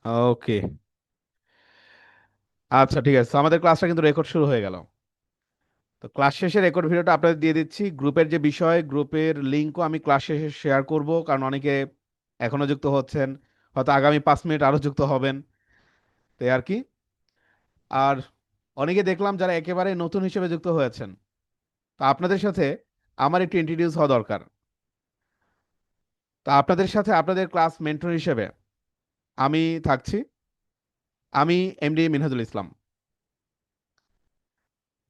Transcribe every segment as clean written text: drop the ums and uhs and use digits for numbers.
ওকে, আচ্ছা ঠিক আছে। তো আমাদের ক্লাসটা কিন্তু রেকর্ড শুরু হয়ে গেল। তো ক্লাস শেষে রেকর্ড ভিডিওটা আপনাদের দিয়ে দিচ্ছি। গ্রুপের যে বিষয়, গ্রুপের লিঙ্কও আমি ক্লাস শেষে শেয়ার করব, কারণ অনেকে এখনো যুক্ত হচ্ছেন, হয়তো আগামী 5 মিনিট আরো যুক্ত হবেন। তো এই আর কি। আর অনেকে দেখলাম যারা একেবারে নতুন হিসেবে যুক্ত হয়েছেন, তো আপনাদের সাথে আমার একটু ইন্ট্রোডিউস হওয়া দরকার। তো আপনাদের সাথে আপনাদের ক্লাস মেন্টর হিসেবে আমি থাকছি। আমি এমডি মিনহাজুল ইসলাম।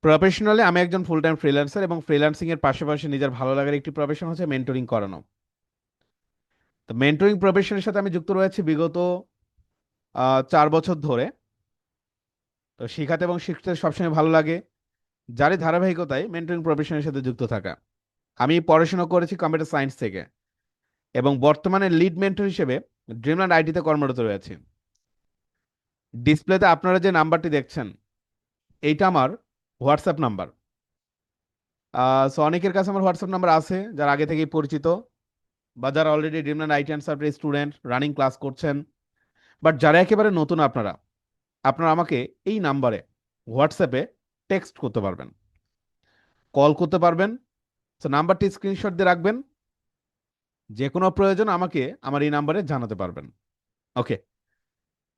প্রফেশনালি আমি একজন ফুল টাইম ফ্রিল্যান্সার, এবং ফ্রিল্যান্সিং এর পাশাপাশি নিজের ভালো লাগার একটি প্রফেশন হচ্ছে মেন্টরিং করানো। তো মেন্টরিং প্রফেশনের সাথে আমি যুক্ত রয়েছি বিগত 4 বছর ধরে। তো শেখাতে এবং শিখতে সবসময় ভালো লাগে, যারই ধারাবাহিকতায় মেন্টরিং প্রফেশনের সাথে যুক্ত থাকা। আমি পড়াশোনা করেছি কম্পিউটার সায়েন্স থেকে, এবং বর্তমানে লিড মেন্টর হিসেবে ড্রিমল্যান্ড আইটিতে কর্মরত রয়েছি। ডিসপ্লেতে আপনারা যে নাম্বারটি দেখছেন, এইটা আমার হোয়াটসঅ্যাপ নাম্বার। সো অনেকের কাছে আমার হোয়াটসঅ্যাপ নাম্বার আছে যারা আগে থেকেই পরিচিত, বা যারা already Dreamland IT and software student, running class করছেন। বাট যারা একেবারে নতুন, আপনারা আপনারা আমাকে এই নাম্বারে হোয়াটসঅ্যাপে টেক্সট করতে পারবেন, কল করতে পারবেন। তো নাম্বারটি স্ক্রিনশট দিয়ে রাখবেন, যে কোনো প্রয়োজন আমাকে আমার এই নাম্বারে জানাতে পারবেন। ওকে।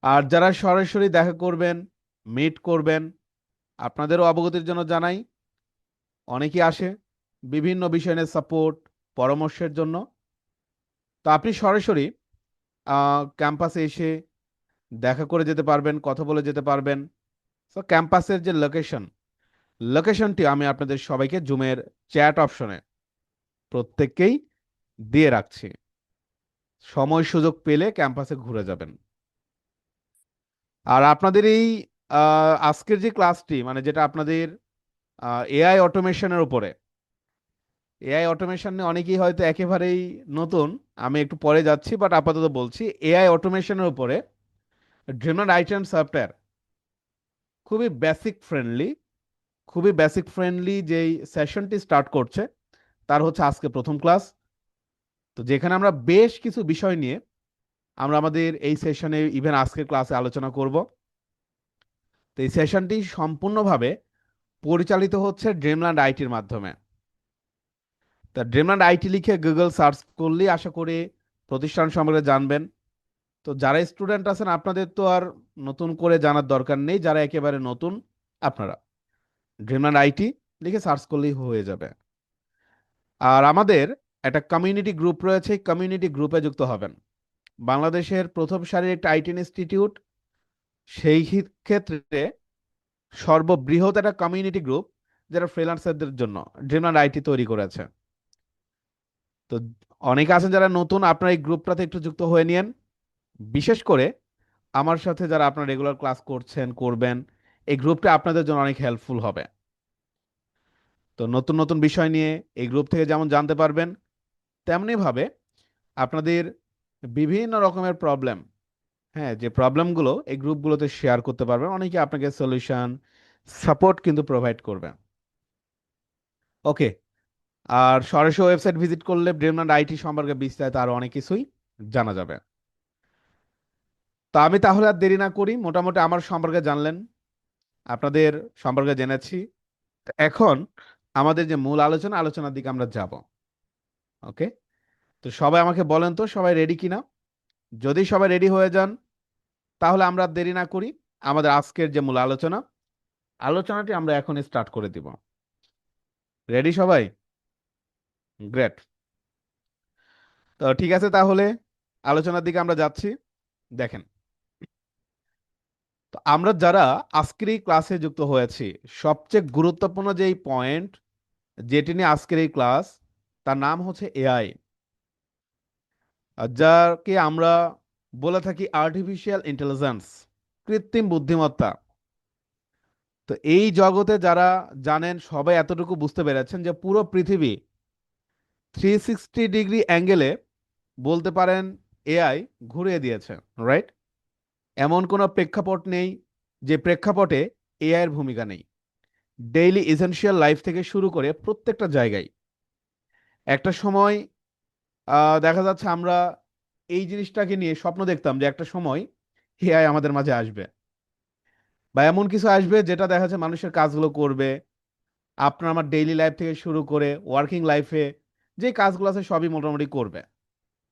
আর যারা সরাসরি দেখা করবেন, মিট করবেন, আপনাদেরও অবগতির জন্য জানাই, অনেকেই আসে বিভিন্ন বিষয় নিয়ে সাপোর্ট, পরামর্শের জন্য। তো আপনি সরাসরি ক্যাম্পাসে এসে দেখা করে যেতে পারবেন, কথা বলে যেতে পারবেন। তো ক্যাম্পাসের যে লোকেশনটি আমি আপনাদের সবাইকে জুমের চ্যাট অপশনে প্রত্যেককেই দিয়ে রাখছি। সময় সুযোগ পেলে ক্যাম্পাসে ঘুরে যাবেন। আর আপনাদের এই আজকের যে ক্লাসটি, মানে যেটা আপনাদের এআই অটোমেশনের উপরে, এআই অটোমেশন নিয়ে অনেকেই হয়তো একেবারেই নতুন, আমি একটু পরে যাচ্ছি, বাট আপাতত বলছি এআই অটোমেশনের উপরে ড্রিমল্যান্ড আইটি অ্যান্ড সফটওয়্যার খুবই বেসিক ফ্রেন্ডলি যেই সেশনটি স্টার্ট করছে, তার হচ্ছে আজকে প্রথম ক্লাস। তো যেখানে আমরা বেশ কিছু বিষয় নিয়ে আমরা আমাদের এই সেশনে, ইভেন আজকের ক্লাসে আলোচনা করব। তো এই সেশনটি সম্পূর্ণভাবে পরিচালিত হচ্ছে ড্রিমল্যান্ড আইটির মাধ্যমে। তা ড্রিমল্যান্ড আইটি লিখে গুগল সার্চ করলেই আশা করি প্রতিষ্ঠান সম্পর্কে জানবেন। তো যারা স্টুডেন্ট আছেন, আপনাদের তো আর নতুন করে জানার দরকার নেই। যারা একেবারে নতুন, আপনারা ড্রিমল্যান্ড আইটি লিখে সার্চ করলেই হয়ে যাবে। আর আমাদের একটা কমিউনিটি গ্রুপ রয়েছে, কমিউনিটি গ্রুপে যুক্ত হবেন। বাংলাদেশের প্রথম সারির একটা আইটি ইনস্টিটিউট, সেই ক্ষেত্রে সর্ববৃহৎ একটা কমিউনিটি গ্রুপ যারা ফ্রিল্যান্সারদের জন্য ড্রিমল্যান্ড আইটি তৈরি করেছে। তো অনেকে আছেন যারা নতুন, আপনারা এই গ্রুপটাতে একটু যুক্ত হয়ে নিন। বিশেষ করে আমার সাথে যারা আপনারা রেগুলার ক্লাস করছেন, করবেন, এই গ্রুপটা আপনাদের জন্য অনেক হেল্পফুল হবে। তো নতুন নতুন বিষয় নিয়ে এই গ্রুপ থেকে যেমন জানতে পারবেন, তেমনি ভাবে আপনাদের বিভিন্ন রকমের প্রবলেম, হ্যাঁ, যে প্রবলেমগুলো এই গ্রুপগুলোতে শেয়ার করতে পারবেন, অনেকে আপনাকে সলিউশন, সাপোর্ট কিন্তু প্রোভাইড করবে। ওকে। আর সরাসরি ওয়েবসাইট ভিজিট করলে ড্রিমল্যান্ড আইটি সম্পর্কে বিস্তারিত আরো অনেক কিছুই জানা যাবে। তো আমি তাহলে আর দেরি না করি, মোটামুটি আমার সম্পর্কে জানলেন, আপনাদের সম্পর্কে জেনেছি। তো এখন আমাদের যে মূল আলোচনার দিকে আমরা যাব। ওকে। তো সবাই আমাকে বলেন তো, সবাই রেডি কিনা? যদি সবাই রেডি হয়ে যান, তাহলে আমরা আর দেরি না করি, আমাদের আজকের যে মূল আলোচনাটি আমরা এখন স্টার্ট করে দিব। রেডি সবাই? গ্রেট। তো ঠিক আছে, তাহলে আলোচনার দিকে আমরা যাচ্ছি। দেখেন, তো আমরা যারা আজকের এই ক্লাসে যুক্ত হয়েছি, সবচেয়ে গুরুত্বপূর্ণ যেই পয়েন্ট যেটি নিয়ে আজকের এই ক্লাস, তার নাম হচ্ছে এআই, যাকে আমরা বলে থাকি আর্টিফিশিয়াল ইন্টেলিজেন্স, কৃত্রিম বুদ্ধিমত্তা। তো এই জগতে যারা জানেন, সবাই এতটুকু বুঝতে পেরেছেন যে পুরো পৃথিবী 360 ডিগ্রি অ্যাঙ্গেলে, বলতে পারেন, এআই ঘুরিয়ে দিয়েছে। রাইট? এমন কোনো প্রেক্ষাপট নেই যে প্রেক্ষাপটে এআই এর ভূমিকা নেই। ডেইলি এসেনশিয়াল লাইফ থেকে শুরু করে প্রত্যেকটা জায়গায় একটা সময় দেখা যাচ্ছে আমরা এই জিনিসটাকে নিয়ে স্বপ্ন দেখতাম যে একটা সময় এআই আমাদের মাঝে আসবে, বা এমন কিছু আসবে যেটা দেখা যাচ্ছে মানুষের কাজগুলো করবে। আপনার আমার ডেইলি লাইফ থেকে শুরু করে ওয়ার্কিং লাইফে যে কাজগুলো আছে সবই মোটামুটি করবে।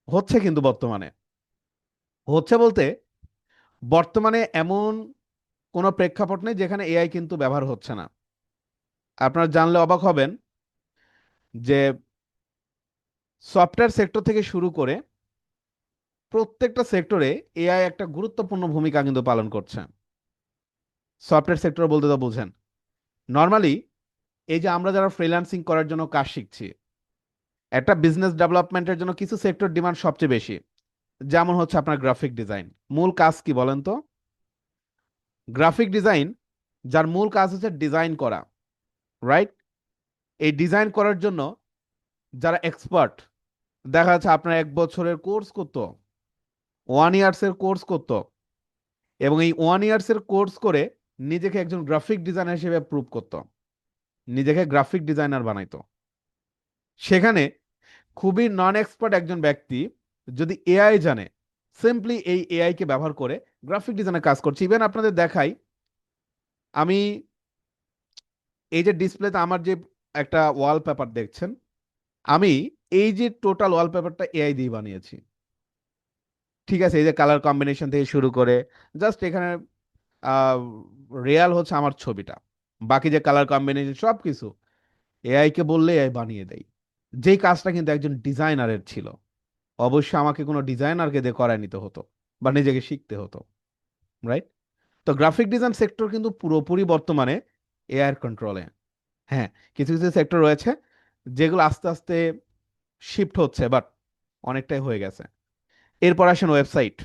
হচ্ছে কিন্তু বর্তমানে, হচ্ছে বলতে বর্তমানে এমন কোনো প্রেক্ষাপট নেই যেখানে এআই কিন্তু ব্যবহার হচ্ছে না। আপনারা জানলে অবাক হবেন যে সফটওয়্যার সেক্টর থেকে শুরু করে প্রত্যেকটা সেক্টরে এআই একটা গুরুত্বপূর্ণ ভূমিকা কিন্তু পালন করছে। সফটওয়্যার সেক্টর বলতে তো বুঝেন, নর্মালি এই যে আমরা যারা ফ্রিল্যান্সিং করার জন্য কাজ শিখছি, একটা বিজনেস ডেভেলপমেন্টের জন্য কিছু সেক্টর ডিমান্ড সবচেয়ে বেশি। যেমন হচ্ছে আপনার গ্রাফিক ডিজাইন, মূল কাজ কি বলেন তো? গ্রাফিক ডিজাইন, যার মূল কাজ হচ্ছে ডিজাইন করা, রাইট? এই ডিজাইন করার জন্য যারা এক্সপার্ট, দেখা যাচ্ছে আপনার 1 বছরের কোর্স করতো, 1 ইয়ার্স এর কোর্স করতো, এবং এই 1 ইয়ার্স এর কোর্স করে নিজেকে একজন গ্রাফিক ডিজাইনার হিসেবে প্রুভ করতো, নিজেকে গ্রাফিক ডিজাইনার বানাইতো। সেখানে খুবই নন এক্সপার্ট একজন ব্যক্তি যদি এআই জানে, সিম্পলি এই এআই কে ব্যবহার করে গ্রাফিক ডিজাইনের কাজ করছে। ইভেন আপনাদের দেখাই, আমি এই যে ডিসপ্লেতে আমার যে একটা ওয়ালপেপার দেখছেন, আমি এই যে টোটাল ওয়ালপেপারটা এআই দিয়ে বানিয়েছি। ঠিক আছে, এই যে কালার কম্বিনেশন থেকে শুরু করে জাস্ট এখানে রিয়াল হচ্ছে আমার ছবিটা, বাকি যে কালার কম্বিনেশন সব কিছু এআই কে বললে এআই বানিয়ে দেয়। যেই কাজটা কিন্তু একজন ডিজাইনারের ছিল, অবশ্যই আমাকে কোনো ডিজাইনারকে দিয়ে করায় নিতে হতো বা নিজেকে শিখতে হতো, রাইট? তো গ্রাফিক ডিজাইন সেক্টর কিন্তু পুরোপুরি বর্তমানে এআই এর কন্ট্রোলে। হ্যাঁ, কিছু কিছু সেক্টর রয়েছে যেগুলো আস্তে আস্তে শিফট হচ্ছে, বাট অনেকটাই হয়ে গেছে। এরপর আসেন ওয়েবসাইট,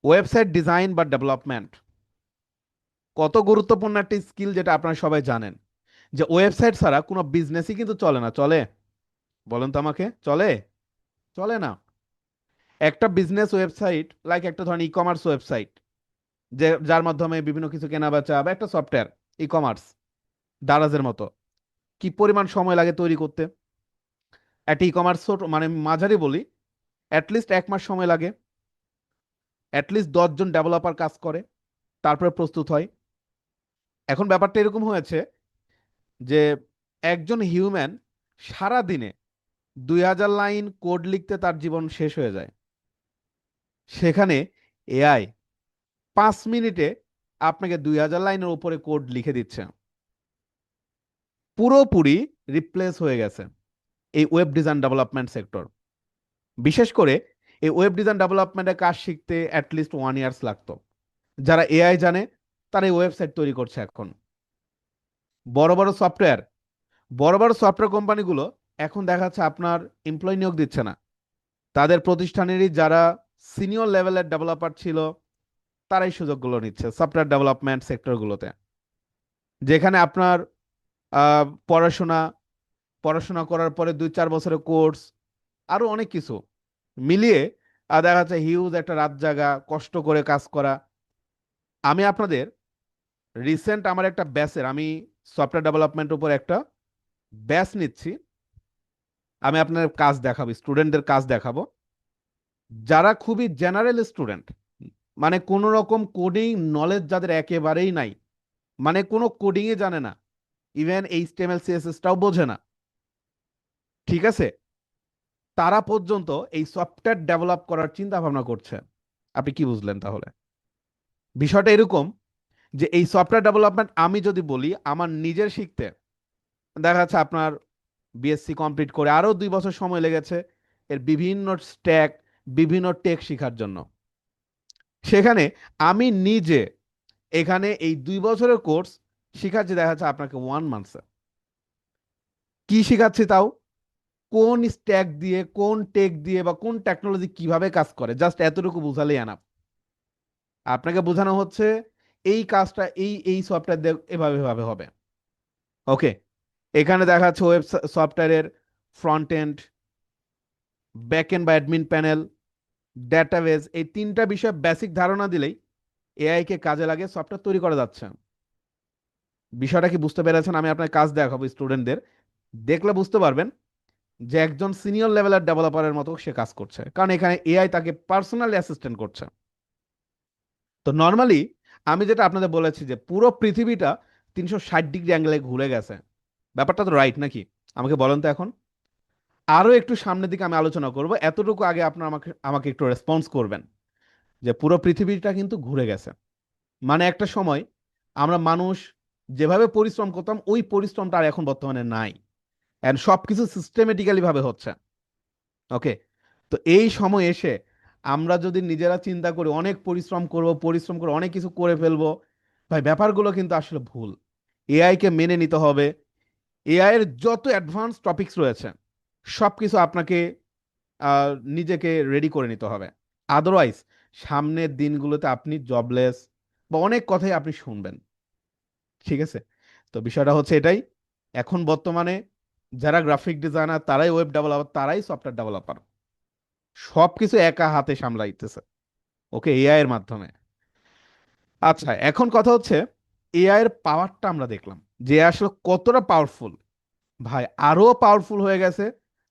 ওয়েবসাইট ডিজাইন বা ডেভেলপমেন্ট। কত গুরুত্বপূর্ণ একটা স্কিল, যেটা আপনারা সবাই জানেন যে ওয়েবসাইট ছাড়া কোনো বিজনেসই কিন্তু চলে না। চলে? বলেন তো আমাকে, চলে? চলে না। একটা বিজনেস ওয়েবসাইট, লাইক একটা ধরেন ই কমার্স ওয়েবসাইট, যে যার মাধ্যমে বিভিন্ন কিছু কেনা বেচা, বা একটা সফটওয়্যার ই কমার্স, দারাজের মতো, কি পরিমাণ সময় লাগে তৈরি করতে? একটা ই কমার্স মানে মাঝারি বলি, অ্যাটলিস্ট 1 মাস সময় লাগে, অ্যাটলিস্ট 10 জন ডেভেলপার কাজ করে, তারপরে প্রস্তুত হয়। এখন ব্যাপারটা এরকম হয়েছে যে একজন হিউম্যান সারা দিনে 2000 লাইন কোড লিখতে তার জীবন শেষ হয়ে যায়। সেখানে এআই 5 মিনিটে আপনাকে 2000 লাইনের উপরে কোড লিখে দিচ্ছে। পুরোপুরি রিপ্লেস হয়ে গেছে এই ওয়েব ডিজাইন ডেভেলপমেন্ট সেক্টর। বিশেষ করে এই ওয়েব ডিজাইন ডেভেলপমেন্টের কাজ শিখতে অ্যাটলিস্ট 1 ইয়ার্স লাগতো। যারা এআই জানে তারা এই ওয়েবসাইট তৈরি করছে এখন। বড় বড় সফটওয়্যার, বড় বড় সফটওয়্যার কোম্পানিগুলো এখন দেখা যাচ্ছে আপনার এমপ্লয় নিয়োগ দিচ্ছে না, তাদের প্রতিষ্ঠানেরই যারা সিনিয়র লেভেলের ডেভেলপার ছিল তারাই সুযোগগুলো নিচ্ছে সফটওয়্যার ডেভেলপমেন্ট সেক্টরগুলোতে, যেখানে আপনার পড়াশোনা, পড়াশোনা করার পরে 2-4 বছরের কোর্স, আরো অনেক কিছু মিলিয়ে দেখা যাচ্ছে হিউজ একটা রাত জাগা কষ্ট করে কাজ করা। আমি আপনাদের রিসেন্ট আমার একটা ব্যাচের, আমি সফটওয়্যার ডেভেলপমেন্টের উপর একটা ব্যাচ নিচ্ছি, আমি আপনার কাজ দেখাবো, স্টুডেন্টদের কাজ দেখাবো যারা খুবই জেনারেল স্টুডেন্ট, মানে কোনো রকম কোডিং নলেজ যাদের একেবারেই নাই, মানে কোনো কোডিংই জানে না, ইভেন এইচটিএমএল সিএসএসটাও বোঝে না, ঠিক আছে, তারা পর্যন্ত এই সফটওয়্যার ডেভেলপ করার চিন্তা ভাবনা করছে। আপনি কি বুঝলেন তাহলে? বিষয়টা এরকম যে এই সফটওয়্যার ডেভেলপমেন্ট আমি যদি বলি আমার নিজের শিখতে, দেখা যাচ্ছে আপনার বিএসসি কমপ্লিট করে আরো 2 বছর সময় লেগেছে এর বিভিন্ন স্ট্যাক, বিভিন্ন টেক শেখার জন্য। সেখানে আমি নিজে এখানে এই 2 বছরের কোর্স শিখাচ্ছি, দেখা যাচ্ছে আপনাকে 1 মান্থে। কি শিখাচ্ছি তাও? কোন স্ট্যাক দিয়ে, কোন টেক দিয়ে, বা কোন টেকনোলজি কিভাবে কাজ করে, জাস্ট এতটুকু বুঝালেই এনাফ। আপনাকে বোঝানো হচ্ছে এই কাজটা এই এই সফটওয়্যার দিয়ে এভাবে এভাবে হবে। ওকে, এখানে দেখা যাচ্ছে ওয়েব সফটওয়্যারের ফ্রন্ট এন্ড, ব্যাক এন্ড বা অ্যাডমিন প্যানেল, ডেটাবেজ, এই 3টা বিষয় বেসিক ধারণা দিলেই এআই কে কাজে লাগে সফটওয়্যার তৈরি করা যাচ্ছে। বিষয়টা কি বুঝতে পেরেছেন? আমি আপনার কাজ দেখাবো স্টুডেন্টদের, দেখলে বুঝতে পারবেন যে একজন সিনিয়র লেভেলের ডেভেলপারের মতো সে কাজ করছে, কারণ এখানে এআই তাকে পার্সোনালি অ্যাসিস্ট্যান্ট করছে। তো নর্মালি আমি যেটা আপনাদের বলেছি যে পুরো পৃথিবীটা 360 ডিগ্রি অ্যাঙ্গেলে ঘুরে গেছে, ব্যাপারটা তো রাইট নাকি? আমাকে বলেন তো এখন। আরো একটু সামনের দিকে আমি আলোচনা করব, এতটুকু আগে আপনার আমাকে আমাকে একটু রেসপন্স করবেন যে পুরো পৃথিবীটা কিন্তু ঘুরে গেছে। মানে একটা সময় আমরা মানুষ যেভাবে পরিশ্রম করতাম ওই পরিশ্রমটা আর এখন বর্তমানে নাই, এন্ড সবকিছু সিস্টেমেটিক্যালি ভাবে হচ্ছে। ওকে, তো এই সময় এসে আমরা যদি নিজেরা চিন্তা করি অনেক পরিশ্রম করব, পরিশ্রম করে অনেক কিছু করে ফেলবো, ভাই ব্যাপারগুলো কিন্তু আসলে ভুল। এআই কে মেনে নিতে হবে। এআই এর যত অ্যাডভান্স টপিকস রয়েছে সবকিছু আপনাকে নিজেকে রেডি করে নিতে হবে। আদারওয়াইজ সামনের দিনগুলোতে আপনি জবলেস বা অনেক কথাই আপনি শুনবেন। ঠিক আছে, তো বিষয়টা হচ্ছে এটাই। এখন বর্তমানে যারা গ্রাফিক ডিজাইনার, তারাই ওয়েব ডেভেলপার, তারাই সফটওয়্যার ডেভেলপার, সবকিছু একা হাতে সামলাইতেছে ওকে এআই এর মাধ্যমে। আচ্ছা, এখন কথা হচ্ছে এআই এর পাওয়ারটা আমরা দেখলাম যে আসলে কতটা পাওয়ারফুল। ভাই আরো পাওয়ারফুল হয়ে গেছে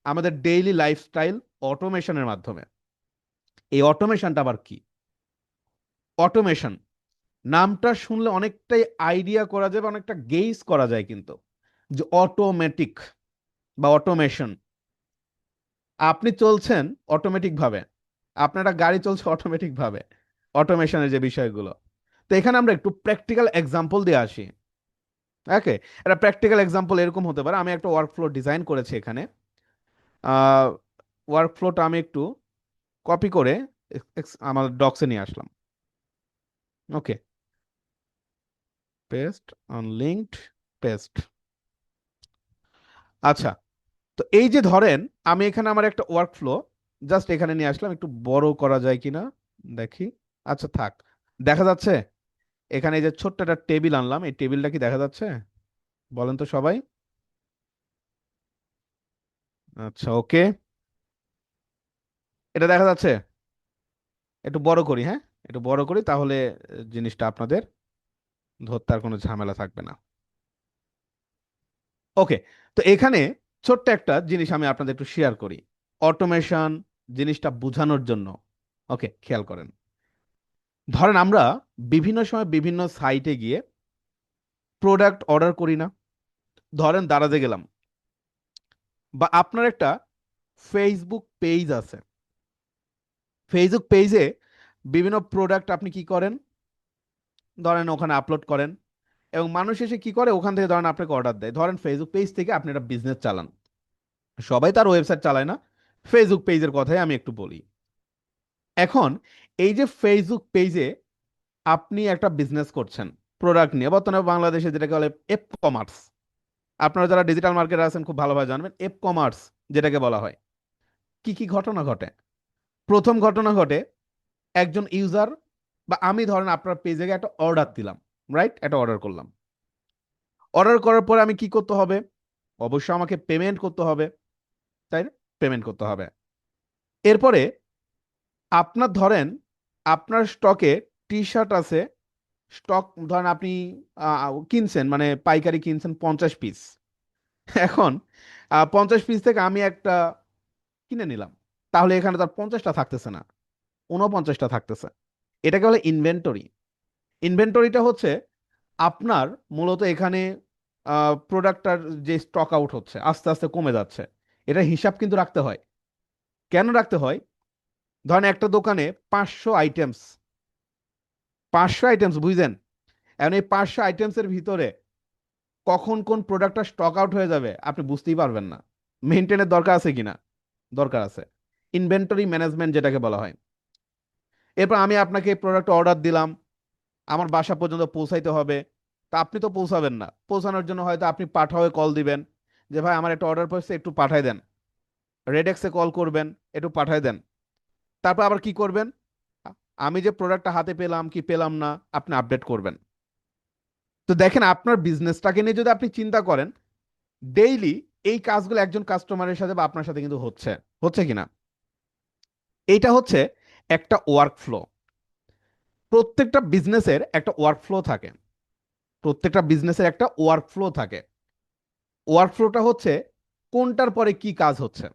আমাদের ডেইলি লাইফস্টাইল অটোমেশনের মাধ্যমে। এই অটোমেশনটা আবার কি? অটোমেশন নামটা শুনলে অনেকটাই আইডিয়া করা যায় বা অনেকটা গেইজ করা যায় কিন্তু, যে অটোমেটিক বা অটোমেশন। আপনি চলছেন অটোমেটিক ভাবে, আপনার একটা গাড়ি চলছে অটোমেটিক ভাবে, অটোমেশনের যে বিষয়গুলো। তো এখানে আমরা একটু প্র্যাকটিক্যাল এক্সাম্পল দিয়ে আসি। ওকে, একটা প্র্যাকটিক্যাল এক্সাম্পল এরকম হতে পারে, আমি একটা ওয়ার্কফ্লো ডিজাইন করেছি এখানে। ওয়ার্কফ্লোটা আমি একটু কপি করে আমার ডক্সে নিয়ে আসলাম। ওকে, পেস্ট অন লিঙ্কড, পেস্ট। আচ্ছা, তো এই যে ধরেন আমি এখানে আমার একটা ওয়ার্কফ্লো জাস্ট এখানে নিয়ে আসলাম, একটু বড় করা যায় কিনা দেখি। আচ্ছা থাক, দেখা যাচ্ছে। এখানে এই যে ছোট্ট একটা টেবিল আনলাম, এই টেবিলটা কি দেখা যাচ্ছে বলেন তো সবাই? আচ্ছা ওকে, এটা দেখা যাচ্ছে। একটু বড় করি, হ্যাঁ একটু বড় করি, তাহলে জিনিসটা আপনাদের ধরতে আর কোনো ঝামেলা থাকবে না। ওকে, তো এখানে ছোট্ট একটা জিনিস আমি আপনাদের একটু শেয়ার করি অটোমেশন জিনিসটা বোঝানোর জন্য। ওকে, খেয়াল করেন। ধরেন আমরা বিভিন্ন সময় বিভিন্ন সাইটে গিয়ে প্রোডাক্ট অর্ডার করি না? ধরেন দারাজে গেলাম, বা আপনার একটা ফেসবুক পেজ আছে, ফেসবুক পেজে বিভিন্ন প্রোডাক্ট আপনি কি করেন, ধরেন ওখানে আপলোড করেন, এবং মানুষ এসে কি করে ওখান থেকে ধরেন আপনাকে অর্ডার দেয়। ধরেন ফেসবুক পেজ থেকে আপনি একটা বিজনেস চালান, সবাই তার ওয়েবসাইট চালায় না, ফেসবুক পেজের কথাই আমি একটু বলি। এখন এই যে ফেসবুক পেজে আপনি একটা বিজনেস করছেন প্রোডাক্ট নিয়ে, বর্তমানে বাংলাদেশে যেটাকে বলে এপ কমার্স। আপনারা যারা ডিজিটাল মার্কেটার আছেন খুব ভালোভাবে জানবেন এপ কমার্স যেটাকে বলা হয়। কি কি ঘটনা ঘটে? প্রথম ঘটনা ঘটে, একজন ইউজার বা আমি ধরেন আপনার পেজে একটা অর্ডার দিলাম, রাইট? একটা অর্ডার করলাম। অর্ডার করার পরে আমি কি করতে হবে? অবশ্যই আমাকে পেমেন্ট করতে হবে, তাই না? পেমেন্ট করতে হবে। এরপরে আপনার ধরেন আপনার স্টকে টি শার্ট আছে, স্টক ধরেন আপনি কিনছেন, মানে পাইকারি কিনছেন 50 পিস। এখন 50 পিস থেকে আমি একটা কিনে নিলাম, তাহলে এখানে তার 50টা থাকতেছে না, 49টা থাকতেছে। এটাকে বলে ইনভেন্টরি। ইনভেন্টরিটা হচ্ছে আপনার মূলত এখানে প্রোডাক্টটার যে স্টক আউট হচ্ছে আস্তে আস্তে কমে যাচ্ছে, এটা হিসাব কিন্তু রাখতে হয়। কেন রাখতে হয়? ধরেন একটা দোকানে 500 আইটেমস, 500 আইটেমস বুঝলেন? এখন এই 500 আইটেমসের ভিতরে কখন কোন প্রোডাক্টটা স্টক আউট হয়ে যাবে আপনি বুঝতেই পারবেন না। মেনটেনের দরকার আছে কিনা? দরকার আছে। ইনভেন্টরি ম্যানেজমেন্ট যেটাকে বলা হয়। এরপর আমি আপনাকে প্রোডাক্ট অর্ডার দিলাম, আমার বাসা পর্যন্ত পৌঁছাইতে হবে। তা আপনি তো পৌঁছাবেন না, পৌঁছানোর জন্য হয়তো আপনি পাঠাওয়ে কল দিবেন যে ভাই আমার একটা অর্ডার পড়ছে একটু পাঠাই দেন। রেডেক্সে কল করবেন, একটু পাঠাই দেন। তারপর আবার কি করবেন? আমি যে প্রোডাক্টটা হাতে পেলাম কি পেলাম না আপনি আপডেট করবেন। তো দেখেন আপনার বিজনেসটাকে নিয়ে যদি আপনি চিন্তা করেন, ডেইলি এই কাজগুলো একজন কাস্টমারের সাথে বা আপনার সাথে কিন্তু হচ্ছে, হচ্ছে কিনা? এইটা হচ্ছে একটা ওয়ার্ক ফ্লো। প্রত্যেকটা বিজনেসের একটা ওয়ার্ক ফ্লো থাকে, প্রত্যেকটা বিজনেসের একটা ওয়ার্ক ফ্লো থাকে। ওয়ার্ক ফ্লোটা হচ্ছে কোনটার পরে কি কাজ হচ্ছে।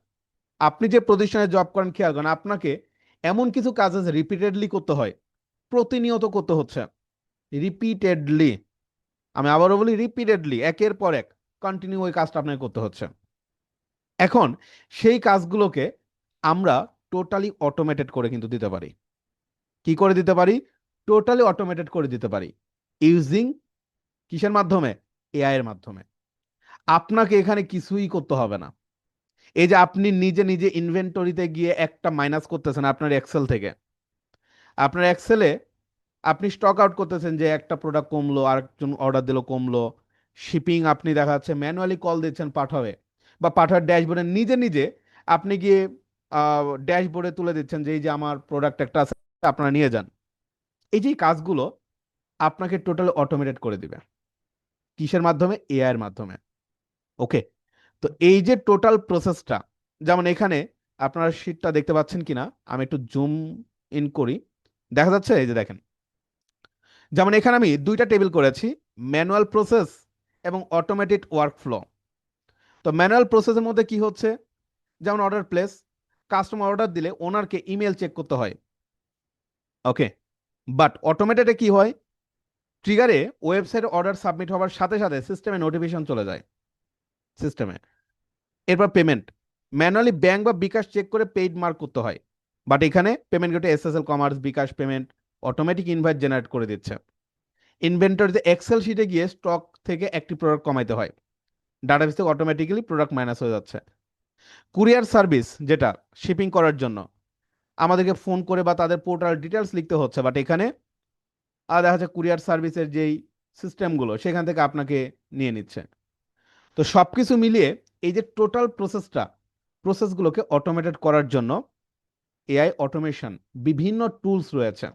আপনি যে প্রতিষ্ঠানে জব করেন খেয়াল করেন, আপনাকে এমন কিছু কাজ আছে রিপিটেডলি করতে হয়, প্রতিনিয়ত করতে হচ্ছে, রিপিটেডলি। আমি আবারও বলি, রিপিটেডলি, একের পর এক কন্টিনিউ ওই কাজটা আপনাকে করতে হচ্ছে। এখন সেই কাজগুলোকে আমরা টোটালি অটোমেটেড করে কিন্তু দিতে পারি। কি করে দিতে পারি? টোটালি অটোমেটেড করে দিতে পারি ইউজিং কিসের মাধ্যমে? এআই এর মাধ্যমে। আপনাকে এখানে কিছুই করতে হবে না। এই যে আপনি নিজে নিজে ইনভেন্টরিতে গিয়ে একটা মাইনাস করতেছেন আপনার এক্সেল থেকে, আপনার এক্সেলে আপনি স্টক আউট করতেছেন যে একটা প্রোডাক্ট কমলো, আরেকজন অর্ডার দিল কমলো, শিপিং আপনি দেখা যাচ্ছে ম্যানুয়ালি কল দিচ্ছেন পাঠাবে, বা পাঠার ড্যাশবোর্ডে নিজে নিজে আপনি গিয়ে ড্যাশবোর্ডে তুলে দিচ্ছেন যে এই যে আমার প্রোডাক্ট একটা আছে, আপনারা নিয়ে যান। এই যে কাজগুলো আপনাকে টোটালি অটোমেটেড করে দিবে। কিসের মাধ্যমে? এআই এর মাধ্যমে। ওকে। তো এই যে টোটাল প্রসেসটা, যেমন এখানে আপনারা শীটটা দেখতে পাচ্ছেন কিনা, আমি একটু জুম ইন করি, দেখা যাচ্ছে? এই যে দেখেন, যেমন এখানে আমি দুইটা টেবিল করেছি, ম্যানুয়াল প্রসেস এবং অটোমেটেড ওয়ার্কফ্লো। তো ম্যানুয়াল প্রসেসের মধ্যে কি হচ্ছে, যেমন অর্ডার প্লেস, কাস্টমার অর্ডার দিলে ওনারকে ইমেল চেক করতে হয়। ওকে। বাট অটোমেটেডে কি হয়? ট্রিগারে ওয়েবসাইটে অর্ডার সাবমিট হওয়ার সাথে সাথে সিস্টেমে নোটিফিকেশন চলে যায় সিস্টেমে। এরপর পেমেন্ট, ম্যানুয়ালি ব্যাংক বা বিকাশ চেক করে পেইড মার্ক করতে হয়। বাট এখানে পেমেন্ট গেটে এসএসএল কমার্স, বিকাশ পেমেন্ট অটোমেটিক ইনভাইট জেনারেট করে দিচ্ছে। ইনভেন্টরিতে এক্সেল শিটে গিয়ে স্টক থেকে একটি প্রোডাক্ট কমাইতে হয়, ডাটাবেস থেকে অটোমেটিক্যালি প্রোডাক্ট মাইনাস হয়ে যাচ্ছে। কুরিয়ার সার্ভিস, যেটা শিপিং করার জন্য আমাদেরকে ফোন করে বা তাদের পোর্টাল ডিটেলস লিখতে হচ্ছে, বাট এখানে দেখা যাচ্ছে কুরিয়ার সার্ভিসের যেই সিস্টেমগুলো সেখান থেকে আপনাকে নিয়ে নিচ্ছে। তো সবকিছু মিলিয়ে এই যে টোটাল প্রসেসগুলোকে অটোমেটেড করার জন্য এআই অটোমেশন বিভিন্ন টুলস রয়েছে।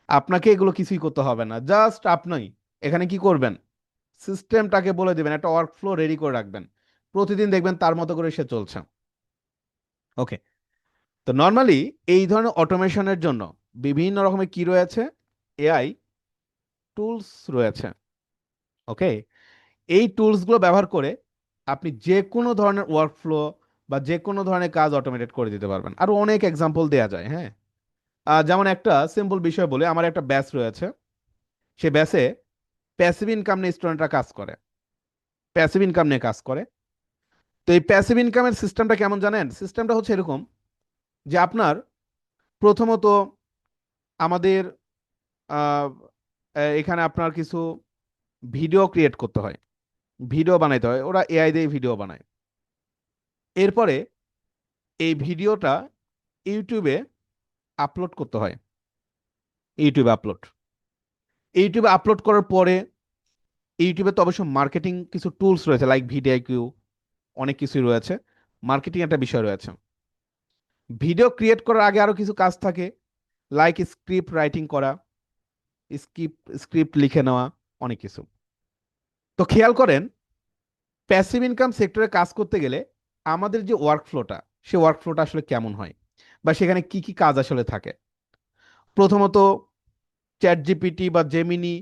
আপনাকে এগুলো কিছুই করতে হবে না, জাস্ট আপনি এখানে কি করবেন, সিস্টেমটাকে বলে দিবেন, একটা ওয়ার্কফ্লো রেডি করে রাখবেন, প্রতিদিন দেখবেন তার মতো করে সে চলছে। ওকে। তো নর্মালি এই ধরনের অটোমেশনের জন্য বিভিন্ন রকমের কি রয়েছে, এআই টুলস রয়েছে। ওকে। এই টুলসগুলো ব্যবহার করে আপনি যে কোনো ধরনের ওয়ার্কফ্লো বা যে কোনো ধরনের কাজ অটোমেটেড করে দিতে পারবেন। আরো অনেক এক্সাম্পল দেওয়া যায়, হ্যাঁ। যেমন একটা সিম্পল বিষয় বলে, আমার একটা ব্যাচ রয়েছে, সে ব্যাচে প্যাসিভ ইনকাম নিয়ে স্টুডেন্টরা কাজ করে, প্যাসিভ ইনকাম নিয়ে কাজ করে। তো এই প্যাসিভ ইনকামের সিস্টেমটা কেমন জানেন? সিস্টেমটা হচ্ছে এরকম যে আপনার প্রথমত আমাদের আহ, এখানে আপনার কিছু ভিডিও ক্রিয়েট করতে হয়, ভিডিও বানাইতে হয়, ওরা এআই দিয়ে ভিডিও বানায়। এরপরে এই ভিডিওটা ইউটিউবে আপলোড করতে হয়, ইউটিউবে আপলোড, ইউটিউবে আপলোড করার পরে ইউটিউবে তো অবশ্য মার্কেটিং কিছু টুলস রয়েছে, লাইক ভিডিআইকিউ, অনেক কিছুই রয়েছে, মার্কেটিং একটা বিষয় রয়েছে। ভিডিও ক্রিয়েট করার আগে আরো কিছু কাজ থাকে, লাইক স্ক্রিপ্ট রাইটিং করা, স্ক্রিপ্ট লিখে নেওয়া, অনেক কিছু। তো খেয়াল করেন, প্যাসিভ ইনকাম সেক্টরে কাজ করতে গেলে আমাদের যে ওয়ার্কফ্লোটা, সে ওয়ার্কফ্লোটা আসলে কেমন হয়, বা সেখানে কি কি কাজ আসলে থাকে। প্রথমত চ্যাট জিপিটি বা জেমিনি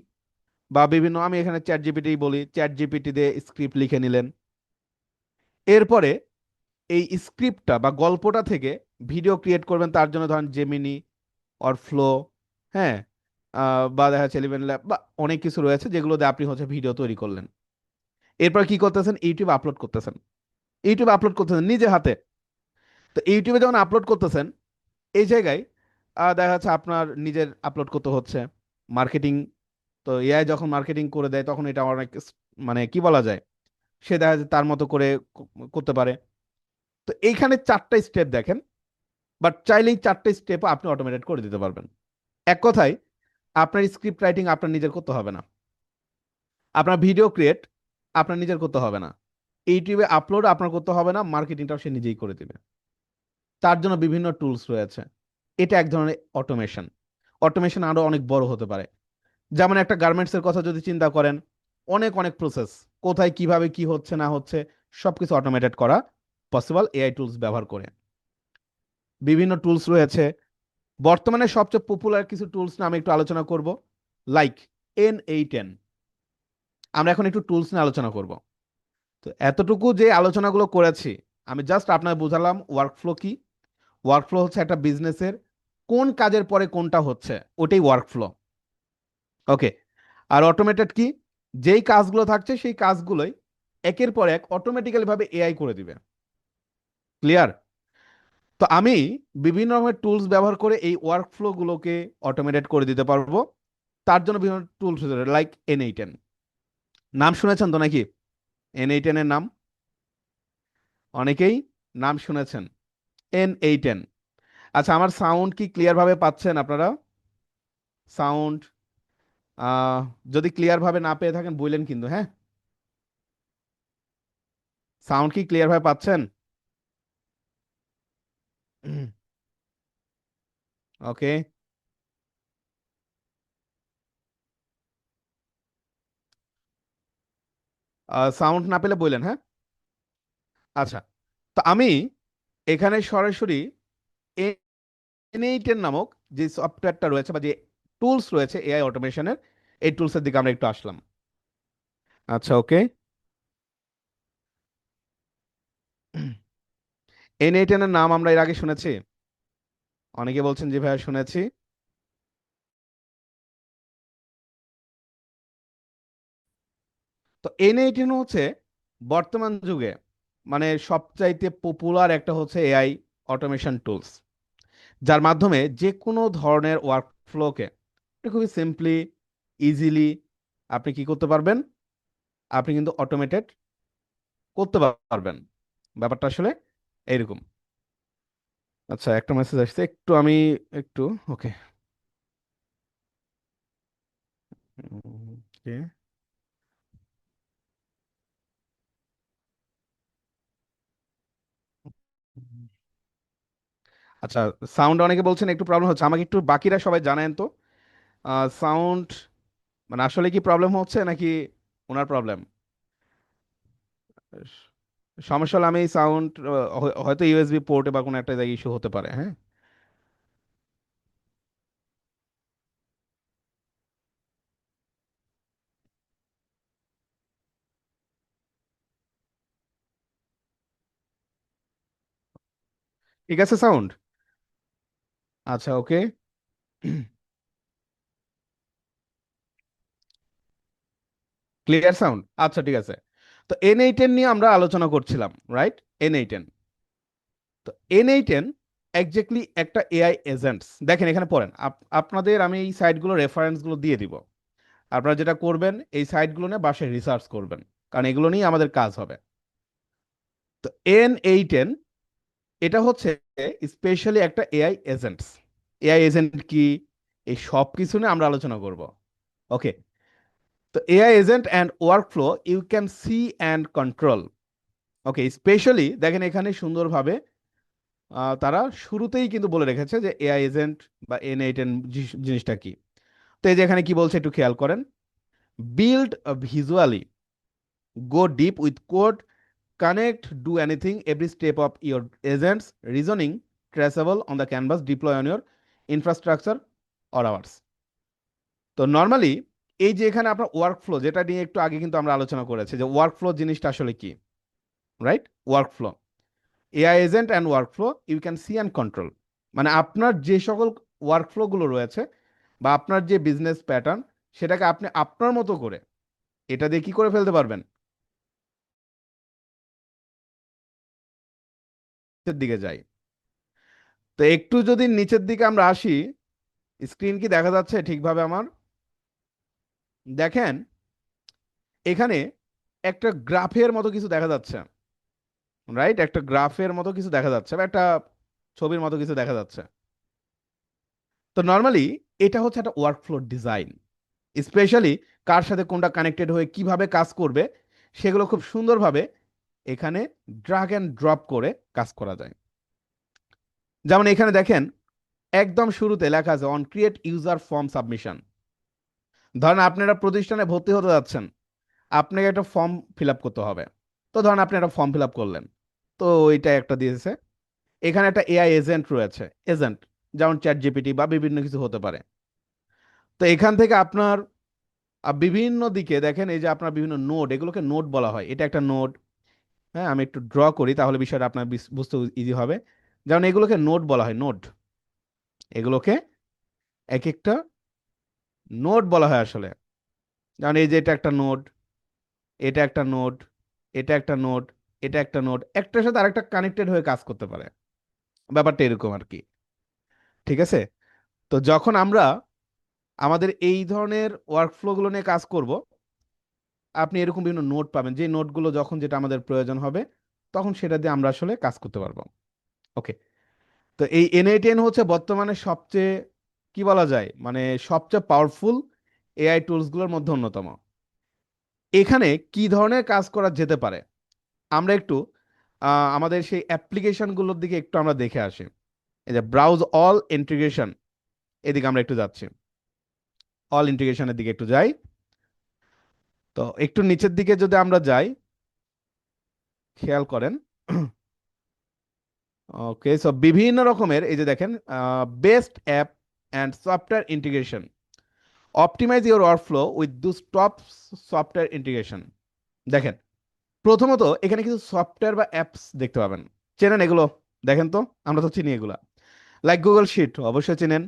বা বিভিন্ন, আমি এখানে চ্যাট জিপিটি বলি, চ্যাট জিপিটি দিয়ে স্ক্রিপ্ট লিখে নিলেন। এরপরে এই স্ক্রিপ্টটা বা গল্পটা থেকে ভিডিও ক্রিয়েট করবেন, তার জন্য ধরেন জেমিনি অর ফ্লো, হ্যাঁ, বা দেখা যাচ্ছে এলিভেন ল্যাব বা অনেক কিছু রয়েছে যেগুলো দিয়ে আপনি হচ্ছে ভিডিও তৈরি করলেন। এরপর কি করতেছেন? ইউটিউবে আপলোড করতেছেন, ইউটিউবে আপলোড করতেছেন নিজে হাতে। তো ইউটিউবে যখন আপলোড করতেছেন, এই জায়গায় দেখা যাচ্ছে আপনার নিজের আপলোড করতে হচ্ছে মার্কেটিং। তো এআই যখন মার্কেটিং করে দেয় তখন এটা অনেক মানে কি বলা যায়, সে দেখা যায় তার মতো করে করতে পারে। তো এইখানে চারটা স্টেপ দেখেন, বাট চাইলেই চারটে স্টেপ আপনি অটোমেটেড করে দিতে পারবেন। এক কথায় আপনার স্ক্রিপ্ট রাইটিং আপনার নিজের করতে হবে না, আপনার ভিডিও ক্রিয়েট আপনার নিজের করতে হবে না, ইউটিউবে আপলোড আপনার করতে হবে না, মার্কেটিংটাও সে নিজেই করে দিবে। তার জন্য বিভিন্ন টুলস রয়েছে। এটা এক ধরনের অটোমেশন। অটোমেশন আরো অনেক বড় হতে পারে। যেমন একটা গার্মেন্টস এর কথা যদি চিন্তা করেন, অনেক অনেক প্রসেস, কোথায় কিভাবে কি হচ্ছে না হচ্ছে সবকিছু অটোমেটেড করা পসিবল এআই টুলস ব্যবহার করে। বিভিন্ন টুলস রয়েছে, বর্তমানে সবচেয়ে পপুলার কিছু টুলস নিয়ে আমি একটু আলোচনা করব, লাইক N8N। আমরা এখন একটু টুলস নিয়ে আলোচনা করব। তো এতটুকু যে আলোচনাগুলো করেছি, আমি জাস্ট আপনার বোঝালাম ওয়ার্কফ্লো কি। ওয়ার্কফ্লো হচ্ছে একটা বিজনেসের কোন কাজের পরে কোনটা হচ্ছে, ওটাই ওয়ার্কফ্লো। ওকে। আর অটোমেটেড কি? যেই কাজগুলো থাকছে সেই কাজগুলোই একের পর এক অটোমেটিক্যালি ভাবে এআই করে দিবে। ক্লিয়ার? তো আমি বিভিন্ন রকমের টুলস ব্যবহার করে এই ওয়ার্কফ্লো গুলোকে অটোমেটেড করে দিতে পারবো। তার জন্য বিভিন্ন টুলস লাইক N8N। নাম শুনেছেন তো নাকি N8N এর নাম? অনেকেই নাম শুনেছেন N8N। আচ্ছা, আমার সাউন্ড কি ক্লিয়ার ভাবে পাচ্ছেন আপনারা? সাউন্ড আহ যদি ক্লিয়ার ভাবে না পেয়ে থাকেন বললেন কিন্তু, হ্যাঁ। সাউন্ড কি ক্লিয়ার ভাবে পাচ্ছেন? ওকে। সাউন্ড না পেলে বললেন, হ্যাঁ। আচ্ছা, তো আমি এখানে সরাসরি N8N নামক যে সফটওয়্যারটা রয়েছে বা যে টুলস রয়েছে এআই অটোমেশনের, এই টুলসের দিকে আমরা একটু আসলাম। আচ্ছা, ওকে। N8N এর নাম আমরা এর আগে শুনেছি? অনেকে বলছেন যে ভাইয়া শুনেছি। তো N8N হচ্ছে বর্তমান যুগে মানে সবচাইতে পপুলার একটা হচ্ছে এআই অটোমেশন টুলস, যার মাধ্যমে যে কোনো ধরনের ওয়ার্কফ্লোকে খুবই সিম্পলি, ইজিলি আপনি কি করতে পারবেন? আপনি কিন্তু অটোমেটেড করতে পারবেন। ব্যাপারটা আসলে এইরকম। আচ্ছা, একটা মেসেজ আসছে, একটু আমি একটু ওকে। ওকে। আচ্ছা, সাউন্ড অনেকে বলছেন একটু প্রবলেম হচ্ছে, আমাকে একটু বাকিরা সবাই জানেন তো সাউন্ড মানে আসলে কি প্রবলেম হচ্ছে নাকি ওনার প্রবলেম? সমস্যা হলে আমি সাউন্ড হয়তো ইউএসবি পোর্টে বা কোনো একটা জায়গায় ইস্যু হতে পারে, হ্যাঁ। ঠিক আছে সাউন্ড? আচ্ছা, ওকে। Clear sound? আচ্ছা, ঠিক আছে। তো N8N নিয়ে আমরা আলোচনা করছিলাম, রাইট? N8N। তো N8N এক্স্যাক্টলি একটা এআই এজেন্টস। দেখেন এখানে পড়েন, আপনাদের আমি এই সাইটগুলো রেফারেন্সগুলো দিয়ে দিব। আপনারা যেটা করবেন এই সাইটগুলো নিয়ে বাসায় রিসার্চ করবেন, কারণ এগুলো নিয়ে আমাদের কাজ হবে। তো N8N এটা হচ্ছে স্পেশালি একটা এআই এজেন্টস। এআই এজেন্ট কি, এই সব কিছু নিয়ে আমরা আলোচনা করব। ওকে। তো AI agent and workflow you can see and control. Okay, specially দেখেন এখানে সুন্দরভাবে তারা শুরুতেই কিন্তু বলে রেখেছে যে এআই এজেন্ট বা N8N জিনিসটা কি। তো এই যে এখানে কি বলছে একটু খেয়াল করেন। Build visually, go deep with code, connect, do anything, every step of your agent's reasoning traceable on the canvas, deploy on your infrastructure or ours. তো নর্মালি এই যে এখানে আপনার ওয়ার্কফ্লো যেটা নিয়ে একটু আগে কিন্তু আমরা আলোচনা করেছি যে ওয়ার্কফ্লো জিনিসটা আসলে কি, right? Workflow, AI agent and workflow you can see and control, মানে আপনার যে সকল ওয়ার্কফ্লো গুলো রয়েছে বা আপনার যে বিজনেস প্যাটার্ন, সেটাকে আপনি আপনার মতো করে এটা দিয়ে কি করে ফেলতে পারবেন? নিচের দিকে যাই। তো একটু যদি নিচের দিকে আমরা আসি, স্ক্রিন কি দেখা যাচ্ছে ঠিকভাবে আমার? দেখেন এখানে একটা গ্রাফের মতো কিছু দেখা যাচ্ছে, রাইট? একটা গ্রাফের মতো কিছু দেখা যাচ্ছে বা একটা ছবির মতো কিছু দেখা যাচ্ছে। তো নর্মালি এটা হচ্ছে একটা ওয়ার্কফ্লো ডিজাইন, স্পেশালি কার সাথে কোনটা কানেক্টেড হয়ে কিভাবে কাজ করবে সেগুলো খুব সুন্দরভাবে এখানে ড্রাগ অ্যান্ড ড্রপ করে কাজ করা যায়। যেমন এখানে দেখেন একদম শুরুতে লেখা আছে on create user form submission. ধরেন আপনারা প্রতিষ্ঠানে ভর্তি হতে যাচ্ছেন, আপনাকে একটা ফর্ম ফিল আপ করতে হবে। তো ধরেন আপনি একটা ফর্ম ফিল আপ করলেন, তো ওইটা একটা দিয়েছে। এখানে একটা এআই এজেন্ট রয়েছে, এজেন্ট যেমন চ্যাট জিপিটি বা বিভিন্ন কিছু হতে পারে। তো এখান থেকে আপনার বিভিন্ন দিকে দেখেন এই যে আপনার বিভিন্ন নোড, এগুলোকে নোড বলা হয়, এটা একটা নোড। হ্যাঁ, আমি একটু ড্র করি তাহলে বিষয়টা আপনার বুঝতে ইজি হবে। যেমন এগুলোকে নোড বলা হয়, নোড। এগুলোকে এক একটা নোড বলা হয় আসলে। যেমন এই যে এটা একটা নোড, এটা একটা নোড, এটা একটা নোড, এটা একটা নোড, একটার সাথে আরেকটা কানেক্টেড হয়ে কাজ করতে পারে। ব্যাপারটা এরকম আর কি। ঠিক আছে? তো যখন আমরা আমাদের এই ধরনের ওয়ার্কফ্লো গুলো নিয়ে কাজ করব, আপনি এরকম বিভিন্ন নোট পাবেন, যে নোটগুলো যখন যেটা আমাদের প্রয়োজন হবে তখন সেটা দিয়ে আমরা আসলে কাজ করতে পারবো। ওকে। তো এই N8N হচ্ছে বর্তমানে সবচেয়ে, কি বলা যায়, মানে সবচেয়ে পাওয়ারফুল এআই টুলস গুলোর মধ্যে অন্যতম। এখানে কি ধরনের কাজ করা যেতে পারে, আমরা একটু আমাদের সেই অ্যাপ্লিকেশন গুলোর দিকে একটু আমরা দেখে আসি। এই যে ব্রাউজ অল ইন্টিগ্রেশন, এদিকে আমরা একটু যাচ্ছি, অল ইন্টিগ্রেশনের দিকে একটু যাই। তো একটু নিচের দিকে যদি আমরা যাই, খেয়াল করেন। ওকে, সো বিভিন্ন রকমের এই যে দেখেন, best app and software integration, optimise your workflow with this top software integration. দেখেন, প্রথমত এখানে কিছু সফটওয়্যার বা অ্যাপস দেখতে পাবেন। চেনেন এগুলো? দেখেন তো, আমরা তো চিনি এগুলা। লাইক গুগল শিট অবশ্যই চেনেন,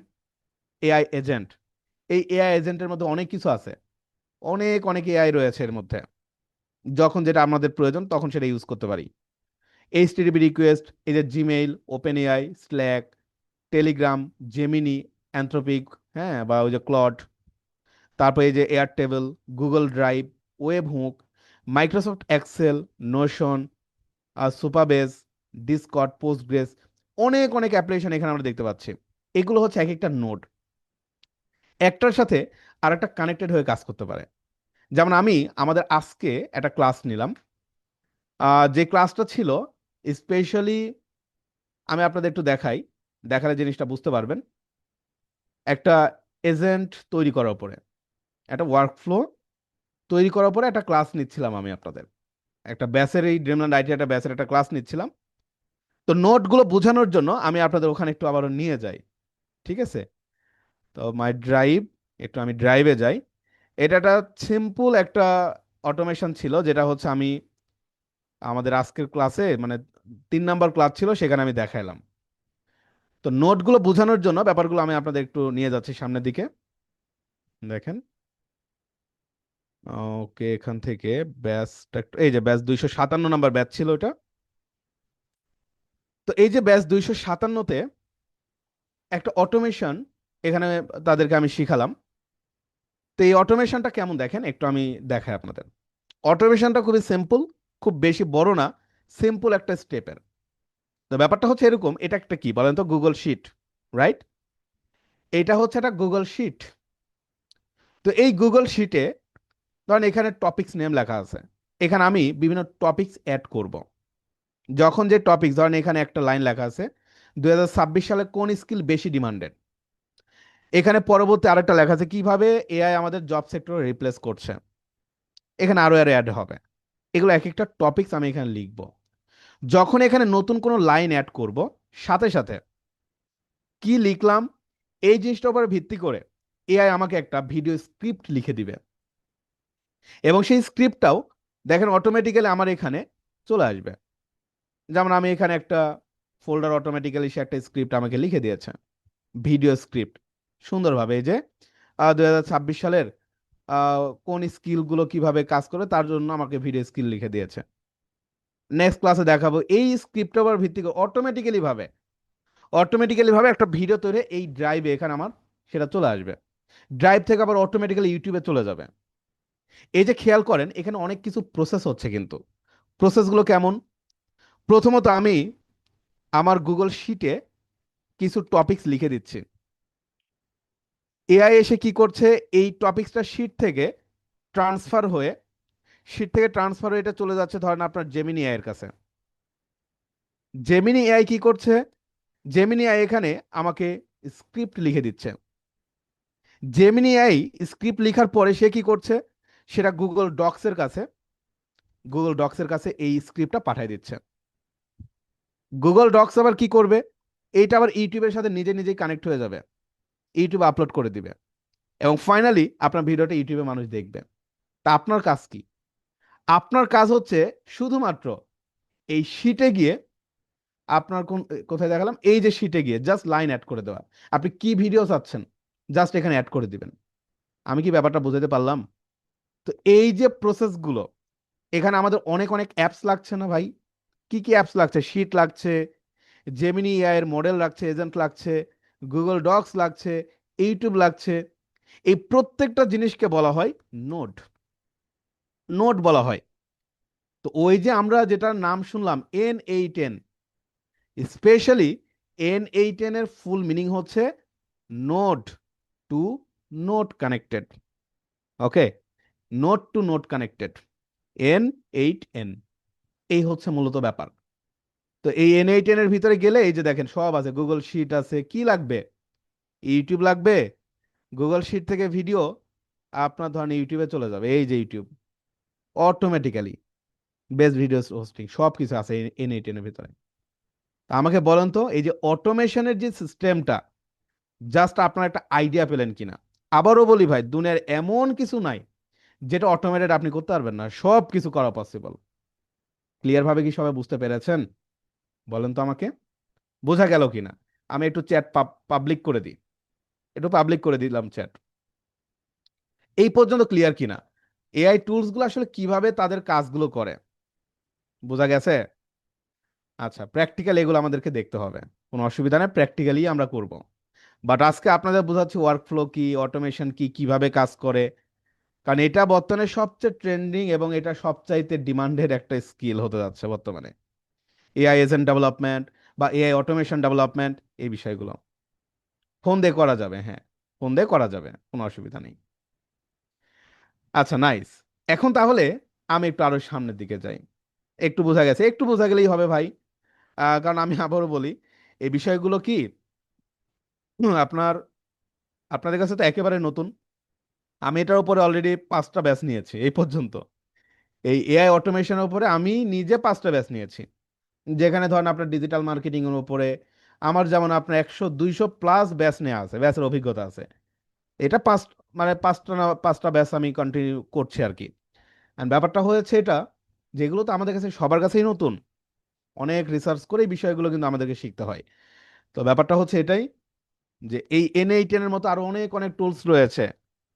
এআই এজেন্ট। এই এআই এজেন্টের মধ্যে অনেক কিছু আছে, অনেক অনেক এআই রয়েছে এর মধ্যে। যখন যেটা আমাদের প্রয়োজন তখন সেটা ইউজ করতে পারি। এইচটিটিপি রিকোয়েস্ট, এই যে Gmail, OpenAI, Slack, Telegram, Gemini, Anthropic, হ্যাঁ, বা ওই যে ক্লড। তারপর এই যে Airtable, Google Drive, webhook, Microsoft Excel, Notion, Supabase, Discord, Postgres, অনেক অনেক অ্যাপ্লিকেশন এখানে আমরা দেখতে পাচ্ছি। এগুলো হচ্ছে এক একটা নোড, একটার সাথে আরেকটা কানেক্টেড হয়ে কাজ করতে পারে। যেমন আমি আমাদের আজকে একটা ক্লাস নিলাম, যে ক্লাসটা ছিল স্পেশালি, আমি আপনাদের একটু দেখাই, দেখালে জিনিসটা বুঝতে পারবেন। একটা এজেন্ট তৈরি করার উপরে, একটা ওয়ার্কফ্লো তৈরি করার পরে একটা ক্লাস নিচ্ছিলাম আমি আপনাদের, একটা ব্যাসের, এই ড্রিমল্যান্ড আইটি একটা ব্যাসের একটা ক্লাস নিচ্ছিলাম। তো নোটগুলো বোঝানোর জন্য আমি আপনাদের ওখানে একটু আবারও নিয়ে যাই। ঠিক আছে? তো মাই ড্রাইভ, একটু আমি ড্রাইভে যাই। এটা একটা সিম্পল একটা অটোমেশন ছিল, যেটা হচ্ছে আমি আমাদের আজকের ক্লাসে, মানে 3 নাম্বার ক্লাস ছিল সেখানে আমি দেখাইলাম। তো নোটগুলো বোঝানোর জন্য ব্যাপারগুলো আমি আপনাদের একটু নিয়ে যাচ্ছি সামনের দিকে। দেখেন, ওকে, এখান থেকে ব্যাচটা একটু, এই যে ব্যাচ 257 নাম্বার ব্যাচ ছিল এটা। তো এই যে ব্যাচ 257-তে একটা অটোমেশন এখানে তাদেরকে আমি শিখালাম। তো এই অটোমেশনটা কেমন দেখেন একটু আমি দেখাই আপনাদের। অটোমেশনটা খুবই সিম্পল, খুব বেশি বড় না, সিম্পল একটা স্টেপের। তো ব্যাপারটা হচ্ছে এরকম, এটা একটা কি বলেন তো, গুগল শিট, রাইট? এটা হচ্ছে একটা গুগল শিট। তো এই গুগল শিটে ধরেন এখানে টপিকস নেম লেখা আছে, এখানে আমি বিভিন্ন টপিকস অ্যাড করব। যখন যে টপিকস, ধরেন এখানে একটা লাইন লেখা আছে 2026 সালে কোন স্কিল বেশি ডিমান্ডেড, এখানে পরবর্তী আরেকটা লেখা আছে কিভাবে এআই আমাদের জব সেক্টর রিপ্লেস করছে, এখানে আরো আরো অ্যাড হবে। এগুলো এক একটা টপিকস আমি এখানে লিখব। যখন এখানে নতুন কোনো লাইন অ্যাড করব, সাথে সাথে কি লিখলাম এই জিনিসটার উপর ভিত্তি করে এআই আমাকে একটা ভিডিও স্ক্রিপ্ট লিখে দিবে। এবং সেই স্ক্রিপ্টটাও দেখেন অটোমেটিক্যালি আমার এখানে চলে আসবে। যেমন আমি এখানে একটা ফোল্ডার, অটোমেটিক্যালি সে একটা স্ক্রিপ্ট আমাকে লিখে দিয়েছে, ভিডিও স্ক্রিপ্ট, সুন্দরভাবে। এই যে 2026 সালের কোন স্কিলগুলো কিভাবে কাজ করে তার জন্য আমাকে ভিডিও স্কিল লিখে দিয়েছে। নেক্সট ক্লাসে দেখাবো এই স্ক্রিপ্টের উপর ভিত্তি করে অটোমেটিক্যালি ভাবে একটা ভিডিও তৈরি এই ড্রাইভে এখানে আমার সেটা চলে আসবে। ড্রাইভ থেকে আবার অটোমেটিক্যালি ইউটিউবে চলে যাবে। এই যে খেয়াল করেন এখানে অনেক কিছু প্রসেস হচ্ছে, কিন্তু প্রসেসগুলো কেমন? প্রথমত আমি আমার গুগল শিটে কিছু টপিকস লিখে দিচ্ছি, এআই এসে কি করছে, এই টপিকসটা শিট থেকে ট্রান্সফার হয়ে এটা চলে যাচ্ছে ধরেন আপনার জেমিনি এআই এর কাছে। জেমিনি এআই কি করছে, জেমিনি এআই এখানে আমাকে স্ক্রিপ্ট লিখে দিচ্ছে। জেমিনি এআই স্ক্রিপ্ট লেখার পরে সে কি করছে, সেটা গুগল ডক্সের কাছে এই স্ক্রিপ্টটা পাঠিয়ে দিচ্ছে। গুগল ডক্স আবার কি করবে, এইটা আবার ইউটিউবের সাথে নিজে নিজেই কানেক্ট হয়ে যাবে, ইউটিউবে আপলোড করে দিবে, এবং ফাইনালি আপনার ভিডিওটা ইউটিউবে মানুষ দেখবে। তা আপনার কাজ কি? আপনার কাজ হচ্ছে শুধুমাত্র এই শিটে গিয়ে আপনার কোথায় দেখালাম, এই যে শিটে গিয়ে জাস্ট লাইন অ্যাড করে দেওয়া। আপনি কি ভিডিও চাচ্ছেন জাস্ট এখানে অ্যাড করে দিবেন। আমি কি ব্যাপারটা বুঝাতে পারলাম? তো এই যে প্রসেসগুলো, এখানে আমাদের অনেক অনেক অ্যাপস লাগছে না ভাই? কি কি অ্যাপস লাগছে? শিট লাগছে, জেমিনি এআই এর মডেল লাগছে, এজেন্ট লাগছে, গুগল ডক্স লাগছে, ইউটিউব লাগছে। এই প্রত্যেকটা জিনিসকে বলা হয় নোট। নোট বলা হয়। তো ওই যে আমরা যেটার নাম শুনলাম N8N, স্পেশালি N8N এর ফুল মিনিং হচ্ছে node to note connected. Okay, note to note connected, N8N, এই হচ্ছে মূলত ব্যাপার। তো এই N8N এর ভিতরে গেলে এই যে দেখেন সব আছে, গুগল শিট আছে, কি লাগবে? ইউটিউব লাগবে, গুগল শিট থেকে ভিডিও আপনার ধরেন ইউটিউবে চলে যাবে, এই যে YouTube automatically, best videos hosting সব কিছু আছে N8N এর ভিতরে। তা আমাকে বলেন তো, এই যে অটোমেশনের যে সিস্টেমটা, জাস্ট আপনার একটা আইডিয়া পেলেন কিনা? আবারও বলি ভাই, দুনিয়ার এমন কিছু নাই যেটা অটোমেটেড আপনি করতে পারবেন না, সব কিছু করা পসিবল। ক্লিয়ার ভাবে কি সবাই বুঝতে পেরেছেন? বলেন তো আমাকে, বোঝা গেল কিনা? আমি একটু চ্যাট পাবলিক করে দিই, একটু পাবলিক করে দিলাম চ্যাট। এই পর্যন্ত ক্লিয়ার কিনা? এআই টুলস গুলো আসলে কিভাবে তাদের কাজগুলো করে, বোঝা গেছে? আচ্ছা, প্র্যাকটিক্যাল এগুলো আমাদেরকে দেখতে হবে, কোনো অসুবিধা নেই, প্র্যাকটিক্যালি আমরা করব। বাট আজকে আপনাদের বোঝাচ্ছি ওয়ার্কফ্লো কি, অটোমেশন কি, কিভাবে কাজ করে। কারণ এটা বর্তমানে সবচেয়ে ট্রেন্ডিং এবং এটা সবচাইতে ডিমান্ডেড একটা স্কিল হতে যাচ্ছে বর্তমানে, এআই এজেন্ট ডেভেলপমেন্ট বা এআই অটোমেশন ডেভেলপমেন্ট, এই বিষয়গুলো ফোন দিয়ে করা যাবে। হ্যাঁ, ফোন দিয়ে করা যাবে, কোনো অসুবিধা নেই। আচ্ছা, নাইস। এখন তাহলে আমি একটু আরো সামনের দিকে যাই। একটু বোঝা গেছে, একটু বোঝা গেলেই হবে ভাই। কারণ আমি আবারও বলি, এই বিষয়গুলো কি আপনার, আপনাদের কাছে তো একেবারে নতুন। আমি এটার উপরে অলরেডি 5টা ব্যাচ নিয়েছি এই পর্যন্ত। এই এআই অটোমেশনের উপরে আমি নিজে 5টা ব্যাচ নিয়েছি, যেখানে ধরেন আপনার ডিজিটাল মার্কেটিং এর উপরে আমার যেমন আপনার 100 200 প্লাস ব্যাচ নেওয়া আছে, ব্যাচের অভিজ্ঞতা আছে। এটা মানে 5টা ব্যাচ আমি কন্টিনিউ করছি আর কি। And ব্যাপারটা হয়েছে এটা, যেগুলো তো আমাদের কাছে সবার কাছেই নতুন, অনেক রিসার্চ করে এই বিষয়গুলো কিন্তু আমাদেরকে শিখতে হয়। তো ব্যাপারটা হচ্ছে এটাই, যে এই N8N এর মতো আরো অনেক অনেক টুলস রয়েছে।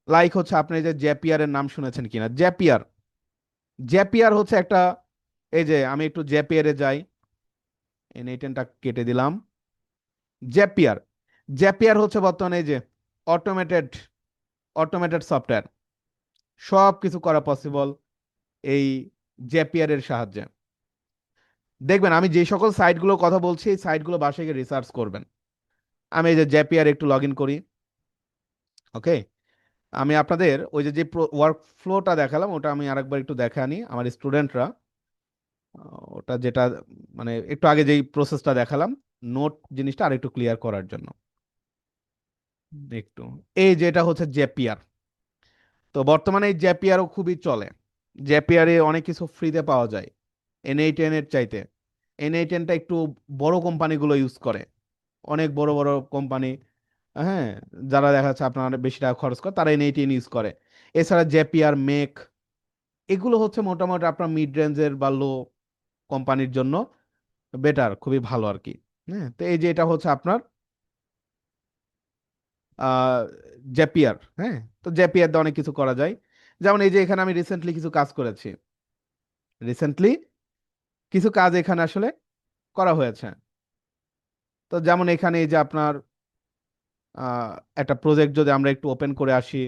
লাইক হচ্ছে আপনি যে জ্যাপিয়ার এর নাম শুনেছেন কিনা, জ্যাপিয়ার। জ্যাপিয়ার হচ্ছে একটা, এই যে আমি একটু জ্যাপিয়ারে যাই, N8N-টা কেটে দিলাম। জ্যাপিয়ার, জ্যাপিয়ার হচ্ছে বর্তমানে এই যে অটোমেটেড, অটোমেটেড সফটওয়্যার, সব কিছু করা পসিবল এই জ্যাপিয়ারের সাহায্যে। দেখবেন আমি যে সকল সাইটগুলোর কথা বলছি, এই সাইটগুলো বাসায় গিয়ে রিসার্চ করবেন। আমি এই যে জ্যাপিয়ার একটু লগ ইন করি। ওকে, আমি আপনাদের ওই যে যে ওয়ার্ক ফ্লোটা দেখালাম, ওটা আমি আরেকবার একটু দেখে আনি আমার স্টুডেন্টরা। ওটা যেটা মানে একটু আগে যেই প্রসেসটা দেখালাম, নোট জিনিসটা আর একটু ক্লিয়ার করার জন্য একটু, এই যেটা হচ্ছে জেপিআর। তো বর্তমানে এই জেপিআরও খুবই চলে। জেপিআরে অনেক কিছু ফ্রিতে পাওয়া যায় N8N এর চাইতে। N8N-টা একটু বড় কোম্পানিগুলো ইউজ করে, অনেক বড় বড় কোম্পানি, হ্যাঁ, যারা দেখা যাচ্ছে আপনার বেশি টাকা খরচ করে তারা N8N ইউজ করে। এছাড়া জেপিআর, মেক, এগুলো হচ্ছে মোটামুটি আপনার মিড রেঞ্জের বা লো কোম্পানির জন্য বেটার, খুবই ভালো আর কি। হ্যাঁ, তো এই যে এটা হচ্ছে আপনার আহ জেপিয়ার। হ্যাঁ, তো জেপিয়ার দিয়ে অনেক কিছু করা যায়। যেমন এই যে এখানে আমি রিসেন্টলি কিছু কাজ করেছি, রিসেন্টলি কিছু কাজ এখানে আসলে করা হয়েছে। তো যেমন এখানে এই যে আপনার আহ, একটা প্রজেক্ট যদি আমরা একটু ওপেন করে আসি,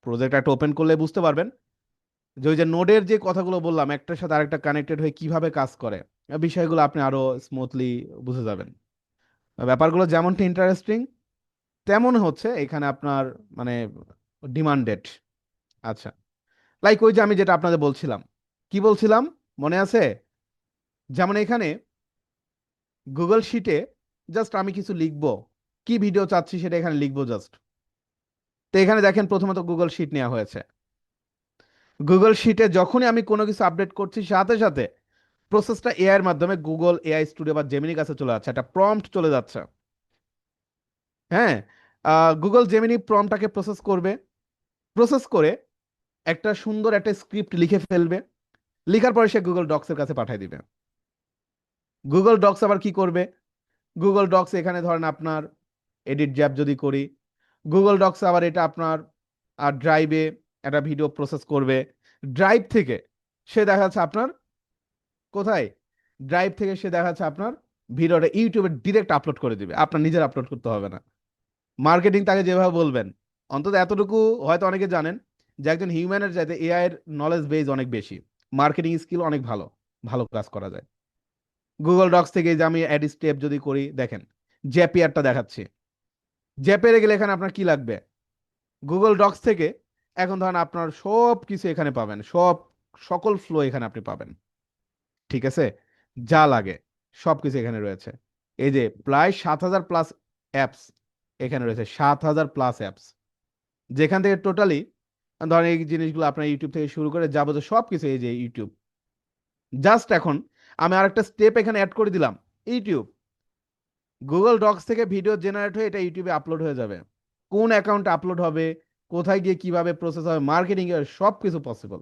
প্রজেক্ট একটা ওপেন করলে বুঝতে পারবেন যে ওই যে নোডের যে কথাগুলো বললাম, একটার সাথে আরেকটা কানেক্টেড হয়ে কিভাবে কাজ করে, বিষয়গুলো আপনি আরো স্মুথলি বুঝে যাবেন। ব্যাপারগুলো যেমনটা ইন্টারেস্টিং, তেমন হচ্ছে এখানে আপনার মানে ডিমান্ডেড। আচ্ছা, লাইক ওই যে আমি যেটা আপনাদের বলছিলাম, কি বলছিলাম মনে আছে? যেমন এখানে গুগল শিটে জাস্ট আমি কিছু লিখবো, কি ভিডিও চাচ্ছি সেটা এখানে লিখবো জাস্ট। তো এখানে দেখেন প্রথমত গুগল শিট নেওয়া হয়েছে। গুগল শিটে যখনই আমি কোনো কিছু আপডেট করছি, সাথে সাথে প্রসেসটা এআই এর মাধ্যমে গুগল এআই স্টুডিও বা জেমিনির কাছে চলে যাচ্ছে, একটা প্রম্পট চলে যাচ্ছে। হ্যাঁ, গুগল জেমিনি প্রম্পটটাকে প্রসেস করবে, প্রসেস করে একটা সুন্দর একটা স্ক্রিপ্ট লিখে ফেলবে, লিখার পরে সে গুগল ডক্সের কাছে পাঠিয়ে দিবে। গুগল ডক্স আবার কি করবে? গুগল ডক্স এখানে ধরেন আপনার এডিট জ্যাব যদি করি, গুগল ডক্স আবার এটা আপনার আর ড্রাইভে একটা ভিডিও প্রসেস করবে। ড্রাইভ থেকে সে দেখা যাচ্ছে আপনার কোথায়, ড্রাইভ থেকে সে দেখা যাচ্ছে আপনার ভিডিওটা ইউটিউবে ডিরেক্ট আপলোড করে দিবে, আপনার নিজের আপলোড করতে হবে না। মার্কেটিং তাকে যেভাবে বলবেন, অন্তত এতটুকু হয়তো অনেকে জানেন যে একজন হিউম্যানের চাইতে এআই এর নলেজ বেজ অনেক বেশি, মার্কেটিং স্কিল অনেক ভালো, ভালো কাজ করা যায়। গুগল ডক্স থেকে যে আমি অ্যাড স্টেপ যদি করি, দেখেন জ্যাপিয়ারটা দেখাচ্ছি। জ্যাপিয়ারে গেলে এখানে আপনার কি লাগবে? গুগল ডক্স থেকে এখন ধরেন আপনার সব কিছু এখানে পাবেন, সকল ফ্লো এখানে আপনি পাবেন। ঠিক আছে, যা লাগে সবকিছু এখানে রয়েছে। এই যে প্রায় 7,000+ অ্যাপস এখানে রয়েছে, 7,000+ অ্যাপস, যেখান থেকে টোটালি ধরেন এই জিনিসগুলো আপনার ইউটিউব থেকে শুরু করে যাবতীয় সবকিছু এই যে ইউটিউব। জাস্ট এখন আমি আরেকটা স্টেপ এখানে অ্যাড করে দিলাম, ইউটিউব। গুগল ডক্স থেকে ভিডিও জেনারেট হয়ে এটা ইউটিউবে আপলোড হয়ে যাবে। কোন অ্যাকাউন্টে আপলোড হবে, কোথায় গিয়ে কিভাবে প্রসেস হবে, মার্কেটিং এর সব কিছু পসিবল।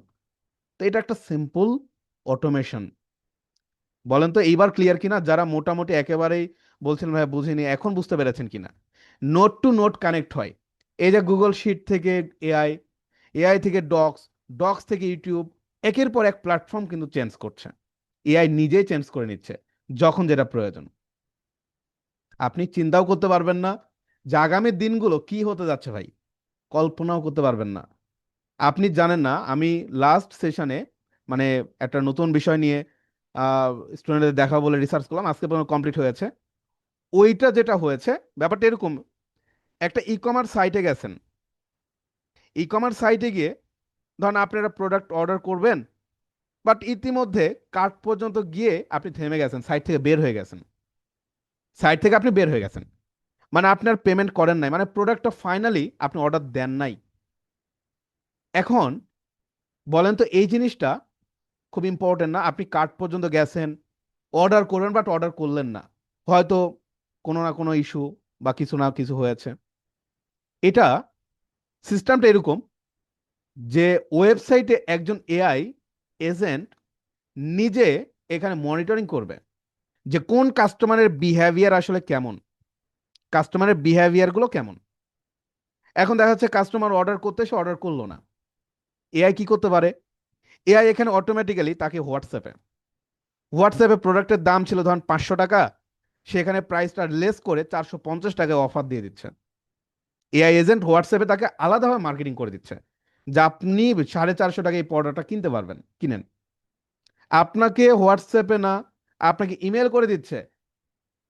তো এটা একটা সিম্পল অটোমেশন। বলেন তো এইবার ক্লিয়ার কিনা? যারা মোটামুটি একেবারেই বলছেন ভাই বুঝিনি, এখন বুঝতে পেরেছেন কিনা? নোট টু নোট কানেক্ট হয়। এই যে গুগল শিট থেকে এআই, এআই থেকে ডক্স, ডক্স থেকে ইউটিউব, একের পর এক প্ল্যাটফর্ম কিন্তু চেঞ্জ করছে। এআই নিজেই চেঞ্জ করে নিচ্ছে যখন যেটা প্রয়োজন। আপনি চিন্তাও করতে পারবেন না যে আগামী দিনগুলো কি হতে যাচ্ছে ভাই, কল্পনাও করতে পারবেন না। আপনি জানেন না, আমি লাস্ট সেশনে মানে একটা নতুন বিষয় নিয়ে স্টুডেন্টদের দেখা বলে রিসার্চ করলাম, আজকে পর্যন্ত কমপ্লিট হয়েছে। ওইটা যেটা হয়েছে, ব্যাপারটা এরকম, একটা ই কমার্স সাইটে গেছেন, ই কমার্স সাইটে গিয়ে ধরেন আপনি একটা প্রোডাক্ট অর্ডার করবেন, বাট ইতিমধ্যে কার্ট পর্যন্ত গিয়ে আপনি থেমে গেছেন, সাইট থেকে বের হয়ে গেছেন, সাইট থেকে আপনি বের হয়ে গেছেন, মানে আপনার পেমেন্ট করেন নাই, মানে প্রোডাক্টটা ফাইনালি আপনি অর্ডার দেন নাই। এখন বলেন তো এই জিনিসটা খুব ইম্পর্টেন্ট না? আপনি কার্ট পর্যন্ত গেছেন, অর্ডার করবেন, বাট অর্ডার করলেন না, হয়তো কোনো না কোনো ইস্যু বা কিছু না কিছু হয়েছে। এটা সিস্টেমটা এরকম যে ওয়েবসাইটে একজন এআই এজেন্ট নিজে এখানে মনিটরিং করবে যে কোন কাস্টমারের বিহেভিয়ার আসলে কেমন, কাস্টমারের বিহেভিয়ার গুলো কেমন। এখন দেখা যাচ্ছে কাস্টমার অর্ডার করতে, সে অর্ডার করলো না, এআই কি করতে পারে? এআই এখানে অটোমেটিক্যালি তাকে হোয়াটসঅ্যাপে প্রোডাক্টের দাম ছিল ধরেন 500 টাকা, সেখানে প্রাইসটা লেস করে 450 টাকায় অফার দিয়ে দিচ্ছে। এআই এজেন্ট হোয়াটসঅ্যাপে তাকে আলাদাভাবে মার্কেটিং করে দিচ্ছে যে আপনি 450 টাকায় এই প্রোডাক্টটা কিনতে পারবেন, কিনেন। আপনাকে হোয়াটসঅ্যাপে না, আপনাকে ইমেল করে দিচ্ছে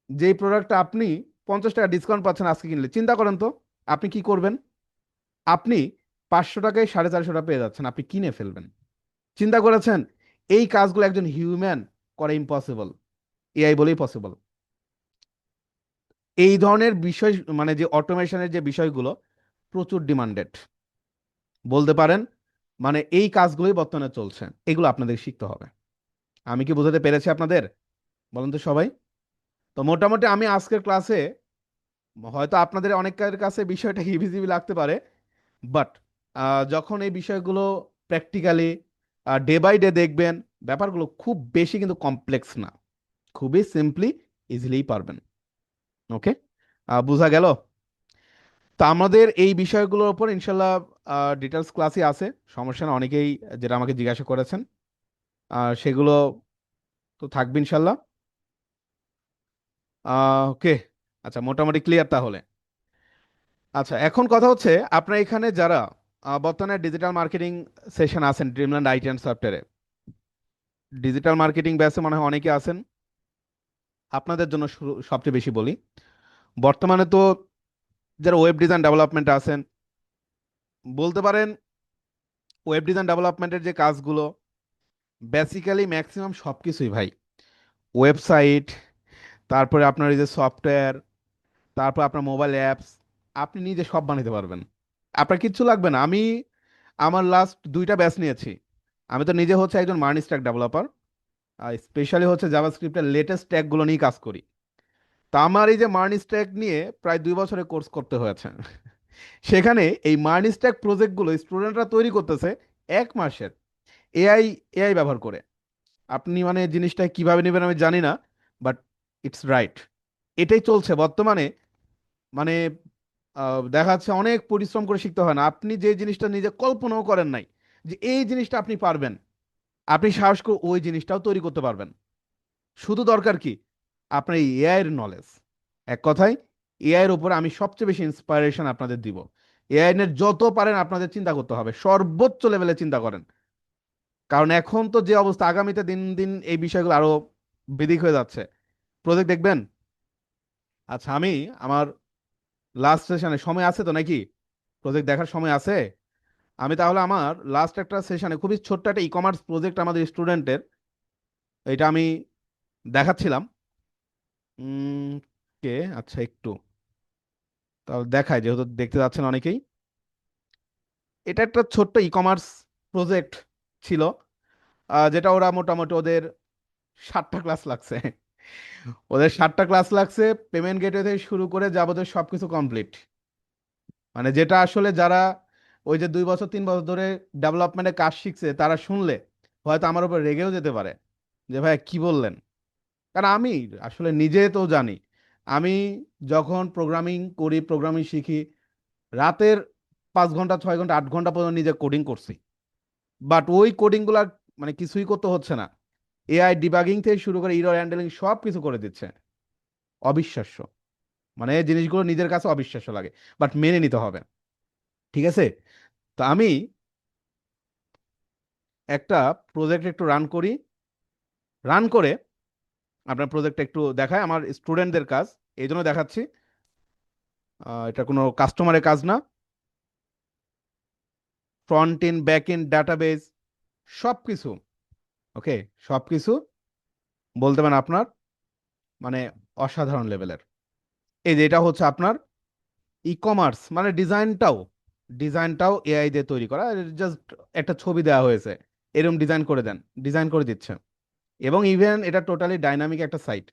যে এই প্রোডাক্টটা আপনি 50 টাকা ডিসকাউন্ট পাচ্ছেন আজকে কিনলে। চিন্তা করেন তো আপনি কি করবেন? আপনি 500 টাকায় 450 টাকা পেয়ে যাচ্ছেন, আপনি কিনে ফেলবেন। চিন্তা করেছেন? এই কাজগুলো একজন হিউম্যান করা ইম্পসিবল, এআই বলেই পসিবল। এই ধরনের বিষয় মানে যে অটোমেশনের যে বিষয়গুলো প্রচুর ডিমান্ডেড বলতে পারেন, মানে এই কাজগুলোই বর্তমানে চলছে, এগুলো আপনাদের শিখতে হবে। আমি কি বোঝাতে পেরেছি আপনাদের? বলুন তো সবাই। তো মোটামুটি আমি আজকের ক্লাসে, হয়তো আপনাদের অনেকের কাছে বিষয়টা ইভিজিবল লাগতে পারে, বাট যখন এই বিষয়গুলো প্র্যাকটিক্যালি ডে বাই ডে দেখবেন, ব্যাপারগুলো খুব বেশি কিন্তু কমপ্লেক্স না, খুবই সিম্পলি ইজিলি পারবেন। ওকে, বোঝা গেল? তো আমাদের এই বিষয়গুলোর উপর ইনশাল্লাহ ডিটেলস ক্লাসই আছে, সমস্যা না। অনেকেই যেটা আমাকে জিজ্ঞাসা করেছেন সেগুলো তো থাকবে ইনশাল্লাহ। ওকে, আচ্ছা, মোটামুটি ক্লিয়ার তাহলে। আচ্ছা, এখন কথা হচ্ছে আপনার এখানে যারা বর্তমানে ডিজিটাল মার্কেটিং সেশন আছেন ড্রিমল্যান্ড আইটি অ্যান্ড সফটওয়্যারে, ডিজিটাল মার্কেটিং ব্যাচে মনে হয় অনেকে আছেন। আপনাদের জন্য সবচেয়ে বেশি বলি, বর্তমানে তো যারা ওয়েব ডিজাইন ডেভেলপমেন্ট আছেন, বলতে পারেন ওয়েব ডিজাইন ডেভেলপমেন্টের যে কাজগুলো বেসিক্যালি ম্যাক্সিমাম সব কিছুই ভাই, ওয়েবসাইট, তারপরে আপনার এই যে সফটওয়্যার, তারপর আপনার মোবাইল অ্যাপস, আপনি নিজে সব বানাতে পারবেন, আপনার কিচ্ছু লাগবে না। আমি আমার লাস্ট 2টা ব্যাচ নিয়েছি, আমি তো নিজে হচ্ছে একজন মার্ন স্ট্যাক ডেভেলপার, স্পেশালি হচ্ছে জাভাস্ক্রিপ্টের লেটেস্ট ট্যাগগুলো নিয়ে কাজ করি। তা আমার এই যে মার্ন স্ট্যাক নিয়ে প্রায় 2 বছরের কোর্স করতে হয়েছে। সেখানে এই মার্ন স্ট্যাক প্রজেক্টগুলো স্টুডেন্টরা তৈরি করতেছে 1 মাসের, এআই এআই ব্যবহার করে। আপনি মানে জিনিসটা কিভাবে নেবেন আমি জানি না, বাট ইটস রাইট, এটাই চলছে বর্তমানে। মানে দেখা যাচ্ছে অনেক পরিশ্রম করে শিখতে হয় না, আপনি যে জিনিসটা নিজে কল্পনাও করেন নাই যে এই জিনিসটা আপনি পারবেন, আপনি সাহস করে ওই জিনিসটাও তৈরি করতে পারবেন। শুধু দরকার কি আপনার এআই এর নলেজ। এক কথায় এআই এর উপরে আমি সবচেয়ে বেশি ইন্সপায়ারেশন আপনাদের দিব। এআই এর যত পারেন আপনাদের চিন্তা করতে হবে, সর্বোচ্চ লেভেলে চিন্তা করেন। কারণ এখন তো যে অবস্থা, আগামীতে দিন দিন এই বিষয়গুলো আরো বেদিক হয়ে যাচ্ছে। প্রজেক্ট দেখবেন। আচ্ছা, আমি আমার লাস্ট সেশনে সময় আছে তো নাকি? প্রজেক্ট দেখার সময় আছে? আমি তাহলে আমার লাস্ট একটা সেশনে খুবই ছোট্ট একটা ই কমার্স প্রজেক্ট আমাদের স্টুডেন্টের, এটা আমি দেখাচ্ছিলাম। উম, কে, আচ্ছা একটু তাহলে দেখায়, যেহেতু দেখতে যাচ্ছেন অনেকেই। এটা একটা ছোট্ট ই কমার্স প্রজেক্ট ছিল, যেটা ওরা মোটামুটি ওদের 7টা ক্লাস লাগছে। ওদের 7টা ক্লাস লাগছে, পেমেন্ট গেটওয়ে থেকে শুরু করে যাবতীয় সবকিছু কমপ্লিট। মানে যেটা আসলে যারা ওই যে 2 বছর 3 বছর ধরে ডেভেলপমেন্টে কাজ শিখছে তারা শুনলে হয়তো আমার উপর রেগেও যেতে পারে যে ভাই কি বললেন। কারণ আমি আসলে নিজে তো জানি, আমি যখন প্রোগ্রামিং করি, প্রোগ্রামিং শিখি, রাতের 5 ঘন্টা 6 ঘন্টা 8 ঘন্টা পর্যন্ত নিজে কোডিং করছি। বাট ওই কোডিং গুলা মানে কিছুই করতে হচ্ছে না, এআই ডিবাগিং থেকে শুরু করে এরর হ্যান্ডেলিং সব কিছু করে দিচ্ছে। অবিশ্বাস্য, মানে এই জিনিসগুলো নিজের কাছে অবিশ্বাস্য লাগে, বাট মেনে নিতে হবে। ঠিক আছে, তো আমি একটা প্রজেক্ট একটু রান করি, রান করে আপনার প্রজেক্ট একটু দেখায় আমার স্টুডেন্টদের কাজ, এই জন্য দেখাচ্ছি। এটা কোনো কাস্টমারের কাজ না। Front end back end database সব কিছু, ওকে, সব কিছু বলতে পারেন আপনার মানে অসাধারণ লেভেলের। এই যে এটা হচ্ছে আপনার ই কমার্স, মানে ডিজাইনটাও এআই দিয়ে তৈরি করা, জাস্ট একটা ছবি দেওয়া হয়েছে, এরকম ডিজাইন করে দেন, ডিজাইন করে দিচ্ছে। এবং ইভেন এটা টোটালি ডাইনামিক একটা সাইট,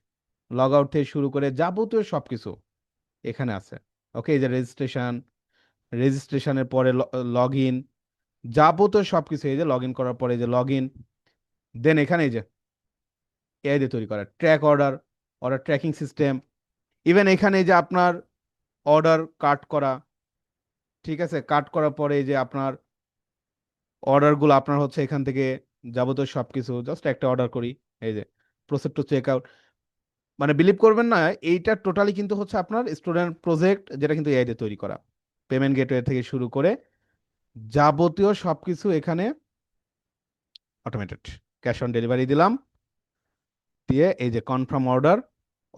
লগ আউট থেকে শুরু করে যাবতীয় সবকিছু এখানে আছে। ওকে, এই যে রেজিস্ট্রেশন, রেজিস্ট্রেশনের পরে লগ ইন, যাবতীয় সবকিছু, এই যে লগ ইন করার পরে এই যে লগ ইন, দেন এখানে এই যে এআই দিয়ে তৈরি করা track order, order tracking system. Even এখানে এই যে আপনার অর্ডার কাট করা, ঠিক আছে, কাট করার পরে এই যে আপনার অর্ডারগুলো আপনার হচ্ছে এখান থেকে যাবতীয় সবকিছু, জাস্ট একটা অর্ডার করি, এই যে প্রসেস টু চেক আউট। মানে বিলিভ করবেন না, এইটা টোটালি কিন্তু হচ্ছে আপনার স্টুডেন্ট প্রজেক্ট, যেটা কিন্তু এআই দিয়ে তৈরি করা। পেমেন্ট গেটওয়ে থেকে শুরু করে যাবতীয় সবকিছু এখানে অটোমেটেড। ক্যাশ অন ডেলিভারি দিলাম, দিয়ে এই যে confirm order,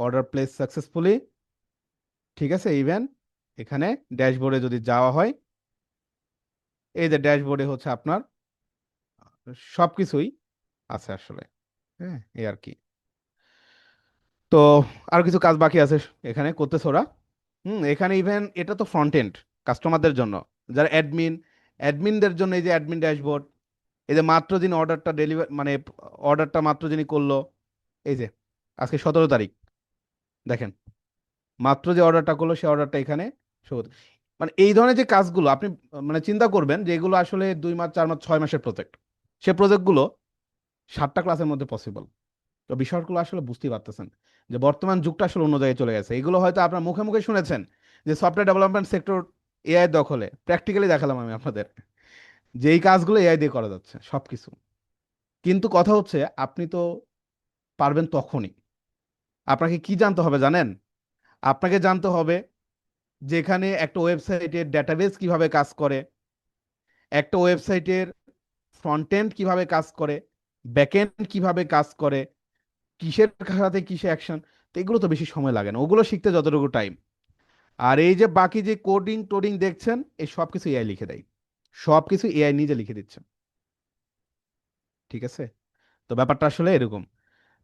order place successfully. ঠিক আছে, ইভেন এখানে ড্যাশবোর্ডে যদি যাওয়া হয়, এই যে ড্যাশবোর্ডে হচ্ছে আপনার সবকিছুই আছে আসলে। হ্যাঁ, এই আর কি। তো আর কিছু কাজ বাকি আছে এখানে করতেছে ওরা। এখানে ইভেন এটা তো ফ্রন্ট এন্ড কাস্টমারদের জন্য, যারা অ্যাডমিনদের জন্য এই যে অ্যাডমিন ড্যাশবোর্ড। এই যে মাত্র যিনি অর্ডারটা ডেলিভার মানে অর্ডারটা মাত্র যিনি করলো, এই যে আজকে 17 তারিখ, দেখেন মাত্র যে অর্ডারটা করলো সে অর্ডারটা এখানে show হচ্ছে। মানে এই ধরনের যে কাজগুলো আপনি মানে চিন্তা করবেন যে এগুলো আসলে 2 মাস 4 মাস 6 মাসের প্রজেক্ট, সে প্রজেক্টগুলো 7টা ক্লাসের মধ্যে পসিবল। তো বিষয়গুলো আসলে বুঝতেই পারতেছেন যে বর্তমান যুগটা আসলে অন্য জায়গায় চলে গেছে। এগুলো হয়তো আপনার মুখে মুখে শুনেছেন যে সফটওয়্যার ডেভেলপমেন্ট সেক্টর এআই দখলে, প্র্যাকটিক্যালি দেখালাম আমি আপনাদের যে এই কাজগুলো এআই দিয়ে করা যাচ্ছে সবকিছু। কিন্তু কথা হচ্ছে আপনি তো পারবেন তখনই, আপনাকে কি জানতে হবে জানেন? আপনাকে জানতে হবে যেখানে একটা ওয়েবসাইটের ডেটাবেস কিভাবে কাজ করে, একটা ওয়েবসাইটের ফ্রন্ট এন্ড কিভাবে কাজ করে, ব্যাক এন্ড কিভাবে কাজ করে, কিসের সাথে কিসে অ্যাকশন। তো এগুলো তো বেশি সময় লাগে না, ওগুলো শিখতে যতটুকু টাইম। আর এই যে বাকি যে কোডিং টোডিং দেখছেন, এই সব কিছু এআই লিখে দেয়, সব কিছু এআই নিজে লিখে দিচ্ছে। ঠিক আছে, তো ব্যাপারটা আসলে এরকম।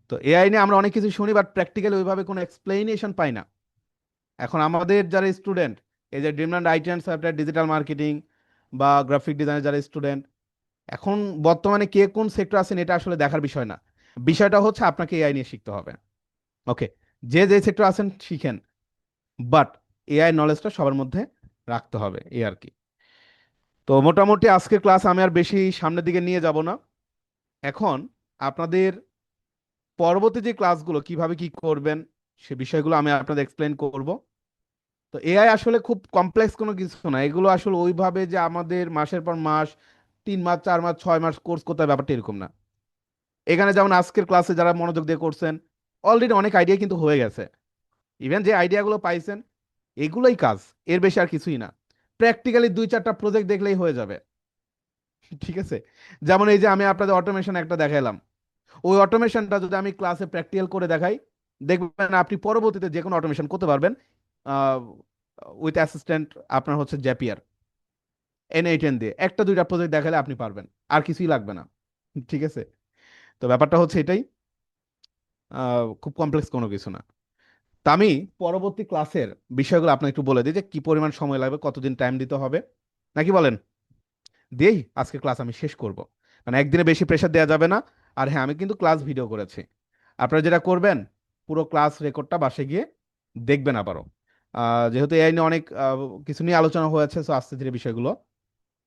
তো এআই নিয়ে আমরা অনেক কিছু শুনি, বাট প্র্যাকটিক্যালি ওইভাবে কোনো এক্সপ্লেনেশন পাই না। এখন আমাদের যারা স্টুডেন্ট, এই যে Dreamland IT and software digital marketing বা গ্রাফিক ডিজাইনের যারা স্টুডেন্ট, এখন বর্তমানে কে কোন সেক্টর আছেন এটা আসলে দেখার বিষয় না। বিষয়টা হচ্ছে আপনাকে এআই নিয়ে শিখতে হবে। ওকে, যে যে সেক্টর আছেন শিখেন, বাট এআই নলেজটা সবার মধ্যে রাখতে হবে, এই আর কি। তো মোটামুটি আজকের ক্লাস আমি আর বেশি সামনের দিকে নিয়ে যাব না। এখন আপনাদের পরবর্তী যে ক্লাসগুলো কিভাবে কি করবেন সে বিষয়গুলো আমি আপনাদের এক্সপ্লেন করব। তো এআই আসলে খুব কমপ্লেক্স কোনো কিছু না, এগুলো আসলে ওইভাবে যে আমাদের মাসের পর মাস 3 মাস 4 মাস 6 মাস কোর্স করতে হবে ব্যাপারটা এরকম না। এখানে যেমন আজকের ক্লাসে যারা মনোযোগ দিয়ে করছেন অলরেডি অনেক আইডিয়া কিন্তু হয়ে গেছে। ইভেন যে আইডিয়াগুলো পাইছেন এগুলোই কাজ, এর বেশি আর কিছুই না। প্র্যাকটিক্যালি 2-4টা প্রজেক্ট দেখলেই হয়ে যাবে। ঠিক আছে, যেমন এই যে আমি আপনাদের অটোমেশন একটা দেখাইলাম, ওই অটোমেশনটা যদি আমি ক্লাসে প্র্যাকটিক্যাল করে দেখাই দেখবেন আপনি পরবর্তীতে যে কোনো অটোমেশন করতে পারবেন উইথ অ্যাসিস্ট্যান্ট আপনার হচ্ছে জ্যাপিয়ার N8 দিয়ে 1-2টা প্রজেক্ট দেখালে আপনি পারবেন, আর কিছুই লাগবে না। ঠিক আছে, তো ব্যাপারটা হচ্ছে এটাই, খুব কমপ্লেক্স কোনো কিছু না। তা আমি পরবর্তী ক্লাসের বিষয়গুলো আপনাকে একটু বলে দিই যে কি পরিমাণ সময় লাগবে, কতদিন টাইম দিতে হবে, নাকি বলেন? দিয়েই আজকে ক্লাস আমি শেষ করব, মানে একদিনে বেশি প্রেশার দেওয়া যাবে না। আর হ্যাঁ, আমি কিন্তু ক্লাস ভিডিও করেছি, আপনারা যেটা করবেন পুরো ক্লাস রেকর্ডটা বাসে গিয়ে দেখবেন আবারও। যেহেতু এই নিয়ে অনেক কিছু নিয়ে আলোচনা হয়েছে, তো আস্তে ধীরে বিষয়গুলো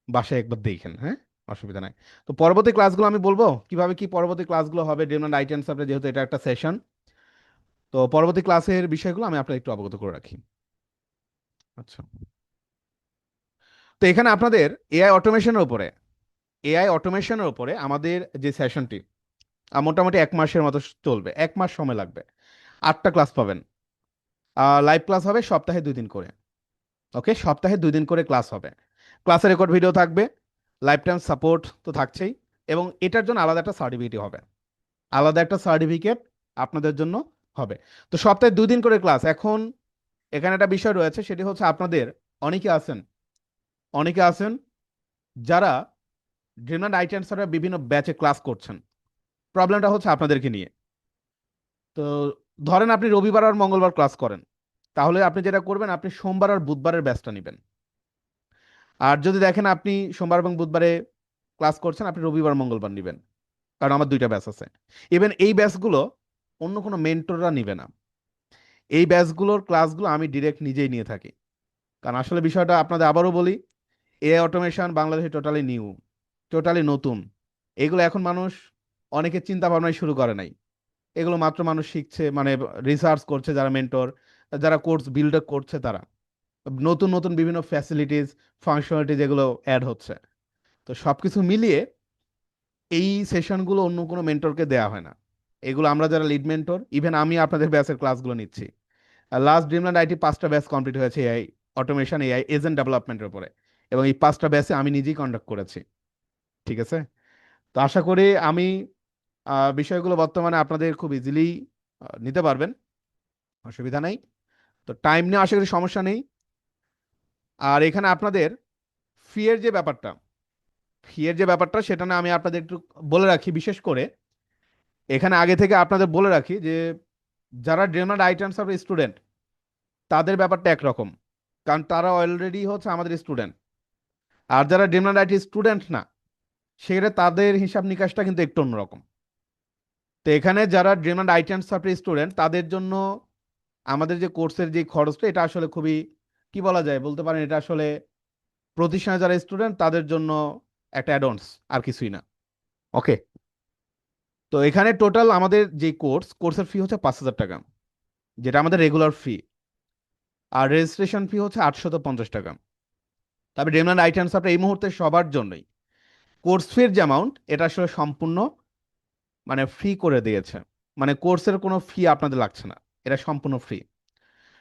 বাসায় একবার দেখেন, হ্যাঁ, অসুবিধা নাই। তো পরবর্তী ক্লাসগুলো আমি বলবো কিভাবে কি পরবর্তী ক্লাসগুলো হবে, ডিমান্ড আইটেমস আপনি যেহেতু এটা একটা সেশন, তো পরবর্তী ক্লাসের বিষয়গুলো আমি আপনার একটু অবগত করে রাখি। আচ্ছা, তো এখানে আপনাদের এআই অটোমেশনের উপরে আমাদের যে সেশনটি মোটামুটি 1 মাসের মতো চলবে, 1 মাস সময় লাগবে। 8টা ক্লাস পাবেন, লাইভ ক্লাস হবে সপ্তাহে 2 দিন করে। ওকে, সপ্তাহে 2 দিন করে ক্লাস হবে, ক্লাসের রেকর্ড ভিডিও থাকবে, লাইফ টাইম সাপোর্ট তো থাকছেই, এবং এটার জন্য আলাদা একটা সার্টিফিকেট হবে, আলাদা একটা সার্টিফিকেট আপনাদের জন্য হবে। তো সপ্তাহে 2 দিন করে ক্লাস। এখন এখানে একটা বিষয় রয়েছে, সেটি হচ্ছে আপনাদের অনেকে আছেন অনেকে আছেন যারা ড্রিমল্যান্ড আইটি অ্যান্ড বিভিন্ন ব্যাচে ক্লাস করছেন। প্রবলেমটা হচ্ছে আপনাদেরকে নিয়ে। তো ধরেন আপনি রবিবার আর মঙ্গলবার ক্লাস করেন, তাহলে আপনি যেটা করবেন আপনি সোমবার আর বুধবারের ব্যাচটা নেবেন। আর যদি দেখেন আপনি সোমবার এবং বুধবারে ক্লাস করছেন, আপনি রবিবার মঙ্গলবার নেবেন, কারণ আমার 2টা ব্যাচ আছে। ইভেন এই ব্যাচগুলো অন্য কোনো মেন্টররা নিবে না, এই ব্যাচগুলোর ক্লাসগুলো আমি ডিরেক্ট নিজেই নিয়ে থাকি। কারণ আসলে বিষয়টা আপনাদের আবারও বলি, এআই অটোমেশন বাংলাদেশে টোটালি নিউ, টোটালি নতুন। এগুলো এখন মানুষ অনেকে চিন্তা ভাবনাই শুরু করে নাই, এগুলো মাত্র মানুষ শিখছে, মানে রিসার্চ করছে যারা মেন্টর, যারা কোর্স বিল্ড করছে তারা, নতুন নতুন বিভিন্ন ফ্যাসিলিটিস ফাংশনালিটিস এগুলো অ্যাড হচ্ছে। তো সবকিছু মিলিয়ে এই সেশনগুলো অন্য কোনো মেন্টরকে দেওয়া হয় না, এগুলো আমরা যারা লিড মেন্টর, ইভেন আমি আপনাদের ব্যাচের ক্লাসগুলো নিচ্ছি। লাস্ট ড্রিমল্যান্ড আইটি 5টা ব্যাচ কমপ্লিট হয়েছে এআই অটোমেশন এআই এজেন্ট ডেভেলপমেন্টের উপরে, এবং এই 5টা ব্যাচে আমি নিজেই কন্ডাক্ট করেছি। ঠিক আছে, তো আশা করি আমি বিষয়গুলো বর্তমানে আপনাদের খুব ইজিলি নিতে পারবেন, অসুবিধা নেই। তো টাইম নিয়ে আশা করি সমস্যা নেই। আর এখানে আপনাদের ফি এর যে ব্যাপারটা সেটা না আমি আপনাদের একটু বলে রাখি, বিশেষ করে এখানে আগে থেকে আপনাদের বলে রাখি যে যারা ড্রিমল্যান্ড আইটেমস অফ স্টুডেন্ট তাদের ব্যাপারটা একরকম, কারণ তারা অলরেডি হচ্ছে আমাদের স্টুডেন্ট। আর যারা ড্রিমল্যান্ড আইটি স্টুডেন্ট না, সেক্ষেত্রে তাদের হিসাব নিকাশটা কিন্তু একটু অন্যরকম। তো এখানে যারা Dreamland IT and software student তাদের জন্য আমাদের যে কোর্সের যে খরচটা এটা আসলে খুবই, কি বলা যায় বলতে পারেন, এটা আসলে প্রতিষ্ঠানে যারা স্টুডেন্ট তাদের জন্য একটা অ্যাডভান্স, আর কিছুই না। ওকে, তো এখানে টোটাল আমাদের যে কোর্সের ফি হচ্ছে 5,000 টাকা, যেটা আমাদের রেগুলার ফি। আর রেজিস্ট্রেশন ফি হচ্ছে 850 টাকা। তবে ড্রিমল্যান্ড আইটি অ্যান্ড সফটওয়্যার এই মুহূর্তে সবার জন্যই কোর্স ফির যে অ্যামাউন্ট এটা আসলে সম্পূর্ণ মানে ফ্রি করে দিয়েছে, মানে কোর্সের কোনো ফি আপনাদের লাগছে না, এটা সম্পূর্ণ ফ্রি।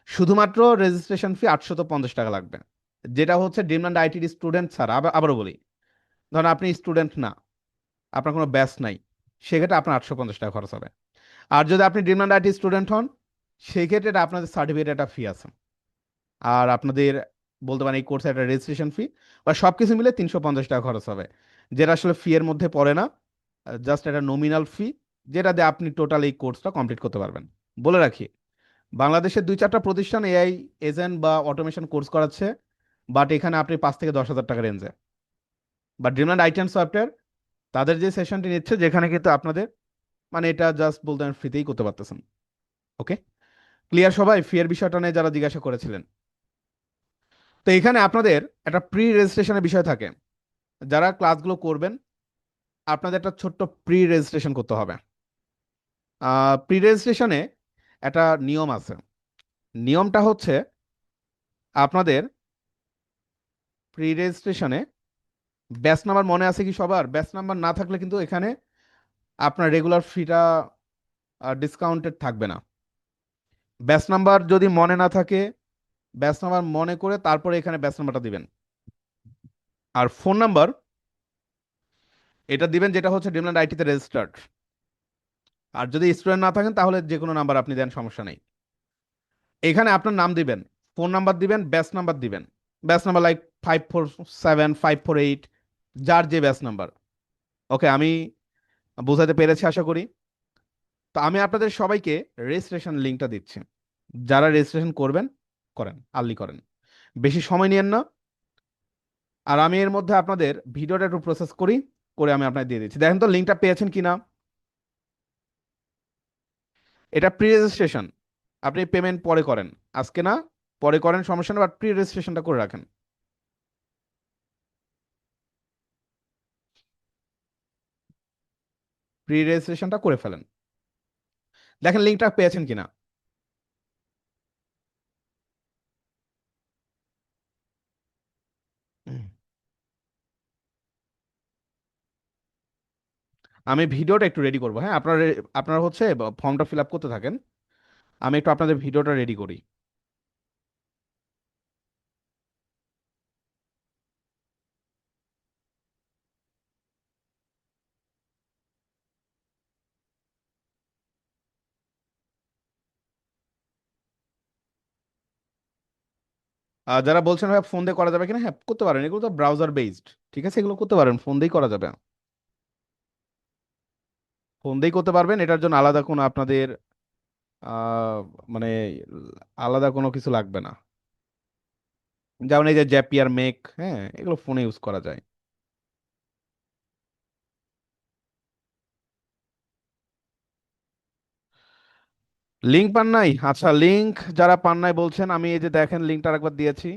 শুধুমাত্র রেজিস্ট্রেশন ফি 850 টাকা লাগবে, যেটা হচ্ছে ড্রিমল্যান্ড আইটির স্টুডেন্ট ছাড়া। আবারও বলি, ধরেন আপনি স্টুডেন্ট না, আপনার কোনো ব্যাচ নাই, সেক্ষেত্রে আপনার 850 টাকা খরচ হবে। আর যদি আপনি ড্রিমল্যান্ড আইটি স্টুডেন্ট হন, সেই ক্ষেত্রে এটা আপনাদের সার্টিফিকেট একটা ফি আছে। আর আপনাদের বলতে পারেন এই কোর্সে একটা রেজিস্ট্রেশন ফি বা সবকিছু মিলে 350 টাকা খরচ হবে, যেটা আসলে ফি এর মধ্যে পড়ে না, জাস্ট একটা নমিনাল ফি, যেটা দিয়ে আপনি টোটাল এই কোর্সটা কমপ্লিট করতে পারবেন। বলে রাখি, বাংলাদেশের 2-4টা প্রতিষ্ঠান এআই এজেন্ট বা অটোমেশন কোর্স করাচ্ছে, বাট এখানে আপনি 5 থেকে 10 হাজার টাকা রেঞ্জে। বা ড্রিমল্যান্ড আইটি অ্যান্ড সফটওয়্যার তাদের যে সেশনটি নিচ্ছে, যেখানে কিন্তু আপনাদের মানে এটা জাস্ট বলতে ফ্রিতেই করতে পারতেছেন। ওকে, ক্লিয়ার সবাই ফি এর বিষয়টা নিয়ে যারা জিজ্ঞাসা করেছিলেন? তো এখানে আপনাদের একটা প্রি রেজিস্ট্রেশনের বিষয় থাকে, যারা ক্লাসগুলো করবেন আপনাদের একটা ছোট্ট প্রি রেজিস্ট্রেশন করতে হবে। প্রি রেজিস্ট্রেশনে একটা নিয়ম আছে। নিয়মটা হচ্ছে আপনাদের প্রি রেজিস্ট্রেশনে ব্যাচ নাম্বার মনে আছে কি সবার? ব্যাচ নাম্বার না থাকলে কিন্তু এখানে আপনার রেগুলার ফিটা ডিসকাউন্টেড থাকবে না। ব্যাচ নাম্বার যদি মনে না থাকে, ব্যাচ নাম্বার মনে করে তারপরে এখানে ব্যাচ নাম্বারটা দিবেন। আর ফোন নাম্বার এটা দিবেন যেটা হচ্ছে ড্রিমল্যান্ড আইটিতে রেজিস্টার্ড। আর যদি স্টুডেন্ট না থাকেন তাহলে যে কোনো নাম্বার আপনি দেন, সমস্যা নেই। এখানে আপনার নাম দিবেন, ফোন নাম্বার দিবেন, ব্যাচ নাম্বার দিবেন। ব্যাচ নাম্বার লাইক 547, 548, যার যে ব্যাচ নাম্বার। ওকে, আমি বোঝাতে পেরেছি আশা করি। তো আমি আপনাদের সবাইকে রেজিস্ট্রেশন লিঙ্কটা দিচ্ছি। যারা রেজিস্ট্রেশন করবেন করেন, আর্লি করেন, বেশি সময় নিয়েন না। আর আমি এর মধ্যে আপনাদের ভিডিওটা একটু প্রসেস করি, করে আমি আপনাকে দিয়ে দিচ্ছি। দেখেন তো লিঙ্কটা পেয়েছেন কিনা। এটা প্রি রেজিস্ট্রেশন, আপনি পেমেন্ট পরে করেন, আজকে না, পরে করেন, সমস্যা নেই, বাট প্রি রেজিস্ট্রেশনটা করে রাখেন। প্রি রেজিস্ট্রেশনটা করে ফেলেন। দেখেন লিঙ্কটা পেয়েছেন কিনা। আমি ভিডিওটা একটু রেডি করবো, হ্যাঁ? আপনারা হচ্ছে ফর্মটা ফিল আপ করতে থাকেন, আমি একটু আপনাদের ভিডিওটা রেডি করি। যারা বলছেন ভাই ফোন দিয়ে করা যাবে কিনা, হ্যাঁ করতে পারেন, এগুলো তো ব্রাউজার বেসড। ঠিক আছে, এগুলো করতে পারেন, ফোন দিয়েই করা যাবে। ফোন দিয়েই করতে পারবেন, এটার জন্য আলাদা কোনো আপনাদের আহ, মানে আলাদা কোনো কিছু লাগবে না। যেমন এই যে জ্যাপিয়ার মেক, হ্যাঁ এগুলো ফোনে ইউজ করা যায়। লিঙ্ক পান নাই? আচ্ছা, লিঙ্ক যারা পান নাই বলছেন, আমি এই যে দেখেন লিঙ্কটা আরেকবার দিয়েছি।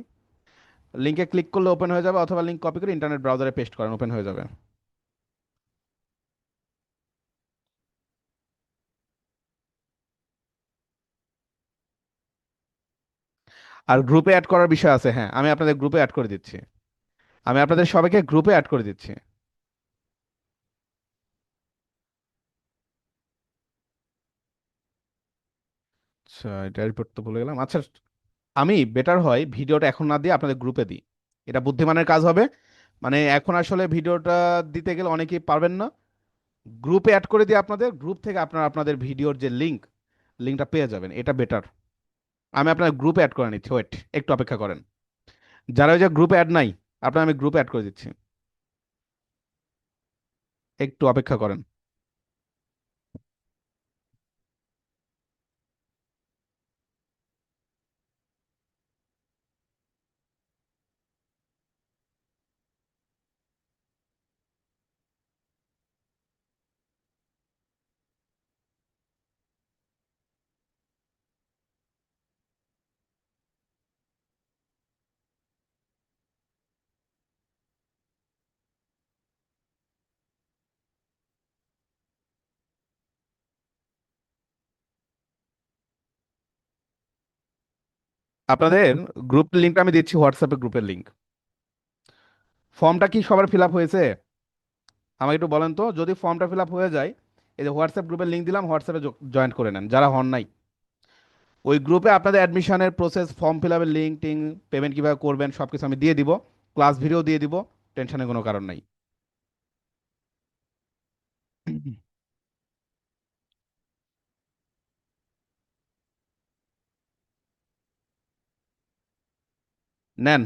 লিঙ্কে ক্লিক করলে ওপেন হয়ে যাবে, অথবা লিঙ্ক কপি করে ইন্টারনেট ব্রাউজারে পেস্ট করেন, ওপেন হয়ে যাবে। আর গ্রুপে অ্যাড করার বিষয় আছে, হ্যাঁ আমি আপনাদের গ্রুপে অ্যাড করে দিচ্ছি। আমি আপনাদের সবাইকে গ্রুপে অ্যাড করে দিচ্ছি। আচ্ছা, এটা রিপোর্ট তো ভুলে গেলাম। আচ্ছা, আমি বেটার হয় ভিডিওটা এখন না দিয়ে আপনাদের গ্রুপে দিই, এটা বুদ্ধিমানের কাজ হবে। মানে এখন আসলে ভিডিওটা দিতে গেলে অনেকেই পারবেন না। গ্রুপে অ্যাড করে দিয়ে আপনাদের গ্রুপ থেকে আপনারা আপনাদের ভিডিওর যে লিঙ্কটা পেয়ে যাবেন, এটা বেটার। আমি আপনার গ্রুপে অ্যাড করে নিচ্ছি, ওয়েট একটু অপেক্ষা করেন। যারা ওই যে গ্রুপে অ্যাড নাই, আপনার আমি গ্রুপে অ্যাড করে দিচ্ছি, একটু অপেক্ষা করেন। আপনাদের গ্রুপ লিঙ্কটা আমি দিচ্ছি, হোয়াটসঅ্যাপে গ্রুপের লিঙ্ক। ফর্মটা কি সবার ফিল আপ হয়েছে? আমাকে একটু বলেন তো, যদি ফর্মটা ফিল আপ হয়ে যায়, এই যে হোয়াটসঅ্যাপ গ্রুপের লিঙ্ক দিলাম, হোয়াটসঅ্যাপে জয়েন করে নেন যারা হন নাই। ওই গ্রুপে আপনাদের অ্যাডমিশনের প্রসেস, ফর্ম ফিল আপের লিঙ্ক টিং, পেমেন্ট কীভাবে করবেন সব কিছু আমি দিয়ে দিব, ক্লাস ভিডিও দিয়ে দিব, টেনশনের কোনো কারণ নাই। নেন,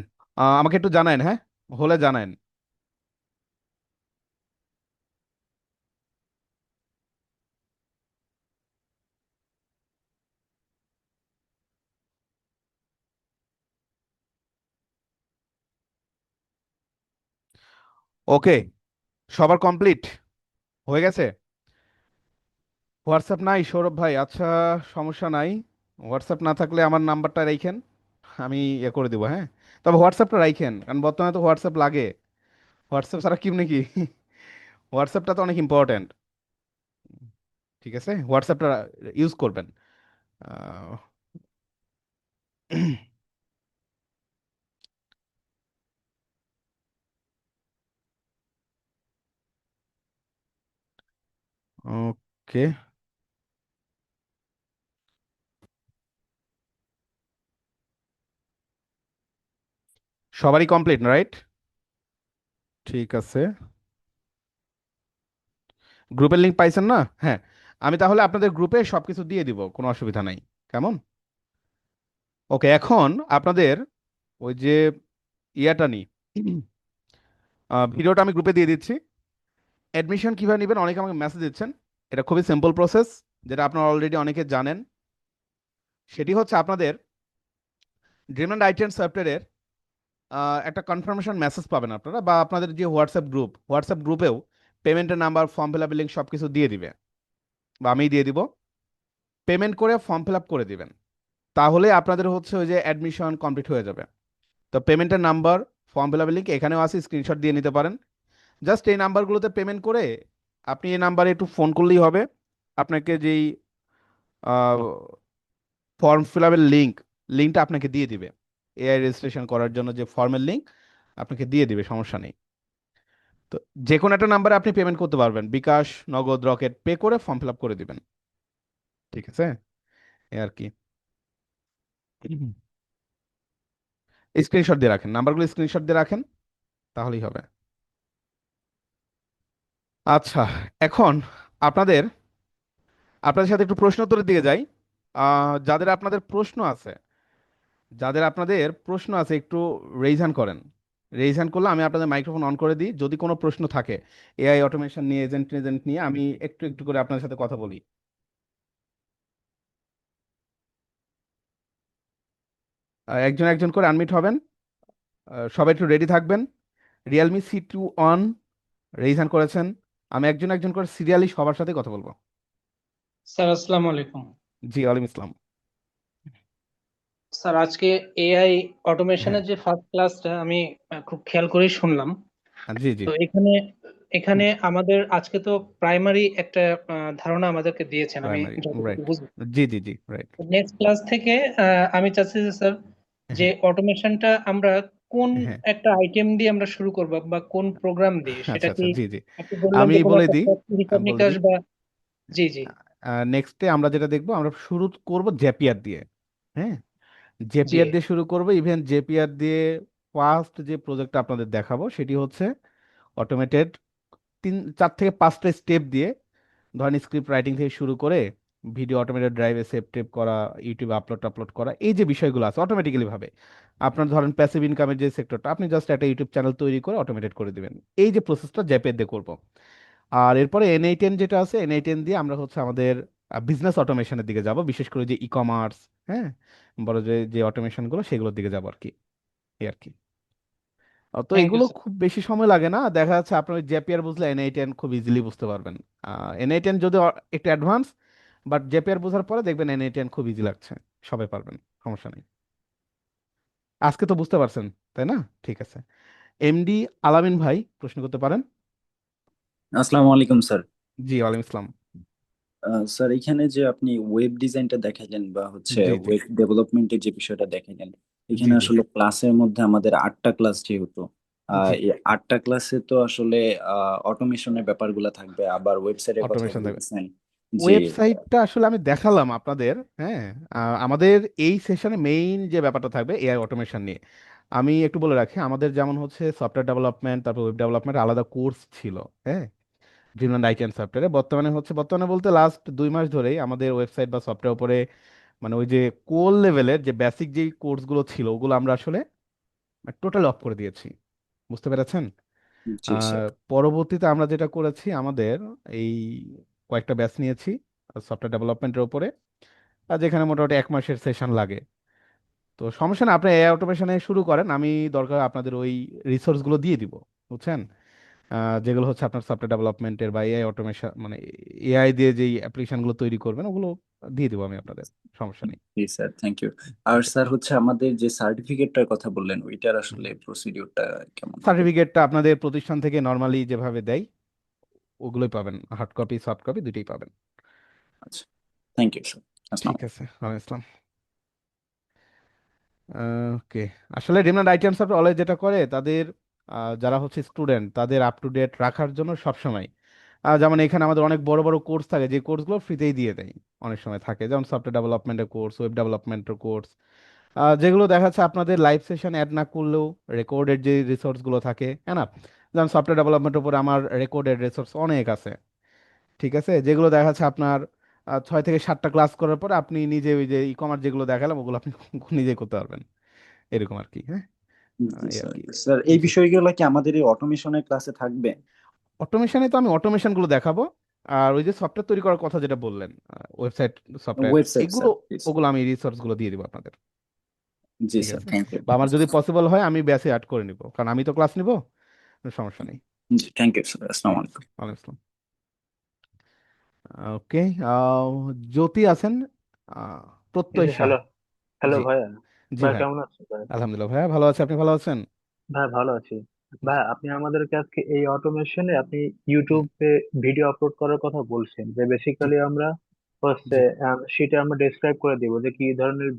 আমাকে একটু জানায়েন, হ্যাঁ হলে জানায়েন। ওকে, সবার কমপ্লিট হয়ে গেছে? হোয়াটসঅ্যাপ নাই সৌরভ ভাই? আচ্ছা, সমস্যা নাই। হোয়াটসঅ্যাপ না থাকলে আমার নাম্বারটা রাইখেন, আমি ইয়ে করে দিব, হ্যাঁ। তবে হোয়াটসঅ্যাপটা রাইখেন, কারণ বর্তমানে তো হোয়াটসঅ্যাপ লাগে। হোয়াটসঅ্যাপ ছাড়া কি নাকি হোয়াটসঅ্যাপটা তো অনেক ইম্পর্ট্যান্ট। ঠিক আছে, হোয়াটসঅ্যাপটা ইউজ করবেন। ওকে, সবারই কমপ্লিট রাইট? ঠিক আছে, গ্রুপের লিংক পাইছেন না? হ্যাঁ, আমি তাহলে আপনাদের গ্রুপে সবকিছু দিয়ে দিব, কোনো অসুবিধা নাই। কেমন? ওকে, এখন আপনাদের ওই যে ইয়াটা নি ভিডিওটা আমি গ্রুপে দিয়ে দিচ্ছি। অ্যাডমিশন কিভাবে নেবেন অনেকে আমাকে মেসেজ দিচ্ছেন। এটা খুবই সিম্পল প্রসেস, যেটা আপনারা অলরেডি অনেকে জানেন। সেটি হচ্ছে আপনাদের ড্রিম অ্যান্ড আইটেন সফটওয়্যারের একটা কনফার্মেশন মেসেজ পাবেন আপনারা, বা আপনাদের যে হোয়াটসঅ্যাপ গ্রুপেও পেমেন্টের number, form fill up link সব কিছু দিয়ে দিবে, বা আমিই দিয়ে দিব। পেমেন্ট করে ফর্ম ফিল আপ করে দিবেন, তাহলে আপনাদের হচ্ছে ওই যে অ্যাডমিশন কমপ্লিট হয়ে যাবে। তো পেমেন্টের number, form fill up link এখানেও আছে, স্ক্রিনশট দিয়ে নিতে পারেন। জাস্ট এই নাম্বারগুলোতে পেমেন্ট করে আপনি এই নাম্বারে একটু ফোন করলেই হবে। আপনাকে যেই ফর্ম ফিল আপের লিঙ্কটা আপনাকে দিয়ে দিবে, এআই রেজিস্ট্রেশন করার জন্য যে ফর্মের লিঙ্ক আপনাকে দিয়ে দিবে, সমস্যা নেই। তো যে কোনো একটা নাম্বারে আপনি পেমেন্ট করতে পারবেন, বিকাশ, নগদ, রকেট, পে করে ফর্ম ফিল আপ করে দিবেন। ঠিক আছে, এ আর কি। স্ক্রিনশট দিয়ে রাখেন, নাম্বারগুলো স্ক্রিনশট দিয়ে রাখেন, তাহলেই হবে। আচ্ছা, এখন আপনাদের আপনাদের সাথে একটু প্রশ্ন উত্তরের দিকে যাই। যাদের আপনাদের প্রশ্ন আছে, একটু রেইজ হ্যান্ড করেন। রেইজ হ্যান্ড করলে আমি আপনাদের মাইক্রোফোন অন করে দিই, যদি কোনো প্রশ্ন থাকে এআই অটোমেশন নিয়ে, এজেন্ট এজেন্ট নিয়ে, আমি একটু একটু করে আপনাদের সাথে কথা বলি। একজন একজন করে আনমিট হবেন। সবাই একটু রেডি থাকবেন। Realme C2 on, raise hand করেছেন। আমি একজন একজন করে সিরিয়ালি সবার সাথে কথা বলবো। স্যার আসসালামু আলাইকুম। জি, ওয়ালাইকুম ইসলাম। স্যার আজকে এআই হ্যাঁ, অটোমেশনের যে ফার্স্ট ক্লাসটা আমি খুব খেয়াল করে শুনলাম। জি জি। তো এখানে হুম, এখানে আমাদের আজকে তো প্রাইমারি একটা ধারণা আমাদেরকে দিয়েছেন, আমি প্রাইমারি, যতটুকু রাইট। বুঝলাম। জি জি জি, রাইট। নেক্সট ক্লাস থেকে আমি চাচ্ছি যে স্যার, যে হ্যাঁ অটোমেশনটা আমরা কোন হ্যাঁ, একটা আইটেম দিয়ে আমরা শুরু করব বা কোন প্রোগ্রাম দিয়ে, সেটা আচ্ছা কি আচ্ছা, জি জি। আপনি বললেন আমি যে কোনো বলে একটা দিই, হিসাব আমি বলে নিকাশ দিই। বা। জি জি। নেক্সটে আমরা যেটা দেখবো, আমরা শুরু করব জেপিআর দিয়ে। হ্যাঁ, জি জেপিআর দিয়ে শুরু করব। ইভেন জেপিআর দিয়ে ফার্স্ট যে প্রজেক্টটা আপনাদের দেখাবো সেটি হচ্ছে অটোমেটেড 4 থেকে 5টা স্টেপ দিয়ে, ধরেন স্ক্রিপ্ট রাইটিং থেকে শুরু করে ভিডিও অটোমেটেড ড্রাইভে সেভ টেপ করা, ইউটিউবে আপলোড আপলোড করা, এই যে বিষয়গুলো আছে অটোমেটিক্যালি ভাবে। আপনার ধরেন প্যাসিভ ইনকামের যে সেক্টরটা, আপনি জাস্ট একটা ইউটিউব চ্যানেল তৈরি করে অটোমেটেড করে দিবেন। এই যে প্রসেসটা জেপিআর দিয়ে করব। আর এরপরে N8N যেটা আছে, N8N দিয়ে আমরা হচ্ছে আমাদের বিজনেস অটোমেশনের দিকে যাব, বিশেষ করে যে ই কমার্স, হ্যাঁ, বড় যে যে অটোমেশন গুলো সেগুলোর দিকে যাব আর কি, এই আর কি। তো থ্যাংক ইউ এগুলো স্যার। খুব বেশি সময় লাগে না, দেখা যাচ্ছে আপনি ওই জেপিআর বুঝলে N8N খুব ইজিলি বুঝতে পারবেন। N8N যদি একটু অ্যাডভান্স, বাট জেপিআর বোঝার পরে দেখবেন N8N খুব ইজি লাগছে, সবাই পারবেন, সমস্যা নেই। আজকে তো বুঝতে পারছেন, তাই না? ঠিক আছে, এমডি আলামিন ভাই প্রশ্ন করতে পারেন। আসসালামু আলাইকুম স্যার। জি, ওয়ালাইকুম ইসলাম। স্যার এখানে যে আপনি ওয়েব ডিজাইনটা দেখাইলেন বা হচ্ছে জি জি ওয়েব ডেভেলপমেন্টের যে বিষয়টা দেখাইলেন, জি এখানে জি আসলে ক্লাসের মধ্যে আমাদের 8টা ক্লাস যেহেতু জি, এই 8টা ক্লাসে তো আসলে অটোমেশনের ব্যাপারগুলো থাকবে, আবার ওয়েবসাইটের কথা অটোমেশন থাকবে। বলতেছেন যে ওয়েবসাইটটা আসলে আমি দেখালাম আপনাদের, হ্যাঁ। আমাদের এই সেশনে মেইন যে ব্যাপারটা থাকবে এআই অটোমেশন নিয়ে। আমি একটু বলে রাখি, আমাদের যেমন হচ্ছে সফটওয়্যার ডেভেলপমেন্ট, তারপর ওয়েব ডেভেলপমেন্ট আলাদা কোর্স ছিল, হ্যাঁ, ড্রিমল্যান্ড আইটি অ্যান্ড সফটওয়্যারে। বর্তমানে বলতে লাস্ট 2 মাস ধরেই আমাদের ওয়েবসাইট বা সফটওয়্যার উপরে, মানে ওই যে কোর লেভেলের যে বেসিক যেই কোর্সগুলো ছিল ওগুলো আমরা আসলে টোটাল অফ করে দিয়েছি, বুঝতে পেরেছেন? জি স্যার। পরবর্তীতে আমরা যেটা করেছি, আমাদের এই কয়েকটা ব্যাচ নিয়েছি সফটওয়্যার ডেভেলপমেন্টের উপরে, আর যেখানে মোটামুটি 1 মাসের সেশন লাগে। তো সমস্যা না, আপনি এআই অটোমেশনে শুরু করেন, আমি দরকার আপনাদের ওই রিসোর্সগুলো দিয়ে দিব, বুঝছেন? যেগুলো হচ্ছে আপনার সফটওয়্যার ডেভেলপমেন্টের বা এআই অটোমেশন, মানে এআই দিয়ে যেই অ্যাপ্লিকেশনগুলো তৈরি করবেন ওগুলো দিয়ে দিব আমি আপনাদের, সমস্যা নেই। জি স্যার, থ্যাংক ইউ। আর ওকে, স্যার হচ্ছে আমাদের যে সার্টিফিকেটটার কথা বললেন, ওইটার আসলে প্রসিডিউরটা কেমন হবে? সার্টিফিকেটটা আপনাদের প্রতিষ্ঠান থেকে নর্মালি যেভাবে দেয় ওগুলোই পাবেন, হার্ড কপি সফট কপি দুটোই পাবেন। আচ্ছা, থ্যাংক ইউ স্যার। আসসালাম। ঠিক আছে, ওয়ালাইকুম আসসালাম। ওকে, আসলে ডিমান্ড আইটেমস অফ অলওয়েজ যেটা করে তাদের যারা হচ্ছে স্টুডেন্ট তাদের আপ টু ডেট রাখার জন্য সবসময় যেমন এখানে আমাদের অনেক বড় বড় কোর্স থাকে, যে কোর্সগুলো ফ্রিতেই দিয়ে দেয়। অনেক সময় থাকে যেমন সফটওয়্যার ডেভেলপমেন্টের কোর্স, ওয়েব ডেভেলপমেন্টের কোর্স, যেগুলো দেখা যাচ্ছে আপনাদের লাইভ সেশন অ্যাড না করলেও রেকর্ডেড যে রিসোর্সগুলো থাকে, হ্যাঁ না, যেমন সফটওয়্যার ডেভেলপমেন্টের উপর আমার রেকর্ডেড রিসোর্স অনেক আছে। ঠিক আছে, যেগুলো দেখা যাচ্ছে আপনার 6 থেকে 7টা ক্লাস করার পরে আপনি নিজে ওই যে ই কমার্স যেগুলো দেখালাম ওগুলো আপনি নিজে করতে পারবেন, এরকম আর কি। হ্যাঁ, জি এই আর স্যার। কি। স্যার, এই জি, বিষয়গুলো কি আমাদের এই অটোমেশনের ক্লাসে থাকবে? অটোমেশনে তো আমি অটোমেশন গুলো দেখাবো। আর ওই যে সফটওয়্যার তৈরি করার কথা যেটা বললেন, ওয়েবসাইট সফটওয়্যার, ওয়েবসাইট এগুলো স্যার প্লিজ। ওগুলো আমি রিসোর্স গুলো দিয়ে দিব আপনাদের। জি ঠিক স্যার, আছে, থ্যাংক ইউ। বা আমার যদি পসিবল হয় আমি ব্যাচে অ্যাড করে নিব, কারণ আমি তো ক্লাস নিব, কোনো সমস্যা নেই। জি, থ্যাংক ইউ স্যার। আসসালামু ঠিক আছে, আলাইকুম। ওয়ালাইকুম আসসালাম। ওকে, জ্যোতি আছেন, আহ, এই প্রত্যয় যে শাহ। হ্যালো, হ্যালো জি, ভাইয়া। জি ভাই ভাই, কেমন আছেন ভাই? আলহামদুলিল্লাহ ভাইয়া ভালো আছে, আপনি ভালো আছেন? ভাই ভালো আছি। ভাই জি, আপনি আমাদেরকে আজকে এই অটোমেশনে আপনি হুম, ইউটিউবে ভিডিও আপলোড করার কথা বলছেন, যে জি, বেসিক্যালি আমরা হচ্ছে জি, সেটা আমরা ডেসক্রাইব করে দিব যে কি ধরনের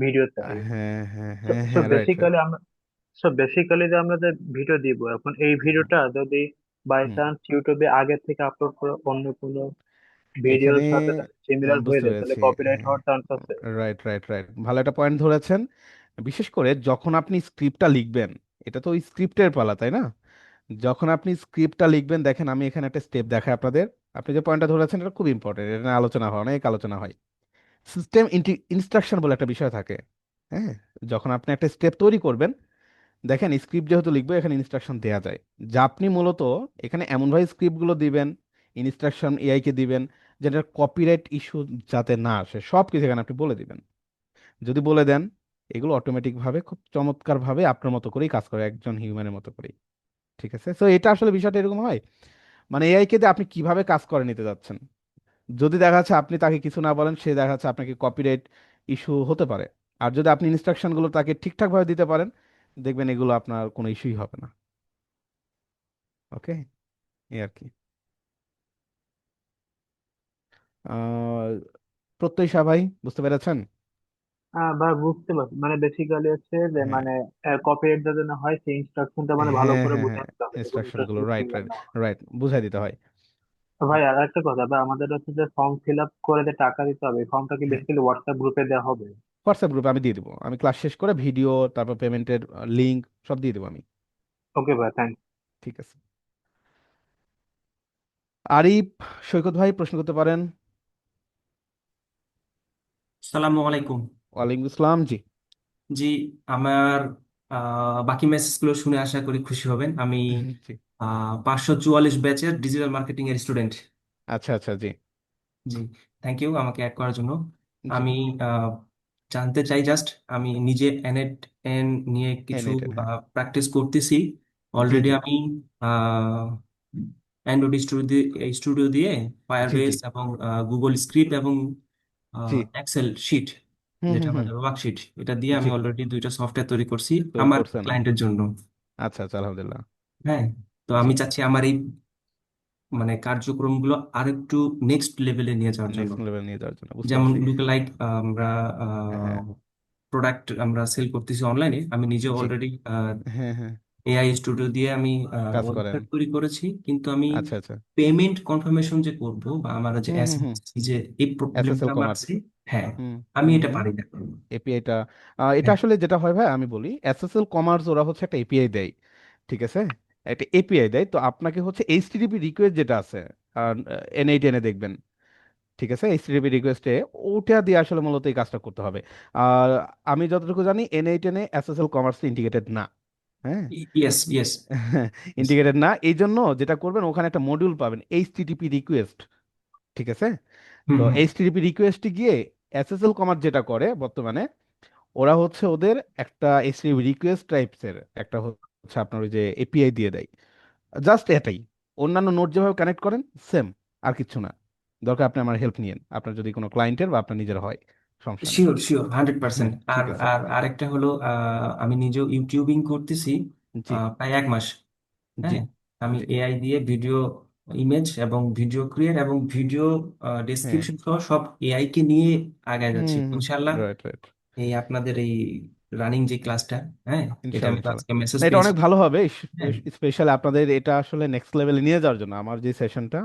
ভিডিও চাই। হ্যাঁ হ্যাঁ সো হ্যাঁ সো হ্যাঁ, রাইট রাইট। বেসিক্যালি আমরা সো বেসিক্যালি যে আমরা যে ভিডিও দিব এখন, এই ভিডিওটা যদি বাই হুম, চান্স ইউটিউবে আগে থেকে আপলোড করে অন্য কোনো এখানে ভিডিওর সাথে সিমিলার হয়ে বুঝতে যায়, তাহলে পেরেছি, কপিরাইট হ্যাঁ, হওয়ার চান্স আছে। রাইট রাইট রাইট, ভালো একটা পয়েন্ট ধরেছেন। বিশেষ করে যখন আপনি স্ক্রিপ্টটা লিখবেন, এটা তো ওই স্ক্রিপ্টের পালা, তাই না? যখন আপনি স্ক্রিপ্টটা লিখবেন, দেখেন আমি এখানে একটা স্টেপ দেখাই আপনাদের। আপনি যে পয়েন্টটা ধরেছেন এটা খুব ইম্পর্টেন্ট, এটা নিয়ে আলোচনা হয়, অনেক আলোচনা হয়। সিস্টেম ইনস্ট্রাকশন বলে একটা বিষয় থাকে। হ্যাঁ, যখন আপনি একটা স্টেপ তৈরি করবেন, দেখেন স্ক্রিপ্ট যেহেতু লিখবো এখানে ইনস্ট্রাকশন দেওয়া যায়, যা আপনি মূলত এখানে এমনভাবে স্ক্রিপ্টগুলো দিবেন, ইনস্ট্রাকশন এআই কে দিবেন, যেটা কপিরাইট ইস্যু যাতে না আসে সব কিছু এখানে আপনি বলে দিবেন। যদি বলে দেন, এগুলো অটোমেটিক ভাবে খুব চমৎকার ভাবে আপনার মতো করেই কাজ করে, একজন হিউম্যানের মতো করেই। ঠিক আছে, তো এটা আসলে বিষয়টা এরকম হয়, মানে এআই কে দিয়ে আপনি কিভাবে কাজ করে নিতে যাচ্ছেন। যদি দেখা যাচ্ছে আপনি তাকে কিছু না বলেন, সে দেখা যাচ্ছে আপনাকে কপিরাইট ইস্যু হতে পারে। আর যদি আপনি ইনস্ট্রাকশনগুলো তাকে ঠিকঠাক ভাবে দিতে পারেন, দেখবেন এগুলো আপনার কোনো ইস্যুই হবে না। ওকে, এই আর কি। আহ প্রত্যয়িষা ভাই, বুঝতে পেরেছেন? বা বুঝতে পারছি, মানে বেসিক্যালি হচ্ছে যে হ্যাঁ মানে কপিরাইট যাতে না হয় সেই ইনস্ট্রাকশনটা মানে ভালো হ্যাঁ করে হ্যাঁ হ্যাঁ, বুঝাতে হবে, যে কোনো ইনস্ট্রাকশন গুলো ইনস্ট্রাকশন রাইট সিমিলার রাইট না হয়। রাইট, বুঝাই দিতে হয়। তো ভাই আর একটা কথা, ভাই আমাদের হচ্ছে যে ফর্ম ফিল আপ করে যে টাকা দিতে হবে, ফর্মটা কি হ্যাঁ, বেসিক্যালি হোয়াটসঅ্যাপ গ্রুপে দেওয়া হবে? হোয়াটসঅ্যাপ গ্রুপে আমি দিয়ে দেবো, আমি ক্লাস শেষ করে ভিডিও, তারপর পেমেন্টের লিঙ্ক সব দিয়ে দেবো আমি। ওকে ভাই, থ্যাংক। ঠিক আছে, আরিফ, সৈকত ভাই প্রশ্ন করতে পারেন। সালামু আলাইকুম। ওয়ালাইকুম আসসালাম। জি, জি, আমার বাকি মেসেজগুলো শুনে আশা করি খুশি হবেন। আমি জি, 544 ব্যাচের ডিজিটাল মার্কেটিং এর স্টুডেন্ট। আচ্ছা আচ্ছা, জি, জি, থ্যাংক ইউ আমাকে অ্যাড করার জন্য। জি, আমি আহ, জানতে চাই জাস্ট, আমি নিজে এন নিয়ে হ্যাঁ কিছু এটা হ্যাঁ, প্র্যাকটিস করতেছি। জি অলরেডি জি, আমি অ্যান্ড্রয়েড স্টুডিও দিয়ে জি জি, ফায়ারবেস এবং গুগল স্ক্রিপ্ট এবং জি, এক্সেল শিট, হুম যেটা হুম হুম, আমাদের ওয়ার্কশিট, এটা দিয়ে জি, আমি অলরেডি 2টা সফটওয়্যার তৈরি করছি তৈরি আমার করছেন। ক্লায়েন্টের জন্য। আচ্ছা আচ্ছা, আলহামদুলিল্লাহ। হ্যাঁ, তো জি, আমি চাচ্ছি আমার এই মানে কার্যক্রমগুলো আরেকটু নেক্সট লেভেলে নিয়ে যাওয়ার জন্য। নেক্সট লেভেল নিয়ে যাওয়ার জন্য, বুঝতে যেমন পারছি। লুক লাইক আমরা হ্যাঁ, প্রোডাক্ট আমরা সেল করতেছি অনলাইনে, আমি নিজে জি, অলরেডি হ্যাঁ হ্যাঁ, এআই স্টুডিও দিয়ে আমি কাজ করেন। ওয়েবসাইট তৈরি করেছি, কিন্তু আমি আচ্ছা আচ্ছা, পেমেন্ট কনফার্মেশন যে করব বা আমার যে হুম হুম হুম, এসএমএস, যে এই প্রবলেমটা এসএসএল আমার কমার্স, আছে। হ্যাঁ, হুম আমি হুম এটা হুম, পারি না। এপিআইটা, এটা হ্যাঁ, আসলে যেটা হয় ভাই আমি বলি, এসএসএল কমার্স ওরা হচ্ছে একটা এপিআই দেয়। ঠিক আছে, একটা এপিআই দেয়, তো আপনাকে হচ্ছে এইচটিটিপি রিকোয়েস্ট যেটা আছে, এন8 দেখবেন। ঠিক আছে, এইচটিটিপি রিকোয়েস্টে ওটা দিয়ে আসলে মূলত এই কাজটা করতে হবে। আর আমি যতটুকু জানি এন8 এসএসএল কমার্স ইন্টিগ্রেটেড না। হ্যাঁ, ইয়েস ইয়েস। ইন্টিগ্রেটেড না, এই জন্য যেটা করবেন ওখানে একটা মডিউল পাবেন এইচটিটিপি রিকোয়েস্ট। ঠিক আছে, হুম তো হুম। এইচটিটিপি রিকোয়েস্টে গিয়ে এসএসএল কমার্স যেটা করে বর্তমানে, ওরা হচ্ছে ওদের একটা এইচটিটিপি রিকোয়েস্ট টাইপসের একটা হচ্ছে আপনার ওই যে এপিআই দিয়ে দেয়, জাস্ট এটাই। অন্যান্য নোট যেভাবে কানেক্ট করেন সেম, আর কিছু না। দরকার আপনি আমার হেল্প নিয়েন, আপনার যদি কোনো ক্লায়েন্টের বা আপনার নিজের হয়, সমস্যা নেই। Sure sure, 100%। আর ঠিক আছে, আর আরেকটা হলো, আমি নিজেও ইউটিউবিং করতেছি জি প্রায় 1 মাস। জি হ্যাঁ, আমি জি, এআই দিয়ে ভিডিও ইমেজ এবং ভিডিও ক্রিয়েট এবং ভিডিও হ্যাঁ। ডেসক্রিপশন সহ সব এআই কে নিয়ে আগায় যাচ্ছি হুম। ইনশাল্লাহ। Right, right. এই আপনাদের এই রানিং যে ক্লাসটা, হ্যাঁ, এটা ইনশাল্লাহ, আমি তো ইনশাল্লাহ। আজকে মেসেজ না, এটা পেয়েছি। অনেক ভালো হবে, হ্যাঁ, স্পেশালি আপনাদের এটা আসলে নেক্সট লেভেলে নিয়ে যাওয়ার জন্য আমার যে সেশনটা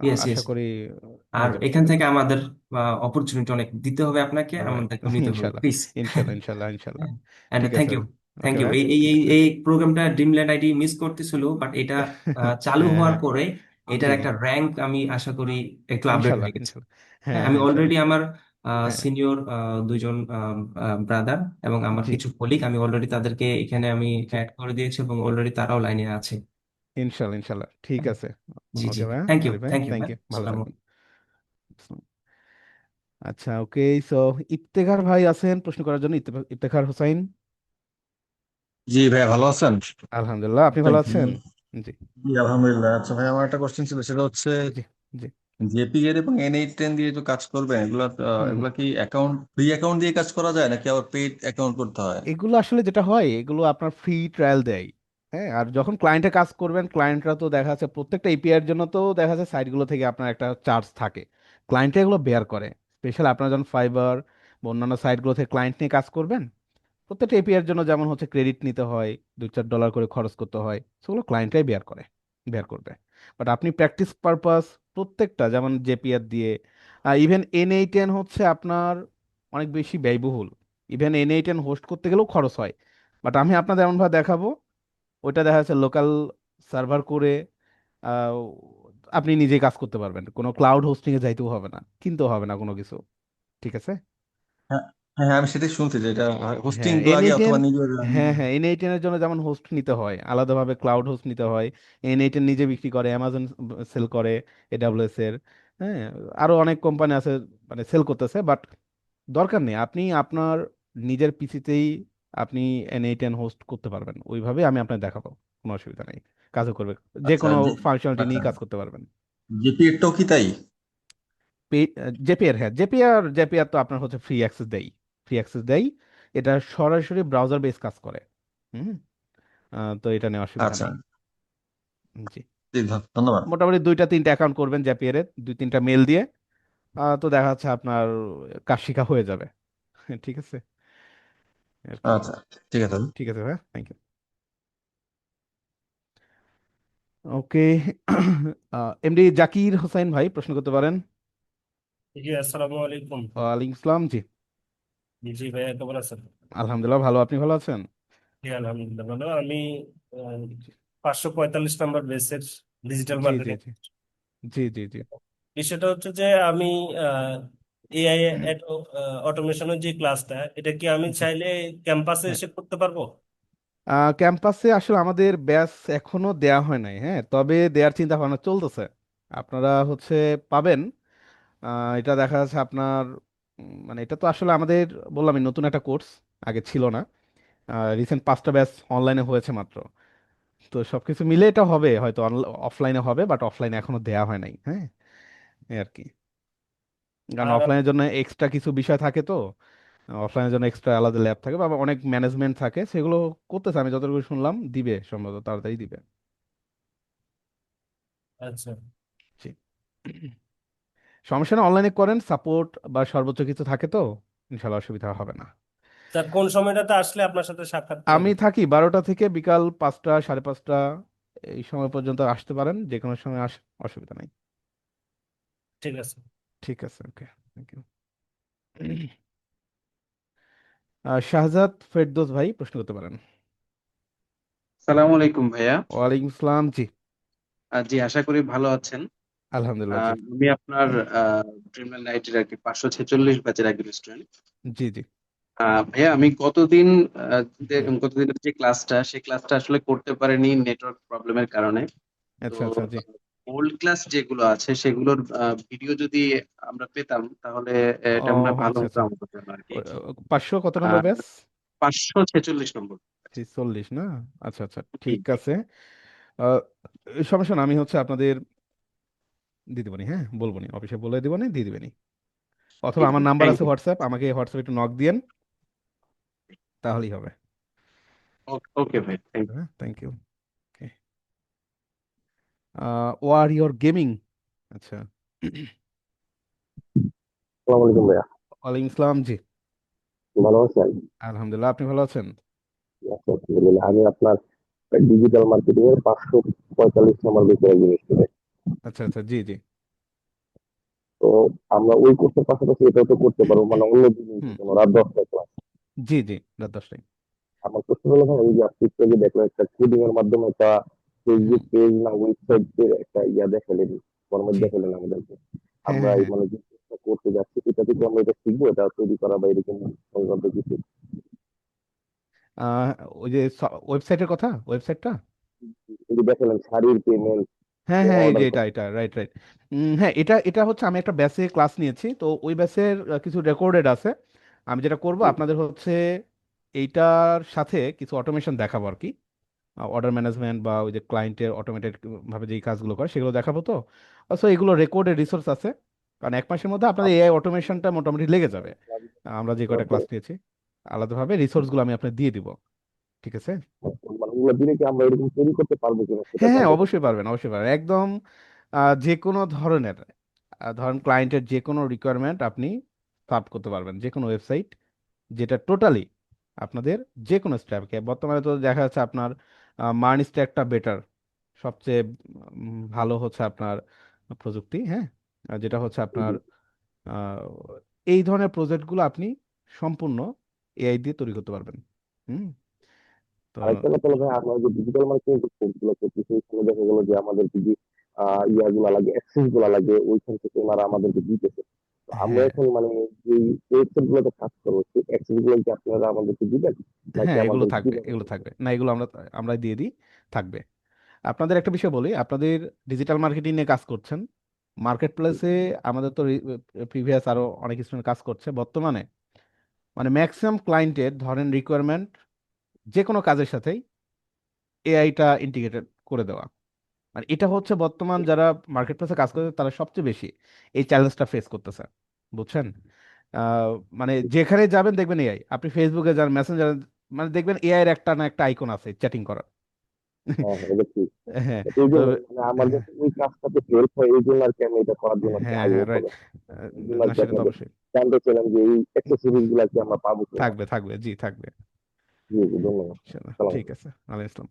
ইয়েস আশা ইয়েস। করি আর হয়ে যাবে, এখান ঠিক আছে। থেকে আমাদের অপরচুনিটি অনেক দিতে হবে আপনাকে, রাইট। আমাদেরকে নিতে হবে ইনশাল্লাহ, প্লিজ। ইনশাল্লাহ, ইনশাল্লাহ, ইনশাল্লাহ। এন্ড ঠিক থ্যাংক আছে। You, thank okay you. ভাই, এই এই ঠিক এই আছে। এই প্রোগ্রামটা ড্রিমল্যান্ড আইডি মিস করতেছিল, বাট এটা চালু হ্যাঁ, হওয়ার হ্যাঁ। পরে এটার জি, জি। একটা র্যাঙ্ক আমি আশা করি একটু আপডেট ইনশাল্লাহ, হয়ে গেছে। ইনশাল্লাহ। হ্যাঁ, হ্যাঁ, আমি হ্যাঁ, অলরেডি ইনশাল্লাহ। আমার হ্যাঁ। সিনিয়র দুইজন ব্রাদার এবং আমার জি, কিছু কলিগ, আমি অলরেডি তাদেরকে এখানে আমি জি। অ্যাড করে দিয়েছি এবং অলরেডি তারাও লাইনে আছে। ইনশাল্লাহ, ইনশাল্লাহ, ঠিক হ্যাঁ, আছে। জি জি। ওকে ভাই, থ্যাংক ইউ, আরিফ ভাই, থ্যাংক ইউ থ্যাংক ভাই। ইউ, ভালো আসসালামু থাকবেন। আচ্ছা, ওকে। সো ইফতেখার ভাই আছেন প্রশ্ন করার জন্য, ইফতেখার হোসাইন। জি ভাই, ভালো আছেন? আলহামদুলিল্লাহ, আপনি ভালো আছেন? জি, জি আলহামদুলিল্লাহ। আচ্ছা ভাই, আমার একটা কোশ্চেন ছিল, সেটা হচ্ছে জি, জি। জেপিএর এবং N8 10 দিয়ে যে কাজ করবেন, এগুলা হুম, হুম। এগুলা কি ফ্রি অ্যাকাউন্ট দিয়ে কাজ করা যায় নাকি আবার পেইড অ্যাকাউন্ট করতে হয়? এগুলো আসলে যেটা হয়, এগুলো আপনার ফ্রি ট্রায়াল দেয়। হ্যাঁ, আর যখন ক্লায়েন্টে কাজ করবেন, ক্লায়েন্টরা তো দেখা যাচ্ছে প্রত্যেকটা এপিআই এর জন্য তো দেখা যাচ্ছে সাইটগুলো থেকে আপনার একটা চার্জ থাকে, ক্লায়েন্টে এগুলো বেয়ার করে। স্পেশাল আপনার যখন ফাইবার বা অন্যান্য সাইটগুলো থেকে ক্লায়েন্ট নিয়ে কাজ করবেন, প্রত্যেকটা এপিআই এর জন্য যেমন হচ্ছে ক্রেডিট নিতে হয়, $2-4 করে খরচ করতে হয়, সেগুলো ক্লায়েন্টরাই বেয়ার করবে। বাট আপনি প্র্যাকটিস পারপাস প্রত্যেকটা যেমন জেপিআর দিয়ে, ইভেন N8 10 হচ্ছে আপনার অনেক বেশি ব্যয়বহুল। ইভেন N8 10 হোস্ট করতে গেলেও খরচ হয়। বাট আমি আপনাদের এমনভাবে দেখাবো, ওইটা দেখা যাচ্ছে লোকাল সার্ভার করে আহ, আপনি নিজেই কাজ করতে পারবেন, কোনো ক্লাউড হোস্টিং এ যাইতেও হবে না, কিনতেও হবে না কোনো কিছু। ঠিক আছে। হ্যাঁ, হ্যাঁ, হ্যাঁ, আমি সেটাই শুনছি যে এটা হোস্টিং হ্যাঁ, লাগে অথবা নিজের হ্যাঁ, N8 10 এর জন্য যেমন হোস্ট নিতে হয়, আলাদাভাবে ক্লাউড হোস্ট নিতে হয়। N8 10 নিজে বিক্রি করে, অ্যামাজন সেল করে, এডাব্লিউএস এর। হ্যাঁ, আরো অনেক কোম্পানি আছে মানে সেল করতেছে, বাট দরকার নেই, আপনি আপনার নিজের পিসিতেই আপনি N8 10 হোস্ট করতে পারবেন। ওইভাবে আমি আপনাকে দেখাবো, কোনো অসুবিধা নেই, কাজও করবে, যে আচ্ছা কোনো ফাংশনালিটি আচ্ছা নিয়ে কাজ করতে পারবেন। জেপিএরটাও কি তাই? জেপিআর, হ্যাঁ, জেপিআর তো আপনার হচ্ছে ফ্রি অ্যাক্সেস দেয়। এটা সরাসরি ব্রাউজার বেস কাজ করে। হুম। তো এটা নিয়ে অসুবিধা আচ্ছা, নেই। জি। জি, ধন্যবাদ। মোটামুটি 2-3টা অ্যাকাউন্ট করবেন জেপিআর এর, 2-3টা মেল দিয়ে, তো দেখা যাচ্ছে আপনার কাজ শিখা হয়ে যাবে। ঠিক আছে আর কি। আচ্ছা, ঠিক আছে। ঠিক আছে ভাই, thank you. Okay. MD Zakir Hossain ভাই প্রশ্ন করতে পারেন। জি আসসালামু আলাইকুম। ওয়ালাইকুম আসসালাম। জি, জি ভাইয়া কেমন আছেন? আলহামদুলিল্লাহ ভালো, আপনি ভালো আছেন? জি আলহামদুলিল্লাহ ভালো। আমি জি, 545 নম্বর বেসের ডিজিটাল জি, জি, মার্কেটিং। জি, জি, জি, জি। বিষয়টা হচ্ছে যে আমি এআই অটোমেশনের যে ক্লাসটা, এটা কি আমি জি। চাইলে ক্যাম্পাসে হ্যাঁ, এসে করতে পারবো? ক্যাম্পাসে আসলে আমাদের ব্যাচ এখনো দেয়া হয় নাই, হ্যাঁ, তবে দেওয়ার চিন্তা ভাবনা চলতেছে। আপনারা হচ্ছে পাবেন। এটা দেখা যাচ্ছে আপনার মানে এটা তো আসলে আমাদের, বললামই, নতুন একটা কোর্স, আগে ছিল না। রিসেন্ট 5টা ব্যাচ অনলাইনে হয়েছে মাত্র। তো সবকিছু মিলে এটা হবে হয়তো, অফলাইনে হবে, বাট অফলাইনে এখনো দেয়া হয় নাই। হ্যাঁ, এই আর কি। কারণ আর অফলাইনের জন্য এক্সট্রা কিছু বিষয় থাকে, তো অফলাইনের জন্য এক্সট্রা আলাদা ল্যাব থাকে বা অনেক ম্যানেজমেন্ট থাকে, সেগুলো করতেছে, আমি যতটুকু শুনলাম দিবে, সম্ভবত তাড়াতাড়ি দিবে। আচ্ছা, জি। সমস্যা না, অনলাইনে করেন, সাপোর্ট বা সর্বোচ্চ কিছু থাকে, তো ইনশাল্লাহ অসুবিধা হবে না। স্যার কোন সময়টাতে আসলে আপনার সাথে সাক্ষাৎ আমি করবো? থাকি 12টা থেকে বিকাল 5টা, 5:30, এই সময় পর্যন্ত আসতে পারেন, যে কোনো সময় অসুবিধা নেই। ঠিক আছে। ঠিক আছে, ওকে, থ্যাংক ইউ। শাহজাদ ফেরদৌস ভাই প্রশ্ন করতে পারেন। সালামু আলাইকুম ভাইয়া। ওয়ালাইকুম আসসালাম। জি, জি আশা করি ভালো আছেন। আলহামদুলিল্লাহ। জি, আমি আপনার ড্রিমল্যান্ড আইটির আর কি 546 ব্যাচের একজন স্টুডেন্ট। জি, জি। ভাইয়া আমি গতদিন হুম। গতদিনের যে ক্লাসটা, সেই ক্লাসটা আসলে করতে পারিনি নেটওয়ার্ক প্রবলেমের কারণে। তো আচ্ছা, আচ্ছা। জি। ওল্ড ক্লাস যেগুলো আছে সেগুলোর ভিডিও যদি আমরা পেতাম তাহলে ও, এটা মনে হয় ভালো আচ্ছা, হতো আচ্ছা। আমাদের জন্য আর কি। 500 কত নম্বর আর ব্যাচ? 546 নম্বর। 46 না? আচ্ছা, আচ্ছা, জি ঠিক জি। আছে। আহ, সমস্যা না, আমি হচ্ছে আপনাদের দিয়ে দিবনি, হ্যাঁ, বলবনি, অফিসে বলে দিবনি, দিয়ে দিবেনি। অথবা ঠিক আমার আছে, নাম্বার থ্যাংক আছে ইউ। হোয়াটসঅ্যাপ, আমাকে হোয়াটসঅ্যাপে একটু নক দিয়েন, তাহলেই হবে। ওকে ভাই, থ্যাংক ইউ। হ্যাঁ, থ্যাংক ইউ। Warrior gaming. আচ্ছা। আসসালামু আলাইকুম ভাইয়া, ওয়ালাইকুম আসসালাম। জি, ভালো আছেন? আলহামদুলিল্লাহ। আপনি ভালো আছেন? আছি, আলহামদুলিল্লাহ। আমি আপনার ডিজিটাল মার্কেটিং এর 545 নম্বর বিষয়ে একজন স্টুডেন্ট। আচ্ছা আচ্ছা, জি জি। তো আমরা ওই কোর্সের পাশাপাশি এটাও তো করতে পারবো, মানে অন্য দিন হুম, কোনো রাত 10টায় ক্লাস। জি জি, রাত 10টায়। আমার প্রশ্ন হলো ভাই, এই যে আপনি একটু আগে দেখলেন একটা কোডিং এর মাধ্যমে একটা হুম, ফেসবুক পেজ না ওয়েবসাইট এর একটা দেখালেন, ফরম্যাট জি, দেখালেন আমাদেরকে। হ্যাঁ আমরা হ্যাঁ এই হ্যাঁ। মানে যে কোর্সটা করতে যাচ্ছি এটা থেকে আমরা এটা শিখবো, এটা তৈরি করা বা এরকম সংক্রান্ত কিছু? আহ, ওই যে ওয়েবসাইটের কথা, ওয়েবসাইটটা। এই যে দেখালেন শাড়ির পেমেন্ট, হ্যাঁ হ্যাঁ, এই অর্ডার যে করা। এটা রাইট রাইট। হ্যাঁ, এটা এটা হচ্ছে আমি একটা ব্যাচে ক্লাস নিয়েছি, তো ওই ব্যাচের কিছু রেকর্ডেড আছে। আমি যেটা করব আপনাদের হচ্ছে এইটার সাথে কিছু অটোমেশন দেখাবো আর কি। অর্ডার ম্যানেজমেন্ট বা ওই যে ক্লায়েন্টের অটোমেটেড ভাবে যেই কাজগুলো করে সেগুলো দেখাবো। তো সো এগুলো রেকর্ডেড রিসোর্স আছে, কারণ 1 মাসের মধ্যে আপনাদের এআই অটোমেশনটা মোটামুটি লেগে যাবে। আমরা যে কয়টা ক্লাস নিয়েছি আলাদাভাবে রিসোর্সগুলো আমি আপনাকে দিয়ে দিব। ঠিক আছে। মানে ওগুলো দিলে কি আমরা এরকম তৈরি করতে পারবো কিনা সেটা হ্যাঁ হ্যাঁ, জানতে অবশ্যই পারবেন, অবশ্যই পারবেন একদম। যে কোনো ধরনের ধরেন ক্লায়েন্টের যে কোনো রিকোয়ারমেন্ট আপনি সার্ভ করতে পারবেন যে কোনো ওয়েবসাইট, যেটা টোটালি আপনাদের যে কোনো স্ট্যাককে। বর্তমানে তো দেখা যাচ্ছে আপনার মার্ন স্ট্যাকটা বেটার, সবচেয়ে ভালো হচ্ছে আপনার প্রযুক্তি। হ্যাঁ, আর যেটা হচ্ছে আপনার পারবো। আহ, এই ধরনের প্রজেক্টগুলো আপনি সম্পূর্ণ এআই দিয়ে তৈরি করতে পারবেন। হুম। তো আরেকটা কথা হলো ভাই, আমরা যে ডিজিটাল মার্কেটিং যে কোর্স গুলো করতেছি সেখানে দেখা গেলো যে আমাদের কি ইয়াগুলা লাগে, অ্যাক্সেস গুলা লাগে, ওইখান থেকে ওনারা আমাদেরকে দিতেছে। তো আমরা হ্যাঁ এখন মানে যে ওয়েবসাইট গুলোতে কাজ করবো সেই অ্যাক্সেস গুলো কি আপনারা আমাদেরকে দিবেন, নাকি হ্যাঁ, এগুলো আমাদের থাকবে, কিভাবে এগুলো করতে থাকবে হবে? না, এগুলো আমরা আমরা দিয়ে দিই, থাকবে। আপনাদের একটা বিষয় বলি, আপনাদের ডিজিটাল মার্কেটিং নিয়ে কাজ করছেন, মার্কেট প্লেসে আমাদের তো প্রিভিয়াস আরো অনেক স্টুডেন্ট কাজ করছে বর্তমানে। মানে ম্যাক্সিমাম ক্লায়েন্টের ধরেন রিকোয়ারমেন্ট যে কোনো কাজের সাথেই এআইটা ইন্টিগ্রেটেড করে দেওয়া। মানে এটা হচ্ছে বর্তমান যারা মার্কেট প্লেসে কাজ করছে তারা সবচেয়ে বেশি এই চ্যালেঞ্জটা ফেস করতেছে, বুঝছেন? আহ, মানে যেখানে যাবেন দেখবেন এআই, আপনি ফেসবুকে যান, মেসেঞ্জার, মানে দেখবেন এআই এর একটা না একটা আইকন আছে চ্যাটিং করার। হ্যাঁ হ্যাঁ, এটা ঠিক। হ্যাঁ। তো এই তো জন্য মানে আমার হ্যাঁ যাতে ওই কাজটাতে হেল্প হয় এই জন্য আর কি আমি এটা করার জন্য আর কি হ্যাঁ হ্যাঁ, আগ্রহ রাইট। প্রকাশ করি। এই জন্য আর না কি সেটা তো আপনাদের অবশ্যই। জানতে চাইলাম যে এই অ্যাক্সেসরিজ গুলা কি আমরা পাবো কিনা। থাকবে থাকবে, জি থাকবে। জি জি, ধন্যবাদ। ইনশাল্লাহ, সালাম। ঠিক আছে। আলাইকুম আসসালাম।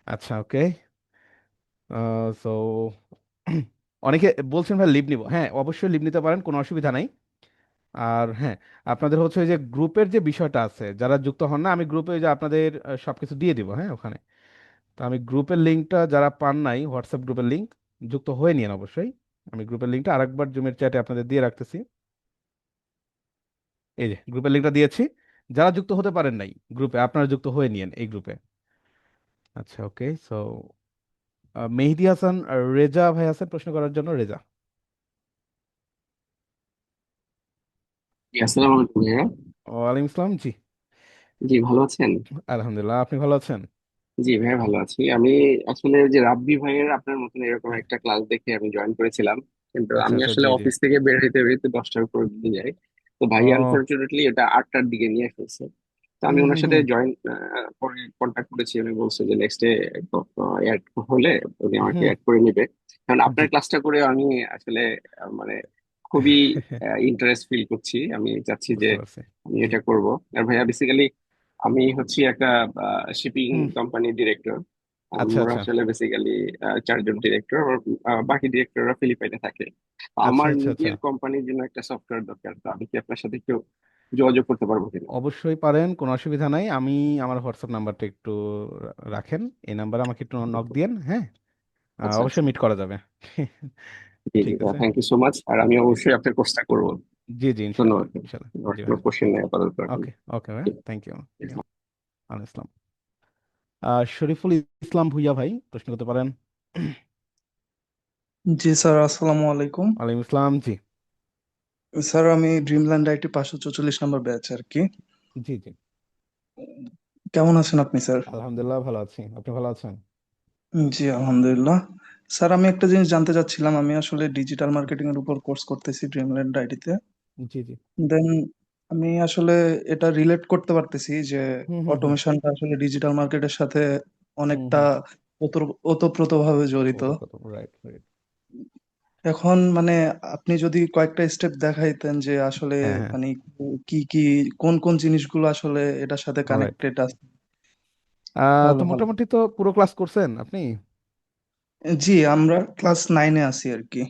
আচ্ছা, ওকে। সো অনেকে বলছেন ভাই লিভ নিব, হ্যাঁ অবশ্যই লিভ নিতে পারেন, কোনো অসুবিধা নাই। আর হ্যাঁ, আপনাদের হচ্ছে ওই যে গ্রুপের যে বিষয়টা আছে, যারা যুক্ত হন না, আমি গ্রুপে যে আপনাদের সবকিছু দিয়ে দিব হ্যাঁ ওখানে। তো আমি গ্রুপের লিঙ্কটা যারা পান নাই, হোয়াটসঅ্যাপ গ্রুপের লিঙ্ক যুক্ত হয়ে নিন অবশ্যই। আমি গ্রুপের লিঙ্কটা আরেকবার জুমের চ্যাটে আপনাদের দিয়ে রাখতেছি। এই যে গ্রুপের লিঙ্কটা দিয়েছি, যারা যুক্ত হতে পারেন নাই গ্রুপে আপনারা যুক্ত হয়ে নিন এই গ্রুপে। আচ্ছা, ওকে। সো মেহেদি হাসান রেজা ভাই আছেন প্রশ্ন করার জন্য, রেজা। জি, আসসালামু আলাইকুম ভাইয়া। ওয়ালাইকুম আসসালাম। জি, জি, ভালো আছেন? আলহামদুলিল্লাহ। আপনি ভালো আছেন? জি ভাইয়া, ভালো আছি আমি। আসলে যে রাব্বি ভাইয়ের আপনার মতন এরকম একটা ক্লাস দেখে আমি জয়েন করেছিলাম, কিন্তু আচ্ছা আমি আচ্ছা, আসলে জি জি। অফিস থেকে বের হইতে বেরোতে 10টার উপর দিয়ে যাই। তো ভাই ও, আনফরচুনেটলি এটা 8টার দিকে নিয়ে ফেলছে। তো আমি হুম ওনার হুম সাথে হুম, জয়েন পরে কন্ট্যাক্ট করেছি, উনি বলছে যে নেক্সট ডে অ্যাড হলে উনি আমাকে হুম, অ্যাড করে নিবে। কারণ জি, আপনার ক্লাসটা করে আমি আসলে মানে খুবই ইন্টারেস্ট ফিল করছি, আমি চাচ্ছি যে বুঝতে পারছি। আমি জি, এটা করব। আর ভাইয়া বেসিক্যালি আমি হচ্ছি একটা শিপিং হুম, কোম্পানির ডিরেক্টর। আচ্ছা আমরা আচ্ছা আসলে বেসিক্যালি 4জন ডিরেক্টর, বাকি ডিরেক্টররা ফিলিপাইনে থাকে। তো আচ্ছা আমার আচ্ছা আচ্ছা, নিজের কোম্পানির জন্য একটা সফটওয়্যার দরকার, তো আমি কি আপনার সাথে একটু যোগাযোগ করতে পারবো কিনা? অবশ্যই পারেন, কোনো অসুবিধা নাই। আমি আমার হোয়াটসঅ্যাপ নাম্বারটা একটু রাখেন, এই নাম্বারে আমাকে একটু নক দিয়েন। হ্যাঁ, আচ্ছা আচ্ছা। অবশ্যই মিট করা যাবে। জি জি, ঠিক আছে। থ্যাংক ইউ সো মাচ, আর আমি অবশ্যই আপনার কোর্সটা করবো। জি জি, ইনশাল্লাহ ধন্যবাদ। ইনশাল্লাহ। আমার জি ভাই। কোনো কোশ্চেন নেই আপাতত এখন। ওকে ওকে ভাই, জি, থ্যাংক ইউ। জি। আলাইকুম আসসালাম। শরীফুল ইসলাম ভুইয়া ভাই প্রশ্ন করতে পারেন। জি স্যার, আসসালামু আলাইকুম। ওয়ালাইকুম আসসালাম। জি স্যার, আমি ড্রিমল্যান্ড আইটি 544 নম্বর ব্যাচ আর কি। জি জি, কেমন আছেন আপনি স্যার? আলহামদুলিল্লাহ ভালো আছি। আপনি ভালো আছেন? জি আলহামদুলিল্লাহ। স্যার, আমি একটা জিনিস জানতে চাচ্ছিলাম, আমি আসলে ডিজিটাল মার্কেটিং এর উপর কোর্স করতেছি ড্রিমল্যান্ড আইটিতে। জি জি, দেন আমি আসলে এটা রিলেট করতে পারতেছি যে হুম হুম হুম অটোমেশনটা আসলে ডিজিটাল মার্কেটের সাথে হুম অনেকটা হুম ওতপ্রোতভাবে জড়িত। Right right. এখন মানে আপনি যদি কয়েকটা স্টেপ দেখাইতেন যে আসলে হ্যাঁ হ্যাঁ মানে কি কি কোন কোন জিনিসগুলো আসলে এটার সাথে রাইট। কানেক্টেড আছে তো তাহলে ভালো। মোটামুটি তো পুরো ক্লাস করছেন আপনি? জি, আমরা ক্লাস 9-এ আছি আর কি।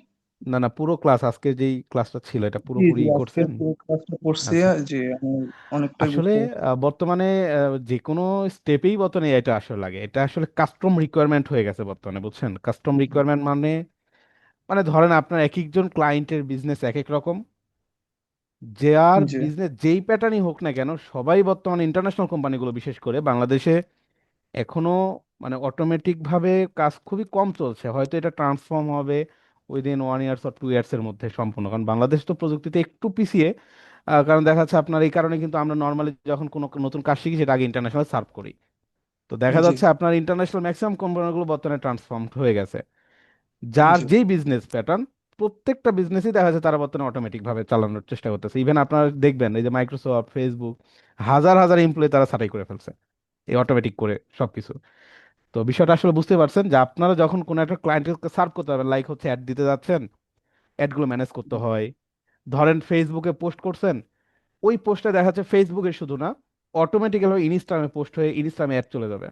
না না, পুরো ক্লাস আজকে যেই ক্লাসটা ছিল এটা জি পুরোপুরি জি, আজকে করছেন? পুরো ক্লাসটা করছি। আচ্ছা। যে আমি অনেকটাই আসলে বুঝতে পারছি। বর্তমানে যে কোনো স্টেপেই বর্তমানে এটা আসলে লাগে, এটা আসলে কাস্টম রিকোয়ারমেন্ট হয়ে গেছে বর্তমানে, বুঝছেন? কাস্টম রিকোয়ারমেন্ট মানে মানে ধরেন আপনার এক একজন ক্লায়েন্টের বিজনেস এক এক রকম, যে আর জি বিজনেস যেই প্যাটার্নই হোক না কেন, সবাই বর্তমানে ইন্টারন্যাশনাল কোম্পানিগুলো বিশেষ করে বাংলাদেশে এখনো মানে অটোমেটিক ভাবে কাজ খুবই কম চলছে, হয়তো এটা ট্রান্সফর্ম হবে উইদিন 1 ইয়ার্স অর 2 ইয়ার্স এর মধ্যে সম্পূর্ণ, কারণ বাংলাদেশ তো প্রযুক্তিতে একটু পিছিয়ে। কারণ দেখা যাচ্ছে আপনার এই কারণে কিন্তু আমরা নর্মালি যখন কোনো নতুন কাজ শিখি সেটা আগে ইন্টারন্যাশনাল সার্ভ করি। তো দেখা জি যাচ্ছে আপনার ইন্টারন্যাশনাল ম্যাক্সিমাম কোম্পানিগুলো বর্তমানে ট্রান্সফর্ম হয়ে গেছে, যার জি যেই বিজনেস প্যাটার্ন প্রত্যেকটা বিজনেসই দেখা যাচ্ছে তারা বর্তমানে অটোমেটিক ভাবে চালানোর চেষ্টা করতেছে। ইভেন আপনারা দেখবেন এই যে মাইক্রোসফট, ফেসবুক, হাজার হাজার এমপ্লয়ি তারা ছাঁটাই করে ফেলছে এই অটোমেটিক করে সবকিছু। তো বিষয়টা আসলে বুঝতে পারছেন যে আপনারা যখন কোনো একটা ক্লায়েন্টকে সার্ভ করতে পারবেন, লাইক হচ্ছে অ্যাড দিতে যাচ্ছেন, অ্যাডগুলো ম্যানেজ করতে হয়। ধরেন ফেসবুকে পোস্ট করছেন, ওই পোস্টে দেখা যাচ্ছে ফেসবুকে শুধু না, অটোমেটিক্যালি ইনস্টাগ্রামে পোস্ট হয়ে ইনস্টাগ্রামে অ্যাড চলে যাবে,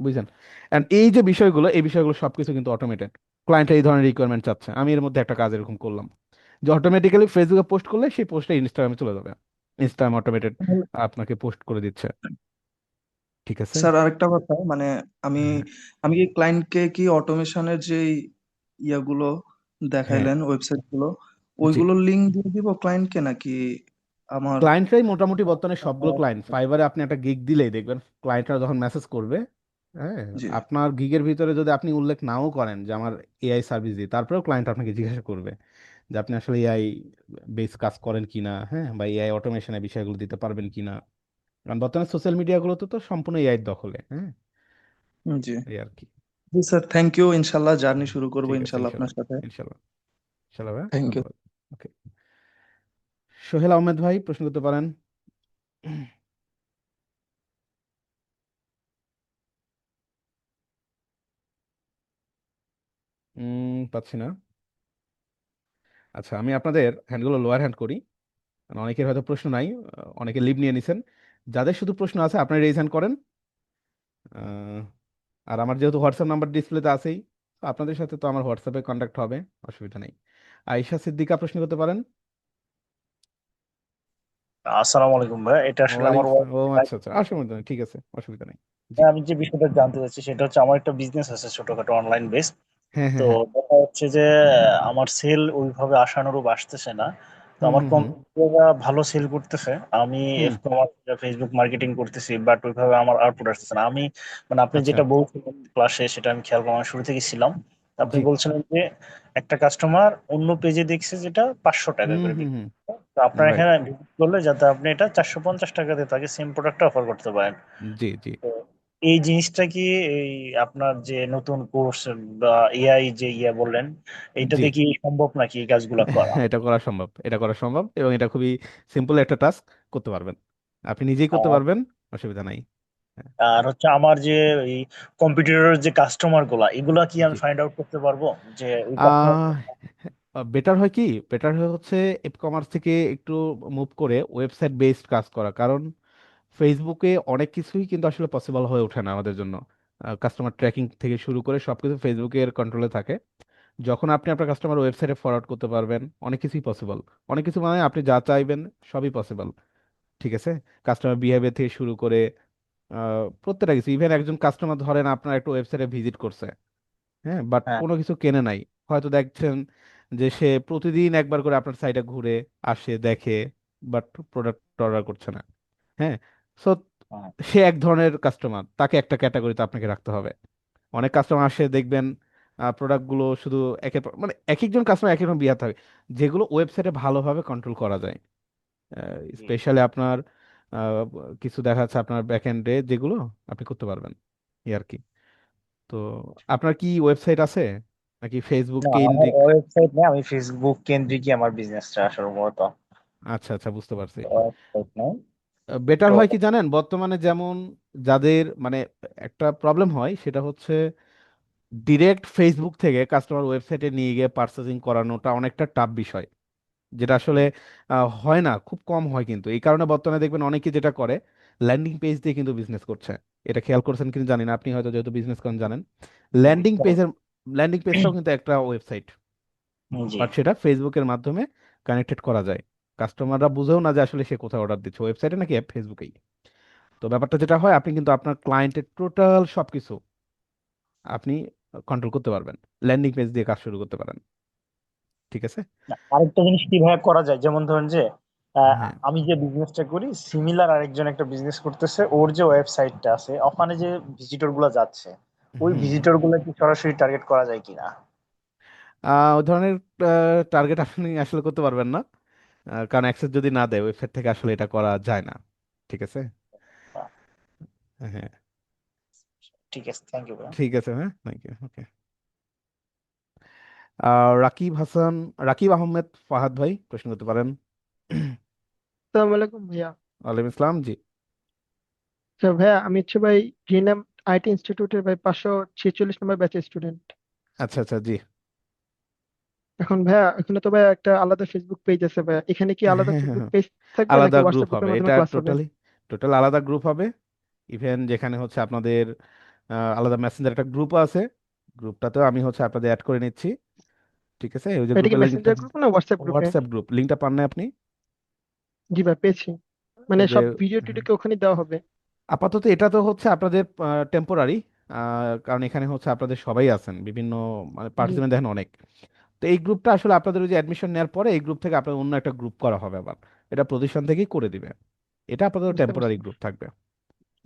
বুঝছেন? এন্ড এই যে বিষয়গুলো, এই বিষয়গুলো সবকিছু কিন্তু অটোমেটেড। ক্লায়েন্ট এই ধরনের রিকোয়ারমেন্ট চাচ্ছে, আমি এর মধ্যে একটা কাজ এরকম করলাম যে অটোমেটিক্যালি ফেসবুকে পোস্ট করলে সেই পোস্টটা ইনস্টাগ্রামে চলে যাবে, ইনস্টাগ্রাম অটোমেটেড আপনাকে পোস্ট করে দিচ্ছে। ঠিক আছে। স্যার, আরেকটা কথা মানে আমি হ্যাঁ আমি কি ক্লায়েন্টকে কি অটোমেশনের যে ইয়াগুলো হ্যাঁ দেখাইলেন, ওয়েবসাইট গুলো, জি। ওইগুলোর লিংক দিয়ে দিব ক্লায়েন্টকে নাকি আমার? ক্লায়েন্টরাই মোটামুটি বর্তমানে সবগুলো ক্লায়েন্ট, ফাইবারে আপনি একটা গিগ দিলেই দেখবেন ক্লায়েন্টরা যখন মেসেজ করবে, হ্যাঁ, জি আপনার গিগের ভিতরে যদি আপনি উল্লেখ নাও করেন যে আমার এআই সার্ভিস দিই, তারপরেও ক্লায়েন্ট আপনাকে জিজ্ঞাসা করবে যে আপনি আসলে এআই বেস কাজ করেন কিনা, হ্যাঁ, বা এআই অটোমেশনের বিষয়গুলো দিতে পারবেন কিনা। কারণ বর্তমানে সোশ্যাল মিডিয়াগুলোতে তো সম্পূর্ণ এআই দখলে, হ্যাঁ, জি এই আর কি। জি স্যার, থ্যাংক ইউ। ইনশাল্লাহ জার্নি হুম, শুরু করবো ঠিক আছে ইনশাল্লাহ আপনার ইনশাল্লাহ। সাথে। ইনশাল্লাহ। ইনশাল্লাহ ভাই, থ্যাংক ইউ। ধন্যবাদ। ওকে, সোহেল আহমেদ ভাই প্রশ্ন করতে পারেন। পাচ্ছি না। আচ্ছা, আমি আপনাদের হ্যান্ডগুলো লোয়ার হ্যান্ড করি, কারণ অনেকের হয়তো প্রশ্ন নাই, অনেকে লিভ নিয়ে নিছেন। যাদের শুধু প্রশ্ন আছে আপনি রেজ হ্যান্ড করেন। আহ, আর আমার যেহেতু হোয়াটসঅ্যাপ নাম্বার ডিসপ্লেতে আছেই, তো আপনাদের সাথে তো আমার হোয়াটসঅ্যাপে কন্ট্যাক্ট হবে, অসুবিধা নেই। আয়েশা সিদ্দিকা প্রশ্ন করতে পারেন। আসসালামু আলাইকুম ভাই, এটা আসলে আমার ওয়ালাইকুম ওয়াইফ। আসসালাম। ও আচ্ছা আচ্ছা, অসুবিধা নেই, ঠিক আছে, অসুবিধা নেই। জি। আমি যে বিষয়টা জানতে চাচ্ছি সেটা হচ্ছে আমার একটা বিজনেস আছে ছোটখাটো অনলাইন বেস। হ্যাঁ তো হ্যাঁ হ্যাঁ। দেখা যাচ্ছে যে আমার সেল ওইভাবে আশানুরূপ আসতেছে না। তো হুম আমার হুম হুম কম্পিটিটররা ভালো সেল করতেছে, আমি হুম। এফ কমার্স ফেসবুক মার্কেটিং করতেছি, বাট ওইভাবে আমার আউটপুট আসতেছে না। আমি মানে আপনি আচ্ছা। যেটা বলছিলেন ক্লাসে, সেটা আমি খেয়াল করার শুরু থেকে ছিলাম। আপনি জি। বলছিলেন যে একটা কাস্টমার অন্য পেজে দেখছে যেটা 500 টাকা হুম করে হুম বিক্রি হুম। করে। তো আপনার রাইট। এখানে ভিজিট করলে যাতে আপনি এটা 450 টাকাতে তাকে সেম প্রোডাক্টটা অফার করতে পারেন। জি জি। তো এই জিনিসটা কি এই আপনার যে নতুন কোর্স বা এআই যে বললেন, জি। এইটাতে কি সম্ভব নাকি এই কাজগুলো করা? হ্যাঁ, এটা করা সম্ভব, এটা করা সম্ভব, এবং এটা খুবই সিম্পল একটা টাস্ক, করতে পারবেন, আপনি নিজেই করতে আর পারবেন, অসুবিধা নাই। হ্যাঁ, আর হচ্ছে আমার যে এই কম্পিটিটরের যে কাস্টমার গুলা, এগুলা কি আমি জি। ফাইন্ড আউট করতে পারবো যে ওই কাস্টমার? আহ বেটার হয় কি, বেটার হচ্ছে ই কমার্স থেকে একটু মুভ করে ওয়েবসাইট বেসড কাজ করা, কারণ ফেসবুকে অনেক কিছুই কিন্তু আসলে পসিবল হয়ে ওঠে না আমাদের জন্য। কাস্টমার ট্র্যাকিং থেকে শুরু করে সবকিছু ফেসবুকের কন্ট্রোলে থাকে। যখন আপনি আপনার কাস্টমার ওয়েবসাইটে ফরওয়ার্ড করতে পারবেন, অনেক কিছুই পসিবল, অনেক কিছু মানে আপনি যা চাইবেন সবই পসিবল। ঠিক আছে, কাস্টমার বিহেভিয়ার থেকে শুরু করে প্রত্যেকটা কিছু, ইভেন একজন কাস্টমার ধরেন আপনার একটা ওয়েবসাইটে ভিজিট করছে, হ্যাঁ, বাট হ্যাঁ, কোনো কিছু কেনে নাই, হয়তো দেখছেন যে সে প্রতিদিন একবার করে আপনার সাইটে ঘুরে আসে দেখে, বাট প্রোডাক্ট অর্ডার করছে না, হ্যাঁ। সো হ্যাঁ, সে এক ধরনের কাস্টমার, তাকে একটা ক্যাটাগরিতে আপনাকে রাখতে হবে। অনেক কাস্টমার আসে দেখবেন প্রোডাক্টগুলো শুধু মানে এক একজন কাস্টমার এক এক রকম বিহেভ থাকে, যেগুলো ওয়েবসাইটে ভালোভাবে কন্ট্রোল করা যায়, জি। স্পেশালি আপনার আহ, কিছু দেখা যাচ্ছে আপনার ব্যাকএন্ডে যেগুলো আপনি করতে পারবেন, এই আর কি। তো আপনার কি ওয়েবসাইট আছে নাকি ফেসবুক না, আমার কেন্দ্রিক? ওয়েবসাইট নেই, আমি ফেসবুক কেন্দ্রিকই আমার বিজনেসটা আসলে মূলত। আচ্ছা আচ্ছা, বুঝতে পারছি। ওয়েবসাইট নেই। বেটার তো হয় কি জানেন, বর্তমানে যেমন যাদের মানে একটা প্রবলেম হয় সেটা হচ্ছে ডিরেক্ট ফেসবুক থেকে কাস্টমার ওয়েবসাইটে নিয়ে গিয়ে পার্চেসিং করানোটা অনেকটা টাফ বিষয়, যেটা আসলে হয় না, খুব কম হয়। কিন্তু এই কারণে বর্তমানে দেখবেন অনেকে যেটা করে ল্যান্ডিং পেজ দিয়ে কিন্তু বিজনেস করছে। এটা খেয়াল করছেন কিনা জানি না, আপনি হয়তো যেহেতু বিজনেস করেন জানেন। ল্যান্ডিং পেজটাও কিন্তু একটা ওয়েবসাইট, জি। বাট সেটা ফেসবুকের মাধ্যমে কানেক্টেড করা যায়। কাস্টমাররা বুঝেও না যে আসলে সে কোথায় অর্ডার দিচ্ছে, ওয়েবসাইটে নাকি ফেসবুকেই। তো ব্যাপারটা যেটা হয়, আপনি কিন্তু আপনার ক্লায়েন্টের টোটাল সবকিছু আপনি কন্ট্রোল করতে পারবেন, ল্যান্ডিং পেজ দিয়ে কাজ শুরু করতে পারেন। ঠিক আছে। না, আরেকটা জিনিস কিভাবে করা যায়, যেমন ধরুন যে হ্যাঁ। আমি যে বিজনেসটা করি সিমিলার আরেকজন একটা বিজনেস করতেছে, ওর যে ওয়েবসাইটটা আছে ওখানে যে ভিজিটর গুলো যাচ্ছে ওই হুম। ভিজিটর গুলো কি সরাসরি টার্গেট করা যায় কিনা? ওই ধরনের টার্গেট আপনি আসলে করতে পারবেন না, কারণ অ্যাক্সেস যদি না দেয় ওয়েবসাইট থেকে আসলে এটা করা যায় না। ঠিক আছে। হ্যাঁ। ঠিক আছে, থ্যাংক ইউ। ঠিক আছে, হ্যাঁ, থ্যাংক ইউ, ওকে। রাকিব হাসান, রাকিব আহমেদ ফাহাদ ভাই প্রশ্ন করতে পারেন। আসসালামু আলাইকুম ভাইয়া। ওয়ালাইকুম আসসালাম, জি। আচ্ছা ভাইয়া, আমি হচ্ছে ভাই গ্রিনাম আইটি ইনস্টিটিউটের ভাই 546 নম্বর ব্যাচের স্টুডেন্ট। আচ্ছা আচ্ছা, জি। এখন ভাইয়া এখানে তো ভাইয়া একটা আলাদা ফেসবুক পেজ আছে ভাইয়া, এখানে কি হ্যাঁ আলাদা হ্যাঁ ফেসবুক হ্যাঁ, পেজ থাকবে নাকি আলাদা গ্রুপ হোয়াটসঅ্যাপ হবে, গ্রুপের মাধ্যমে এটা ক্লাস হবে? টোটাল আলাদা গ্রুপ হবে। ইভেন যেখানে হচ্ছে আপনাদের আলাদা মেসেঞ্জার একটা গ্রুপ আছে, গ্রুপটাতেও আমি হচ্ছে আপনাদের অ্যাড করে নিচ্ছি। ঠিক আছে, ওই যে এটা কি গ্রুপের লিঙ্কটা, মেসেঞ্জার গ্রুপ না হোয়াটসঅ্যাপ গ্রুপে? হোয়াটসঅ্যাপ গ্রুপ লিঙ্কটা পান না আপনি? জি ভাই পেয়েছি। মানে ওই যে সব ভিডিও টিডিও কি ওখানে দেওয়া হবে? আপাতত এটা তো হচ্ছে আপনাদের টেম্পোরারি, কারণ এখানে হচ্ছে আপনাদের সবাই আছেন, বিভিন্ন মানে জি, পার্টিসিপেন্ট দেখেন অনেক। তো এই গ্রুপটা আসলে আপনাদের ওই যে অ্যাডমিশন নেওয়ার পরে এই গ্রুপ থেকে আপনার অন্য একটা গ্রুপ করা হবে আবার, এটা প্রতিষ্ঠান থেকেই করে দিবে। এটা আপাতত বুঝতে টেম্পোরারি পারছি। গ্রুপ থাকবে,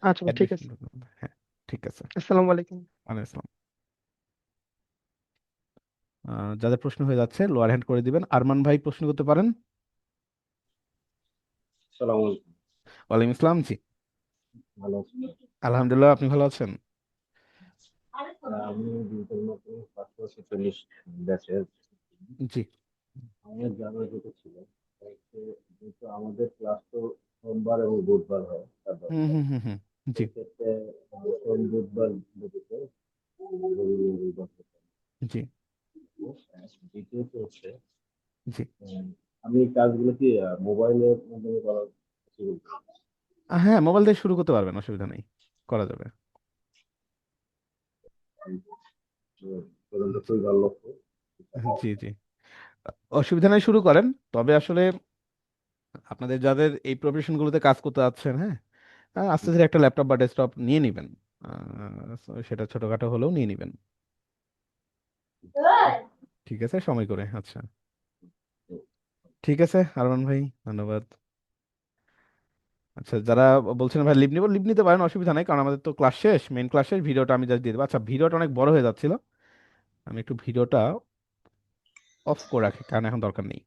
আচ্ছা ভাই, ঠিক অ্যাডমিশন। আছে। হ্যাঁ, ঠিক আছে। আসসালামু আলাইকুম। ওয়ালাইকুম আসসালাম। যাদের প্রশ্ন হয়ে যাচ্ছে লোয়ার হ্যান্ড করে দিবেন। আরমান ভাই প্রশ্ন করতে পারেন। সালাম আলাইকুম। ওয়ালাইকুম আসসালাম, জি। ভালো আছেন? আলহামদুলিল্লাহ, আপনি ভালো আছেন? আমি ডিজিটাল মার্কেটিং 546 ব্যাচের। জি। আমার জানার যেটা ছিল যেহেতু আমাদের ক্লাস তো সোমবার এবং বুধবার হয় তার হুম দরকার, হুম হুম হুম, জি সেক্ষেত্রে সোম বুধবার ব্যতীত রবিবার করতে হবে। জি দ্বিতীয়ত হচ্ছে জি। আমি এই কাজগুলো কি মোবাইলের মাধ্যমে করা possible? হ্যাঁ, মোবাইল দিয়ে শুরু করতে পারবেন, অসুবিধা নেই, করা যাবে। তদন্ত খুবই ভালো লক্ষ্য। জি জি, অসুবিধা নেই, শুরু করেন। তবে আসলে আপনাদের যাদের এই প্রফেশনগুলোতে কাজ করতে যাচ্ছেন, হ্যাঁ, আস্তে ধীরে একটা ল্যাপটপ বা ডেস্কটপ নিয়ে নেবেন, সেটা ছোটখাটো হলেও নিয়ে নেবেন। ঠিক আছে, সময় করে। আচ্ছা, ঠিক আছে আরমান ভাই, ধন্যবাদ। আচ্ছা, যারা বলছেন ভাই লিভ নিব, লিভ নিতে পারেন, অসুবিধা নেই, কারণ আমাদের তো ক্লাস শেষ, মেইন ক্লাস শেষ, ভিডিওটা আমি জাস্ট দিয়ে দেবো। আচ্ছা, ভিডিওটা অনেক বড় হয়ে যাচ্ছিল, আমি একটু ভিডিওটা অফ করে রাখি, কারণ এখন দরকার নেই।